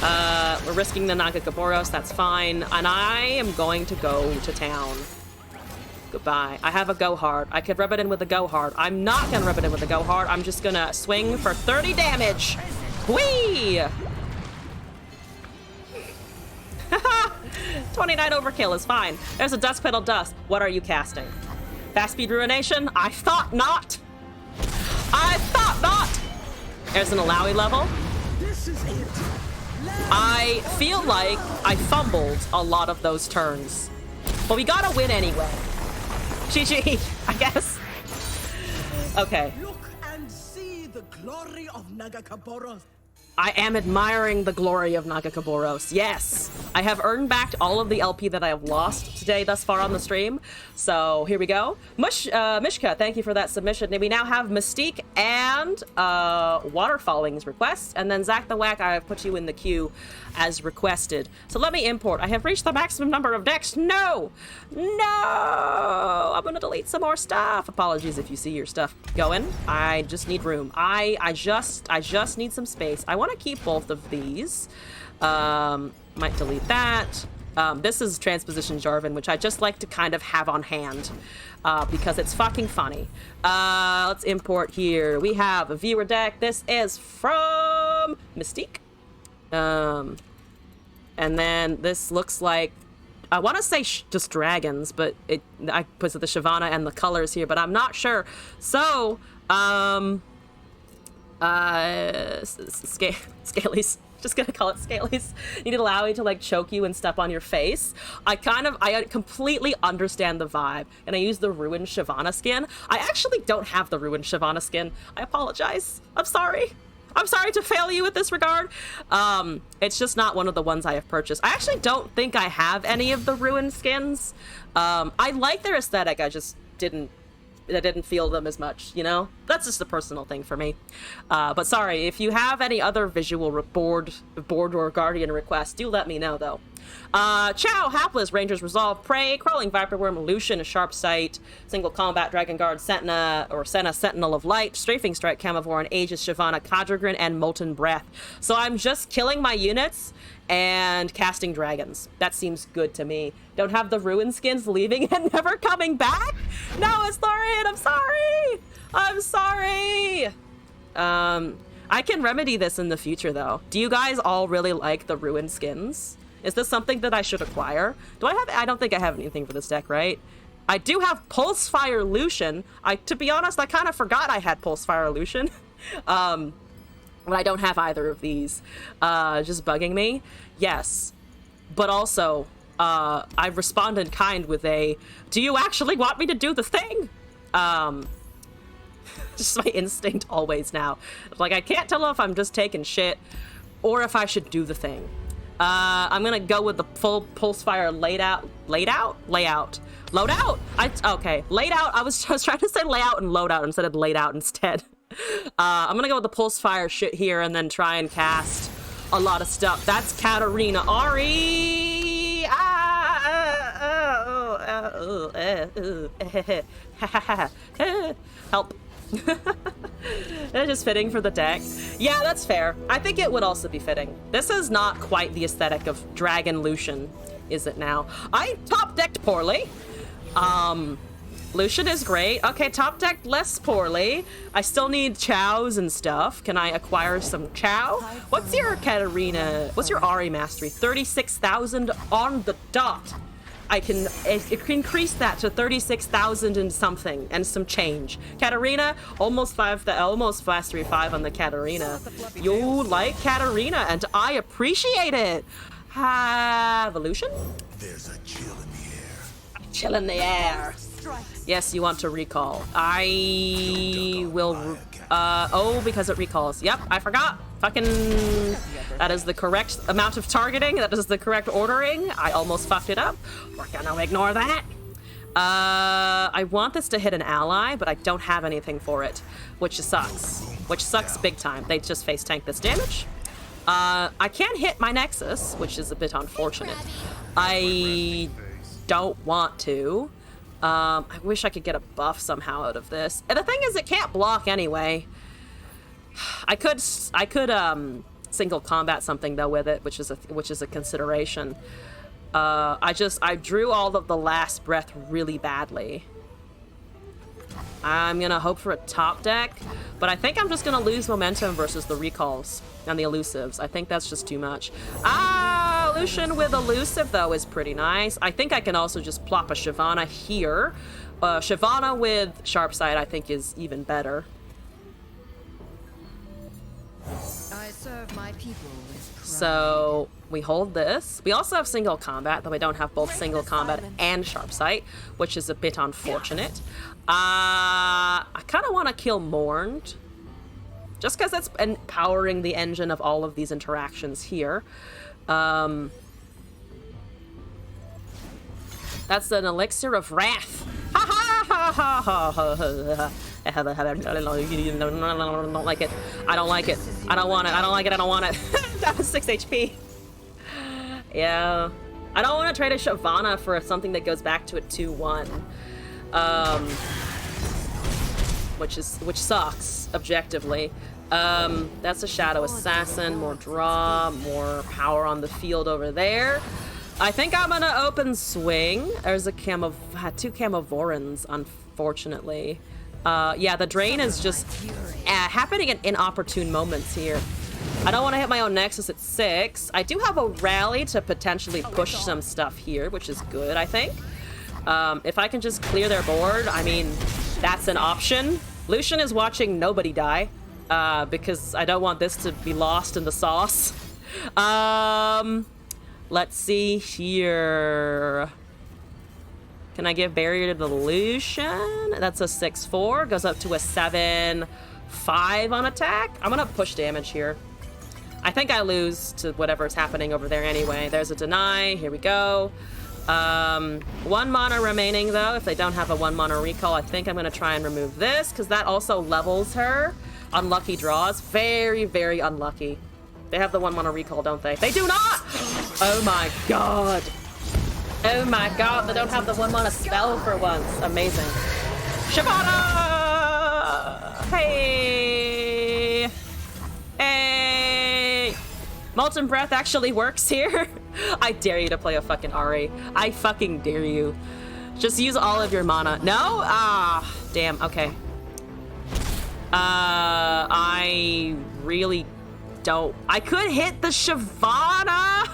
We're risking the Nagakaboros, that's fine. And I am going to go to town. Goodbye. I have a go hard. I could rub it in with a go hard. I'm not gonna rub it in with a go hard. I'm just gonna swing for 30 damage. Whee! 29 overkill is fine. There's a Dust Petal Dust. What are you casting? Fast Speed Ruination? I thought not. I thought not. There's an Alawi level. This is it. I feel like I fumbled a lot of those turns. But we gotta win anyway. GG, I guess. Okay. Look and see the glory of Nagakaboros. I am admiring the glory of Nagakaboros. Yes! I have earned back all of the LP that I have lost today thus far on the stream. So, here we go. Mishka, thank you for that submission. And we now have Mystique and Waterfalling's request. And then Zach the Whack, I have put you in the queue as requested. So let me import. I have reached the maximum number of decks. No! No! I'm gonna delete some more stuff. Apologies if you see your stuff going. I just need room. I just need some space. I want to keep both of these. Might delete that. This is Transposition Jarvan, which I just like to kind of have on hand because it's fucking funny. Let's import here. We have a viewer deck. This is from Mystique. And then this looks like, I want to say just dragons, but I put the Shyvana and the colors here, but I'm not sure. So, Scalies. Just gonna call it Scalies. You need to allow me to like choke you and step on your face. I completely understand the vibe, and I use the ruined Shyvana skin. I actually don't have the ruined Shyvana skin. I apologize. I'm sorry. I'm sorry to fail you with this regard. It's just not one of the ones I have purchased. I actually don't think I have any of the ruined skins. I like their aesthetic. I didn't feel them as much, you know? That's just a personal thing for me. But sorry, if you have any other visual board or guardian requests, do let me know, though. Chow, Hapless, Ranger's Resolve, Prey, Crawling Viperworm, Lucian, Sharp Sight, Single Combat, Dragon Guard, Senna, Sentinel of Light, Strafing Strike, Camivore, Aegis, Shyvana, Kadrigrin, and Molten Breath. So I'm just killing my units and casting dragons. That seems good to me. Don't have the ruin skins leaving and never coming back? No, Astorian, I'm sorry! I'm sorry! I can remedy this in the future, though. Do you guys all really like the ruin skins? Is this something that I should acquire? I don't think I have anything for this deck, right? I do have Pulsefire Lucian. To be honest, I kind of forgot I had Pulsefire Lucian. But I don't have either of these. Just bugging me? Yes. But also, I responded kind with a, do you actually want me to do the thing? Just my instinct always now. Like, I can't tell if I'm just taking shit or if I should do the thing. I'm gonna go with the full Pulsefire layout. Loadout? Okay, laid out. I was trying to say layout and loadout instead of laid out instead. I'm gonna go with the Pulsefire shit here and then try and cast a lot of stuff. That's Katarina Ari! Help. It's just fitting for the deck. Yeah, that's fair. I think it would also be fitting. This is not quite the aesthetic of Dragon Lucian, is it now? I top-decked poorly. Lucian is great. Okay, top-decked less poorly. I still need chows and stuff. Can I acquire some chow? What's your Katarina? What's your Ari mastery? 36,000 on the dot. It can increase that to 36,000 and something and some change. Katarina, almost mastery 5 on the Katarina. You like Katarina, and I appreciate it. Evolution? There's a chill in the air. Chill in the air. Yes, you want to recall. I will. Oh, because it recalls. Yep, I forgot. Fucking. That is the correct amount of targeting. That is the correct ordering. I almost fucked it up. We're gonna ignore that. I want this to hit an ally, but I don't have anything for it, which sucks. Which sucks big time. They just face tank this damage. I can hit my Nexus, which is a bit unfortunate. I don't want to. I wish I could get a buff somehow out of this. And the thing is, it can't block anyway. I could single combat something though with it, which is a consideration. I drew all of the last breath really badly. I'm gonna hope for a top deck, but I think I'm just gonna lose momentum versus the recalls and the elusives. I think that's just too much. Lucian with elusive though is pretty nice. I think I can also just plop a Shyvana here. Shyvana with Sharp Sight I think is even better. Serve my people with pride. So we hold this. We also have single combat, though we don't have both single combat and sharp sight, which is a bit unfortunate. I kind of want to kill Mourned, just because it's empowering the engine of all of these interactions here. That's an elixir of wrath. Ha ha ha ha ha ha. I don't like it. I don't like it. I don't want it. I don't like it. I don't want it. That was 6 HP. Yeah. I don't want to trade a Shyvana for something that goes back to a 2-1. Which sucks, objectively. That's a Shadow Assassin, more draw, more power on the field over there. I think I'm gonna open swing. There's two Camovorans, unfortunately. Yeah, the drain is just happening at inopportune moments here. I don't want to hit my own Nexus at 6. I do have a rally to potentially push some stuff here, which is good, I think. If I can just clear their board, I mean, that's an option. Lucian is watching nobody die, because I don't want this to be lost in the sauce. Let's see here. Can I give barrier to the Lucian? That's a 6-4. Goes up to a 7-5 on attack. I'm gonna push damage here. I think I lose to whatever's happening over there anyway. There's a deny. Here we go. 1 mana remaining, though. If they don't have a 1 mana recall, I think I'm gonna try and remove this, because that also levels her. Unlucky draws. Very, very unlucky. They have the 1 mana recall, don't they? They do not! Oh my god. Oh my god, they don't have the 1 mana spell for once. Amazing. Shyvana! Hey! Hey! Molten Breath actually works here. I dare you to play a fucking Ari. I fucking dare you. Just use all of your mana. No? Ah, damn, okay. I really don't. I could hit the Shyvana.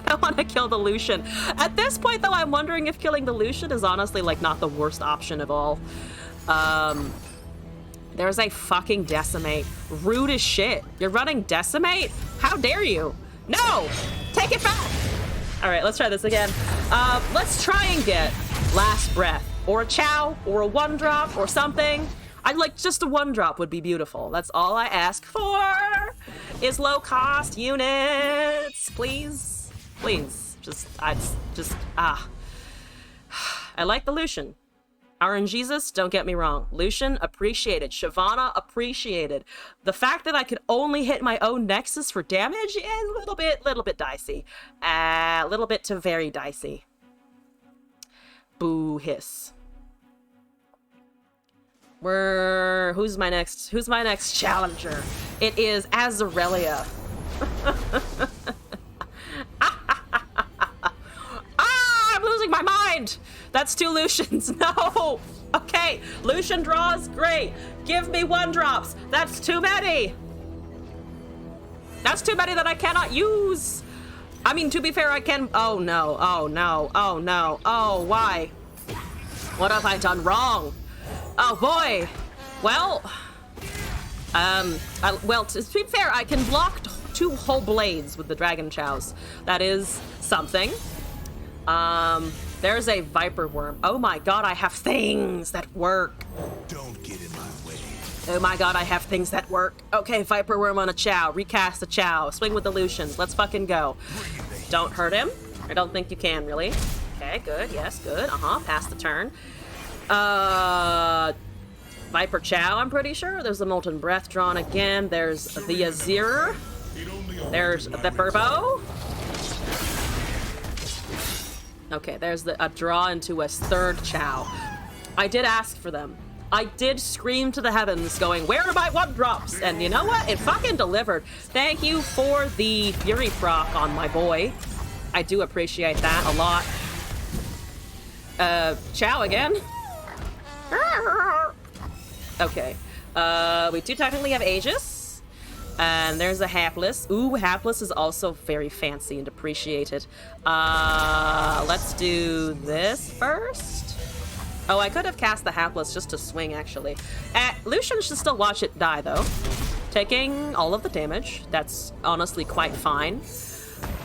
I want to kill the Lucian. At this point, though, I'm wondering if killing the Lucian is honestly, like, not the worst option of all. There's a fucking Decimate. Rude as shit. You're running Decimate? How dare you? No! Take it back! Alright, let's try this again. Let's try and get Last Breath. Or a Chow, or a 1-drop, or something. I'd like just a 1-drop would be beautiful. That's all I ask for is low-cost units. Please. Please. I like the Lucian. RNGesus, don't get me wrong. Lucian, appreciated. Shyvana, appreciated. The fact that I could only hit my own Nexus for damage is a little bit dicey. A little bit to very dicey. Boo hiss. Who's my next challenger? It is Azarelia. I'm losing my mind. That's 2 Lucians. No. Okay, Lucian draws, great. Give me 1-drops. That's too many. That's too many that I cannot use. I mean, to be fair, I can. Oh no. Oh no. Oh no. Oh, why? What have I done wrong? Oh boy. Well, well, to be fair, I can block 2 whole blades with the Dragon Chows. That is something. There's a Viper Worm. Oh my god, I have things that work. Don't get in my way. Oh my god, I have things that work. Okay, Viper Worm on a Chow. Recast the Chow. Swing with the Lucians. Let's fucking go. Don't hurt him. I don't think you can, really. Okay, good. Yes, good. Pass the turn. Viper Chow, I'm pretty sure. There's the Molten Breath drawn again. There's the Azir. There's the Burbo. Okay, there's a draw into a 3rd Chow. I did ask for them. I did scream to the heavens going, where are my 1-drops? And you know what? It fucking delivered. Thank you for the Fury proc on my boy. I do appreciate that a lot. Chow again. Okay. We do technically have Aegis. And there's a Hapless. Ooh, Hapless is also very fancy and appreciated. Let's do this first. Oh, I could have cast the Hapless just to swing, actually. Lucian should still watch it die, though. taking all of the damage. That's honestly quite fine.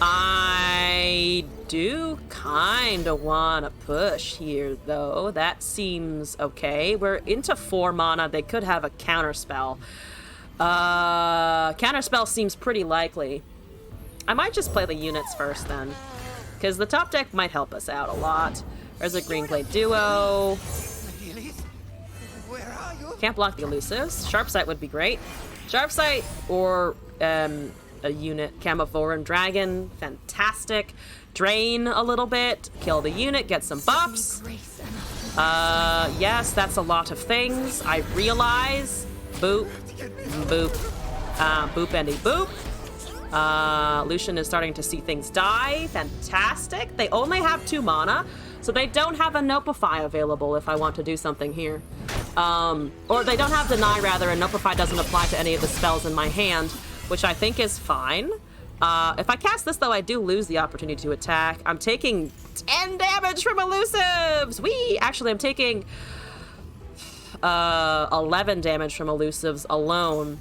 I do kind of want to push here, though. That seems okay. We're into 4 mana. They could have a counterspell. Counterspell seems pretty likely. I might just play the units first, then. Because the top deck might help us out a lot. There's a Green Blade Duo. Can't block the elusives. Sharp Sight would be great. Sharp Sight or a unit. Camavoran Dragon. Fantastic. Drain a little bit. Kill the unit. Get some buffs. Yes, that's a lot of things. I realize. Boop. Boop. Boop and a boop. Lucian is starting to see things die. Fantastic. They only have 2 mana, so they don't have a Notify available if I want to do something here. Or they don't have Deny, rather, and Notify doesn't apply to any of the spells in my hand, which I think is fine. If I cast this, though, I do lose the opportunity to attack. I'm taking 10 damage from elusives! Whee! Actually, I'm taking 11 damage from elusives alone.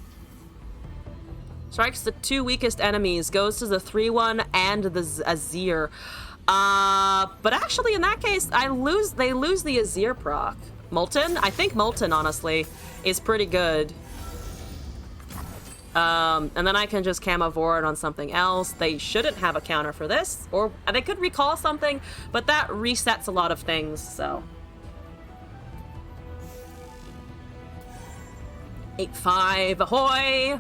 Strikes the 2 weakest enemies, goes to the 3/1 and the Azir. But actually, in that case, they lose the Azir proc. Molten? I think Molten, honestly, is pretty good. And then I can just Camavor it on something else. They shouldn't have a counter for this, or they could recall something, but that resets a lot of things, so. 8-5, ahoy!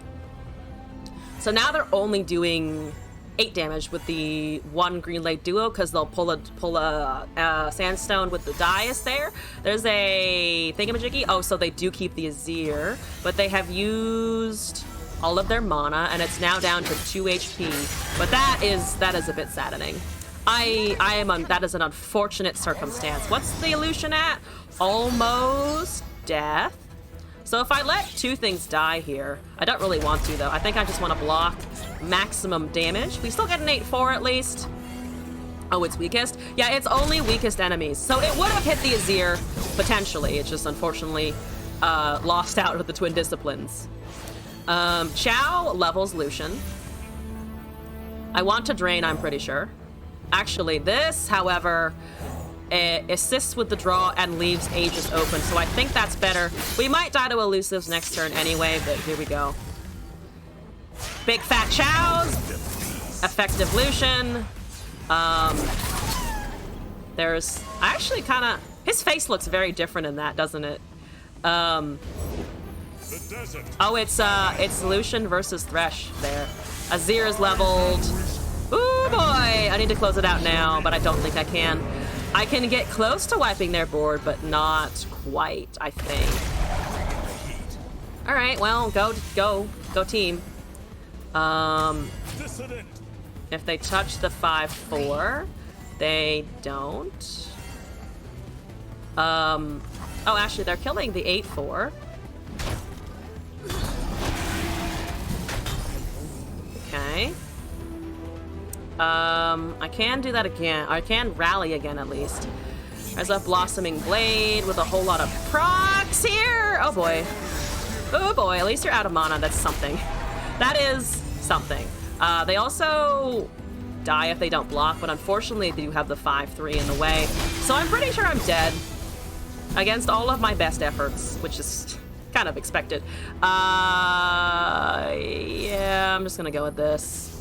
So now they're only doing 8 damage with the 1 Green Blade Duo because they'll pull a Sandstone with the Dais there. There's a thingamajiggy. Oh, so they do keep the Azir, but they have used all of their mana, and it's now down to 2 HP. But that is a bit saddening. That is an unfortunate circumstance. What's the illusion at? Almost death. So if I let 2 things die here, I don't really want to, though. I think I just want to block maximum damage. We still get an 8-4 at least. Oh, it's weakest? Yeah, it's only weakest enemies. So it would have hit the Azir, potentially. It's just unfortunately lost out with the Twin Disciplines. Chow levels Lucian. I want to drain, I'm pretty sure. Actually, this, however, assists with the draw and leaves Aegis open, so I think that's better. We might die to elusives next turn anyway, but here we go. Big fat Chows. Effective Lucian. There's actually kind of his face looks very different in that, doesn't it? Oh, it's Lucian versus Thresh there. Azir is leveled. Ooh boy, I need to close it out now, but I don't think I can. I can get close to wiping their board, but not quite, I think. All right, well, go team. If they touch the 5/4, they don't. Oh, actually, they're killing the 8/4. Okay. I can do that again. I can rally again, at least. There's a Blossoming Blade with a whole lot of procs here! Oh boy. Oh boy, at least you're out of mana. That's something. That is something. They also die if they don't block, but unfortunately they do have the 5/3 in the way. So I'm pretty sure I'm dead. Against all of my best efforts, which is kind of expected. Yeah, I'm just gonna go with this.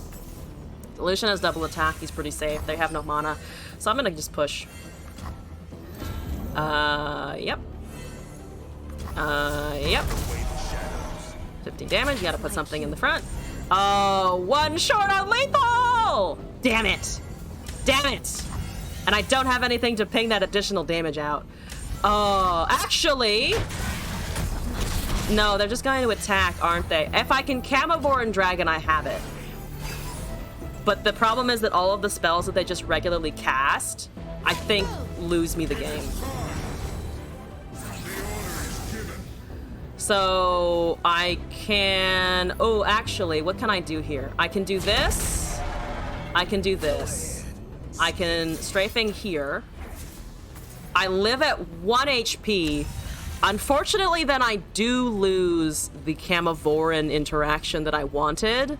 Lucian has double attack, he's pretty safe. They have no mana, so I'm gonna just push. Yep. Yep. 15 damage, you gotta put something in the front. Oh, 1 short on lethal! Damn it. Damn it. And I don't have anything to ping that additional damage out. Oh, actually... No, they're just going to attack, aren't they? If I can Camavor and Dragon, I have it. But the problem is that all of the spells that they just regularly cast, I think, lose me the game. So I can... Oh, actually, what can I do here? I can do this. I can do this. I can strafing here. I live at 1 HP. Unfortunately, then I do lose the Camavoran interaction that I wanted.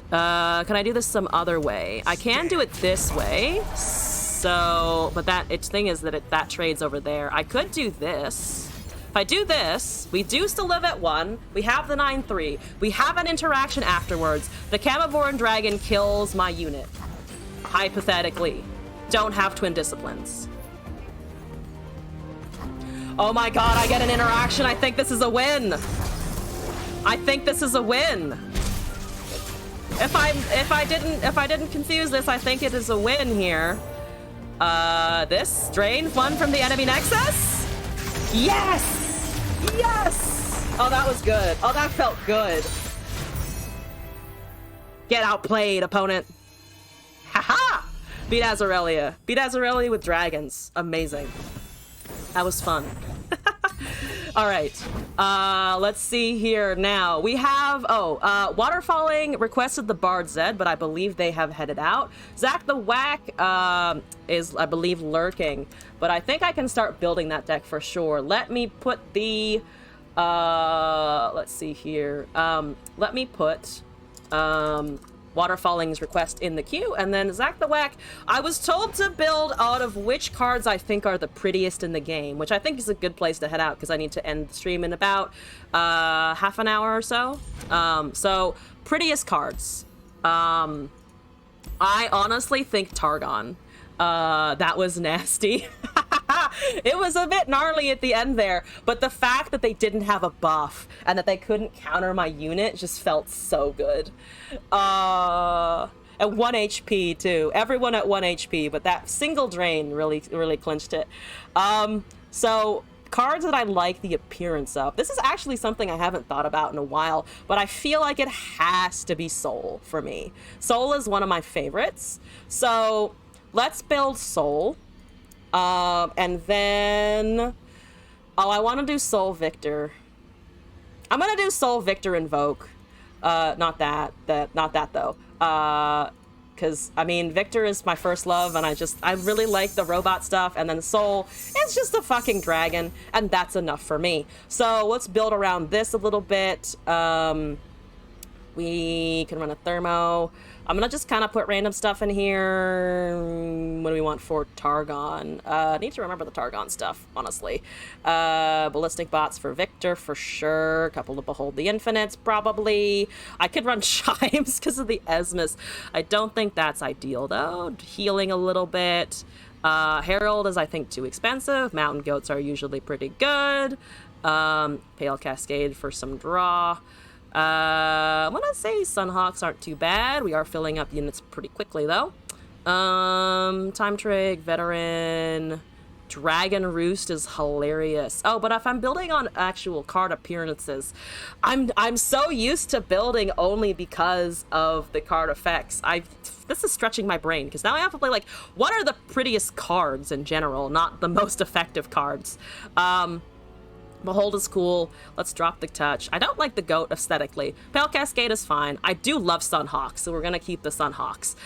Can I do this some other way? I can do it this way. So, but its thing is that that trades over there. I could do this. If I do this, we do still live at 1. We have the 9-3. We have an interaction afterwards. The Camavoran dragon kills my unit. Hypothetically. Don't have twin disciplines. Oh my god, I get an interaction. I think this is a win. I think this is a win. If I didn't confuse this, I think it is a win here. This drain 1 from the enemy nexus? Yes! Yes! Oh, that was good. Oh, that felt good. Get outplayed, opponent. Haha! Beat Azarelia. Beat Azarelia with dragons. Amazing. That was fun. All right. Let's see here now. We have, Waterfalling requested the Bard Zed, but I believe they have headed out. Zach the Whack is, I believe, lurking, but I think I can start building that deck for sure. Let me put the, let's see here. Let me put, Waterfalling's request in the queue, and then Zach the Whack, I was told to build out of which cards I think are the prettiest in the game, which I think is a good place to head out because I need to end the stream in about half an hour or so. So prettiest cards. I honestly think Targon. That was nasty. It was a bit gnarly at the end there, but the fact that they didn't have a buff and that they couldn't counter my unit just felt so good. At 1 HP too. Everyone at 1 HP, but that single drain really clinched it. So cards that I like the appearance of. This is actually something I haven't thought about in a while, but I feel like it has to be Soul for me. Soul is one of my favorites. So let's build Soul. And then, I want to do Soul Victor. I'm gonna do Soul Victor Invoke. Not that though. Because, I mean, Victor is my first love, and I really like the robot stuff, and then Soul is just a fucking dragon, and that's enough for me. So let's build around this a little bit. We can run a Thermo. I'm gonna just kind of put random stuff in here. What do we want for Targon? I need to remember the Targon stuff, honestly. Ballistic bots for Victor, for sure. A couple to Behold the Infinites, probably. I could run Chimes because of the Esmus. I don't think that's ideal, though. Healing a little bit. Herald is, I think, too expensive. Mountain Goats are usually pretty good. Pale Cascade for some draw. I'm gonna say Sunhawks aren't too bad. We are filling up units pretty quickly, though. Time Trig, Veteran, Dragon Roost is hilarious. Oh, but if I'm building on actual card appearances, I'm so used to building only because of the card effects. This is stretching my brain, because now I have to play, like, what are the prettiest cards in general, not the most effective cards. Behold is cool. Let's drop the touch. I don't like the goat aesthetically. Pale Cascade is fine. I do love Sunhawks, so we're gonna keep the Sunhawks.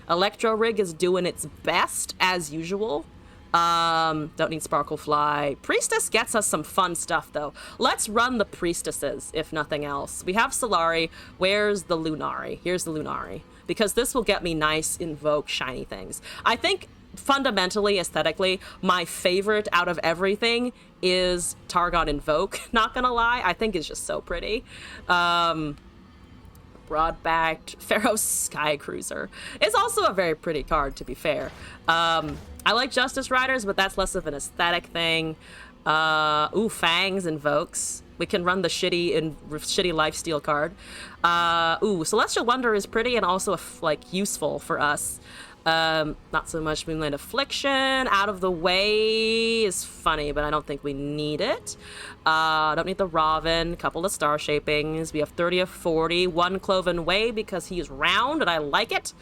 Electro Rig is doing its best as usual. Don't need Sparkle Fly. Priestess gets us some fun stuff, though. Let's run the Priestesses, if nothing else. We have Solari. Where's the Lunari? Here's the Lunari. Because this will get me nice, invoke, shiny things. I think fundamentally, aesthetically, my favorite out of everything is Targon Invoke. Not gonna lie, I think it's just so pretty. Broad-backed Pharaoh Sky Cruiser is also a very pretty card, to be fair. I like Justice Riders, but that's less of an aesthetic thing. Fangs Invokes. We can run the shitty lifesteal card. Celestial Wonder is pretty and also useful for us. Not so much Moonlight Affliction. Out of the Way is funny, but I don't think we need it. Don't need the Raven. Couple of Star Shapings. We have 30 of 40. One Cloven Way because he is round and I like it.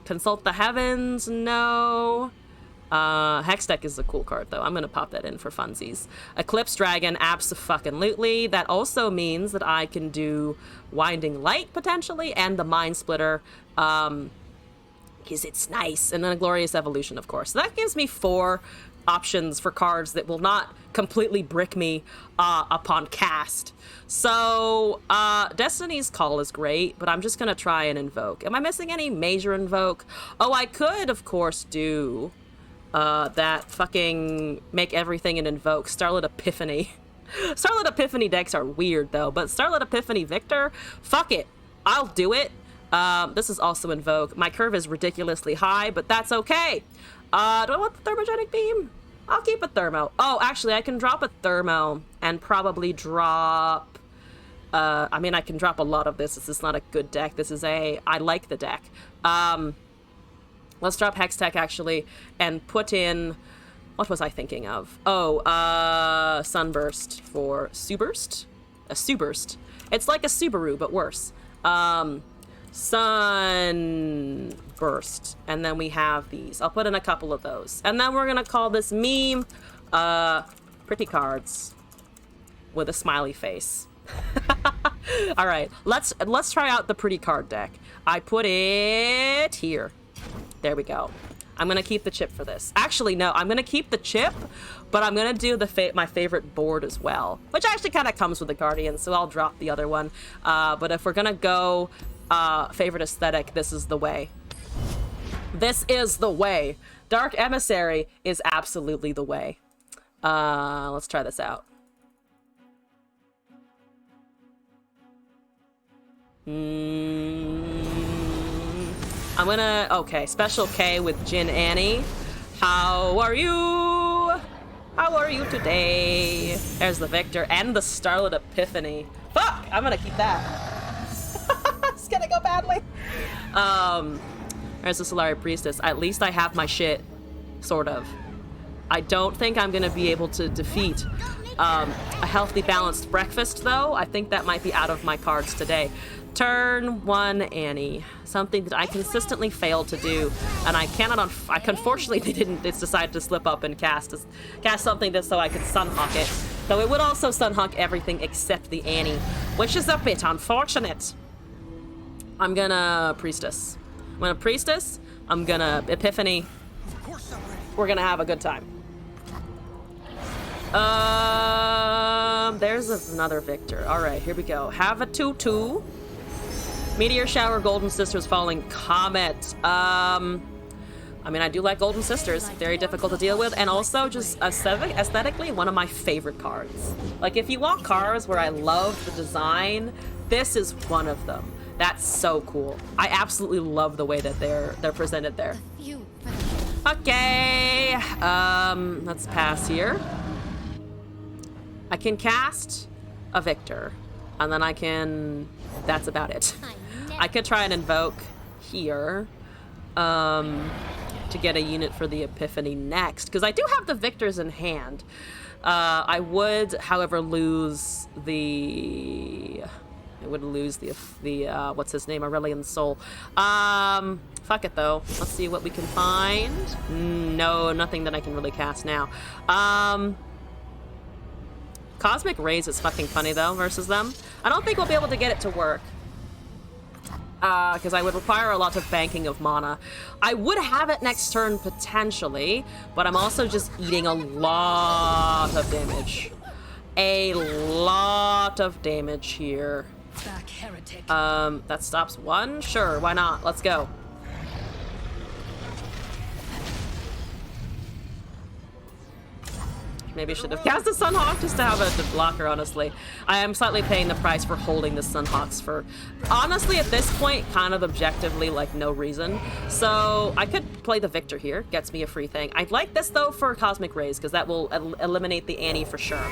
Consult the Heavens. No. Hextech is a cool card, though. I'm gonna pop that in for funsies. Eclipse Dragon, abso-fucking-lutely. That also means that I can do Winding Light, potentially, and the Mind Splitter, because it's nice. And then a Glorious Evolution, of course. So that gives me 4 options for cards that will not completely brick me upon cast. So, Destiny's Call is great, but I'm just gonna try and invoke. Am I missing any major invoke? Oh, I could, of course, do that fucking make everything an invoke. Starlit Epiphany. Starlit Epiphany decks are weird, though, but Starlit Epiphany Victor? Fuck it. I'll do it. This is also invoke. My curve is ridiculously high, but that's okay. Do I want the Thermogenic Beam? I'll keep a Thermo. Oh, actually, I can drop a Thermo and probably drop... I mean, I can drop a lot of this. This is not a good deck. This is a... I like the deck. Let's drop Hextech, actually, and put in... What was I thinking of? Oh, Sunburst for Suburst? A Suburst. It's like a Subaru, but worse. Sunburst. And then we have these. I'll put in a couple of those. And then we're gonna call this meme, pretty cards with a smiley face. All right, let's try out the pretty card deck. I put it here. There we go. I'm gonna keep the chip for this. Actually, no, I'm gonna keep the chip, but I'm gonna do my favorite board as well, which actually kind of comes with the Guardian, so I'll drop the other one. But if we're gonna go favorite aesthetic, this is the way. This is the way. Dark Emissary is absolutely the way. Let's try this out. I'm gonna, okay, Special K with Jin Annie. How are you? How are you today? There's the Victor and the Starlit Epiphany. Fuck, I'm gonna keep that. It's gonna go badly. There's the Solari Priestess. At least I have my shit, sort of. I don't think I'm gonna be able to defeat a healthy balanced breakfast, though. I think that might be out of my cards today. Turn 1 Annie. Something that I consistently fail to do, and I cannot unfortunately they didn't decide to slip up and cast something just so I could Sunhawk it. Though it would also Sunhawk everything except the Annie, which is a bit unfortunate. I'm gonna Priestess. I'm gonna Priestess. I'm gonna Epiphany. We're gonna have a good time. There's another Victor. All right, here we go. Have a 2/2. Meteor Shower, Golden Sisters, Falling Comet. I mean, I do like Golden Sisters. Very difficult to deal with, and also just aesthetically, one of my favorite cards. Like, if you want cards where I love the design, this is one of them. That's so cool. I absolutely love the way that they're presented there. Okay, let's pass here. I can cast a Victor, and then I can... That's about it. I could try and invoke here to get a unit for the Epiphany next, because I do have the Victors in hand. I would, however, lose the... what's his name? Aurelian Soul. Fuck it, though. Let's see what we can find. No, nothing that I can really cast now. Cosmic Rays is fucking funny, though, versus them. I don't think we'll be able to get it to work. Because I would require a lot of banking of mana. I would have it next turn, potentially, but I'm also just eating a lot of damage. A lot of damage here. Back, heretic. That stops one? Sure, why not? Let's go. Maybe I should have cast the Sunhawk just to have a blocker, honestly. I am slightly paying the price for holding the Sunhawks for, honestly, at this point, kind of objectively, like, no reason. So I could play the Victor here. Gets me a free thing. I'd like this, though, for Cosmic Rays, because that will eliminate the Annie for sure.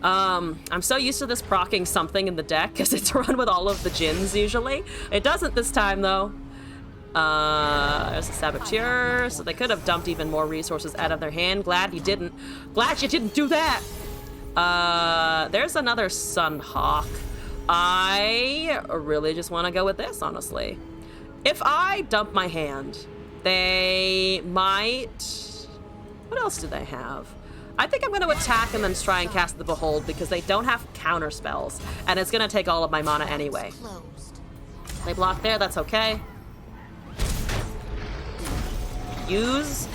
I'm so used to this proccing something in the deck, because it's run with all of the Djinns, usually. It doesn't this time, though. There's a Saboteur, so they could have dumped even more resources out of their hand. Glad you didn't. Glad you didn't do that! There's another Sunhawk. I really just want to go with this, honestly. If I dump my hand, they might... What else do they have? I think I'm going to attack and then try and cast the Behold, because they don't have counter spells, and it's going to take all of my mana anyway. They block there, that's okay. Use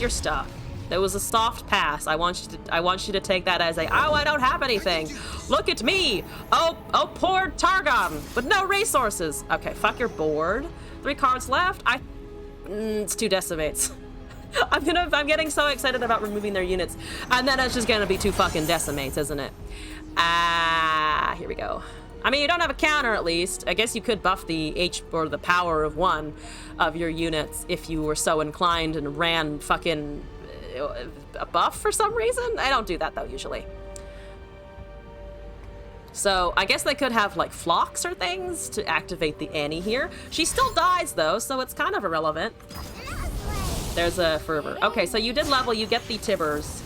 your stuff. There was a soft pass. I want you to take that as a, oh, I don't have anything. Look at me. Oh, poor Targon with no resources. Okay, fuck your board. 3 cards left. It's 2 decimates. I'm getting so excited about removing their units, and then it's just gonna be 2 fucking decimates, isn't it? Here we go. I mean, you don't have a counter at least. I guess you could buff the H or the power of 1 of your units if you were so inclined and ran fucking a buff for some reason. I don't do that though usually. So I guess they could have like flocks or things to activate the Annie here. She still dies though, so it's kind of irrelevant. There's a fervor. Okay, so you did level, you get the Tibbers.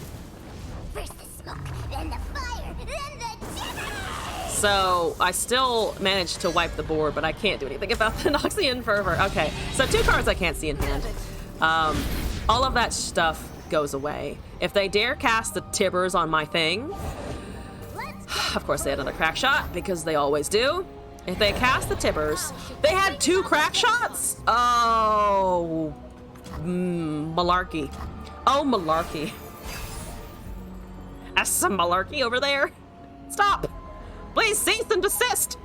First the smoke, then the fire, then the timbers! So I still managed to wipe the board, but I can't do anything about the Noxian fervor. Okay, so 2 cards I can't see in hand. All of that stuff goes away. If they dare cast the Tibbers on my thing, of course they had another crack shot, because they always do. If they cast the Tibbers, they had 2 crack shots? Oh, malarkey. Oh, malarkey. That's some malarkey over there. Stop. Please cease and desist.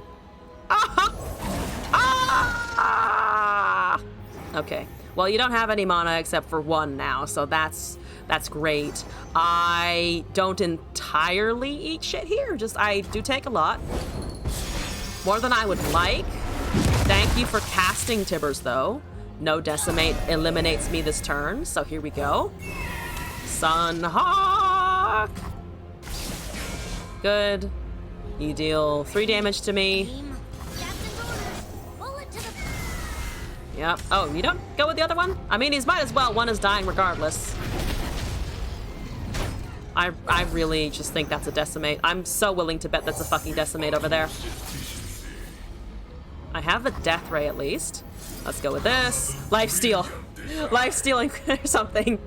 Okay. Well, you don't have any mana except for 1 now, so that's great. I don't entirely eat shit here. Just I do take a lot. More than I would like. Thank you for casting Tibbers, though. No decimate eliminates me this turn, so here we go. Sunhawk. Good. You deal 3 damage to me. Yep. Oh, you don't go with the other one? I mean, he's might as well. 1 is dying regardless. I really just think that's a decimate. I'm so willing to bet that's a fucking decimate over there. I have the death ray at least. Let's go with this. Lifesteal. Lifestealing or something.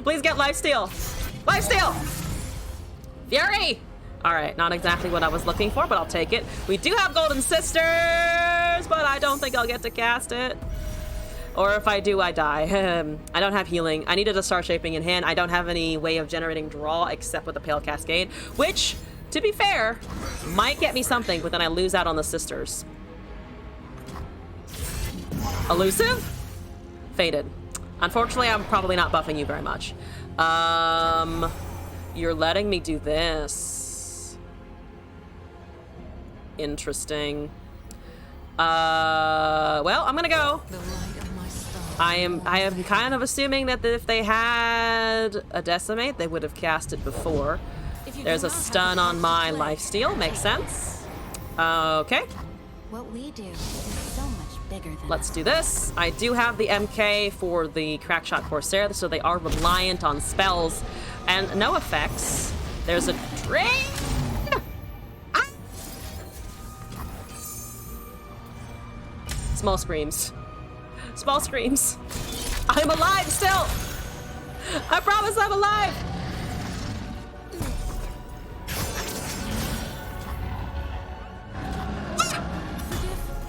Please get lifesteal. Lifesteal! Fury! Alright, not exactly what I was looking for, but I'll take it. We do have Golden Sisters, but I don't think I'll get to cast it. Or if I do, I die. I don't have healing. I needed a Star Shaping in hand. I don't have any way of generating draw except with the Pale Cascade, which, to be fair, might get me something, but then I lose out on the Sisters. Elusive? Faded. Unfortunately, I'm probably not buffing you very much. You're letting me do this. Interesting. Well, I'm gonna go. I am kind of assuming that if they had a decimate, they would have cast it before. There's a stun on my lifesteal. Makes sense. Okay. What we do is so much bigger than Let's do this. I do have the MK for the Crackshot Corsair, so they are reliant on spells and no effects. There's a drain. Ah! Small screams. Small screams. I'm alive still. I promise I'm alive.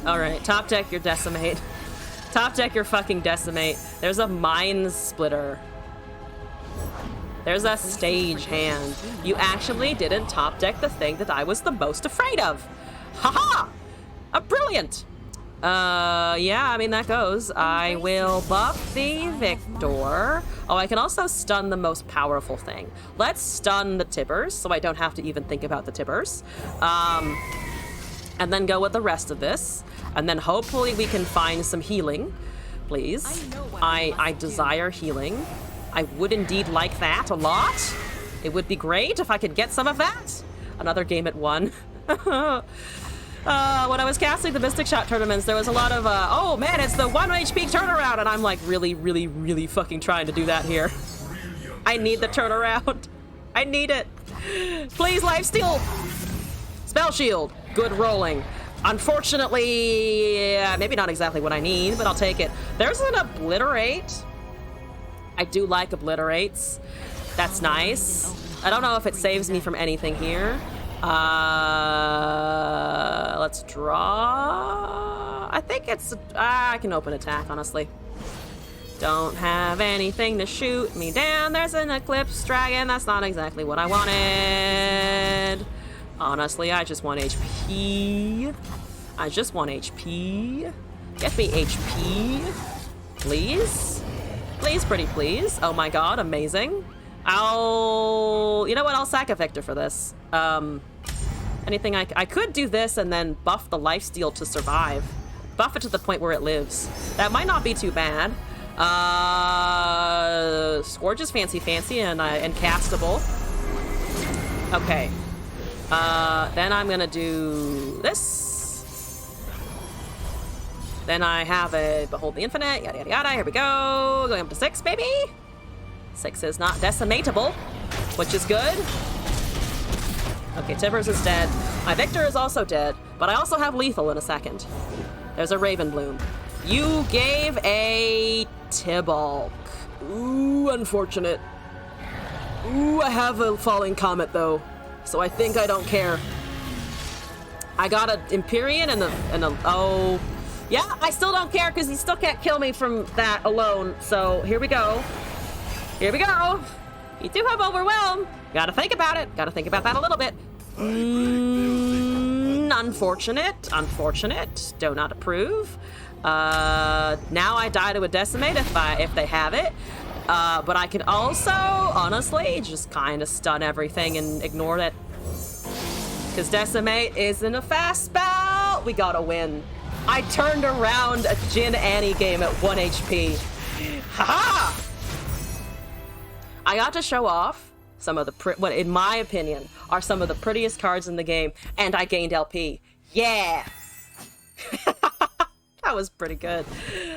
All right, top deck your decimate. Top deck your fucking decimate. There's a mind splitter. There's a stage hand. You actually didn't top deck the thing that I was the most afraid of. Haha! Brilliant. Yeah, I mean, that goes. I will buff the Victor. Oh, I can also stun the most powerful thing. Let's stun the Tibbers, so I don't have to even think about the Tibbers. And then go with the rest of this. And then hopefully we can find some healing, please. I desire healing. I would indeed like that a lot. It would be great if I could get some of that. Another game at 1. When I was casting the Mystic Shot tournaments, there was a lot of, oh man, it's the 1 HP turnaround, and I'm like really, really, really fucking trying to do that here. I need the turnaround. I need it. Please, lifesteal. Spell shield. Good rolling. Unfortunately, maybe not exactly what I need, but I'll take it. There's an obliterate. I do like obliterates. That's nice. I don't know if it saves me from anything here. Let's draw. I think it's, I can open attack, honestly. Don't have anything to shoot me down. There's an Eclipse Dragon. That's not exactly what I wanted. Honestly, I just want HP. I just want HP. Get me HP. Please? Please, pretty please. Oh my god, amazing. You know what? I'll sack a Victor for this. Anything I could do this and then buff the lifesteal to survive. Buff it to the point where it lives. That might not be too bad. Scourge is fancy and castable. Okay. Then I'm gonna do this. Then I have a Behold the Infinite, yada yada yada. Here we go. Going up to 6, baby. 6 is not decimatable, which is good. Okay, Tibbers is dead. My Victor is also dead, but I also have lethal in a second. There's a Raven Bloom. You gave a Tibalt. Ooh, unfortunate. Ooh, I have a Falling Comet though, so I think I don't care. I got an Empyrean and a oh, yeah, I still don't care because he still can't kill me from that alone. So here we go. Here we go. You do have Overwhelm. Gotta think about it. Gotta think about that a little bit. Unfortunate. Unfortunate. Do not approve. Now I die to a Decimate if they have it. But I can also, honestly, just kind of stun everything and ignore it. Because Decimate isn't a fast spell. We gotta win. I turned around a Jin Annie game at 1 HP. Haha! I got to show off some of the, what in my opinion, are some of the prettiest cards in the game, and I gained LP. Yeah! That was pretty good.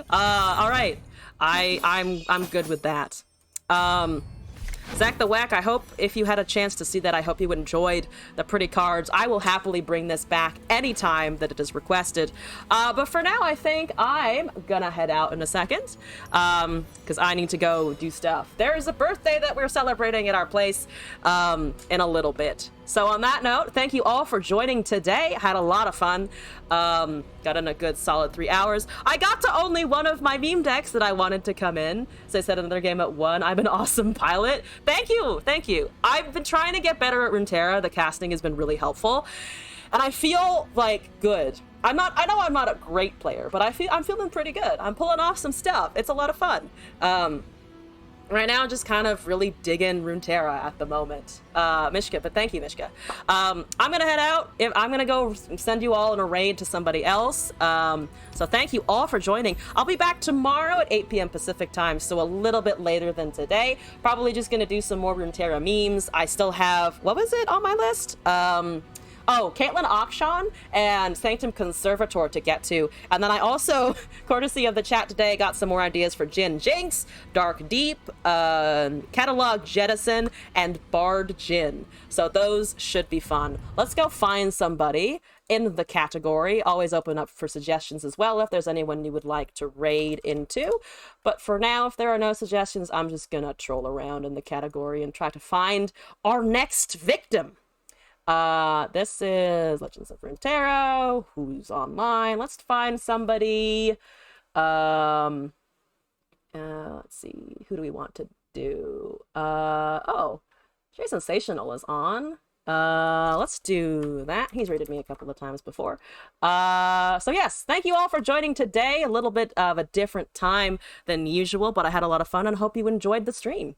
All right. I'm good with that. Zach the Whack, I hope if you had a chance to see that, I hope you enjoyed the pretty cards. I will happily bring this back anytime that it is requested. But for now, I think I'm gonna head out in a second because I need to go do stuff. There's a birthday that we're celebrating at our place in a little bit. So on that note, thank you all for joining today. I had a lot of fun. Got in a good solid 3 hours. I got to only one of my meme decks that I wanted to come in. So I said another game at 1. I'm an awesome pilot. Thank you. Thank you. I've been trying to get better at Runeterra. The casting has been really helpful. And I feel like good. I know I'm not a great player, but I'm feeling pretty good. I'm pulling off some stuff. It's a lot of fun. Right now, just kind of really digging Runeterra at the moment. Mishka, but thank you, Mishka. I'm gonna head out. I'm gonna go send you all in a raid to somebody else. So thank you all for joining. I'll be back tomorrow at 8 p.m. Pacific time, so a little bit later than today. Probably just gonna do some more Runeterra memes. I still have, what was it on my list? Oh, Caitlin Akshan and Sanctum Conservator to get to. And then I also, courtesy of the chat today, got some more ideas for Jin Jinx, Dark Deep, Catalog Jettison, and Bard Jin. So those should be fun. Let's go find somebody in the category. Always open up for suggestions as well if there's anyone you would like to raid into. But for now, if there are no suggestions, I'm just gonna troll around in the category and try to find our next victim. This is Legends of Runeterra. Who's online? Let's find somebody. Let's see. Who do we want to do? Oh, Jay Sensational is on. Let's do that. He's rated me a couple of times before. So yes, thank you all for joining today. A little bit of a different time than usual, but I had a lot of fun and hope you enjoyed the stream.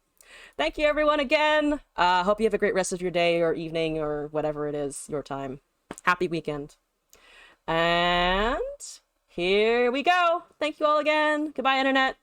Thank you, everyone, again. Hope you have a great rest of your day or evening or whatever it is, your time. Happy weekend. And here we go. Thank you all again. Goodbye, Internet.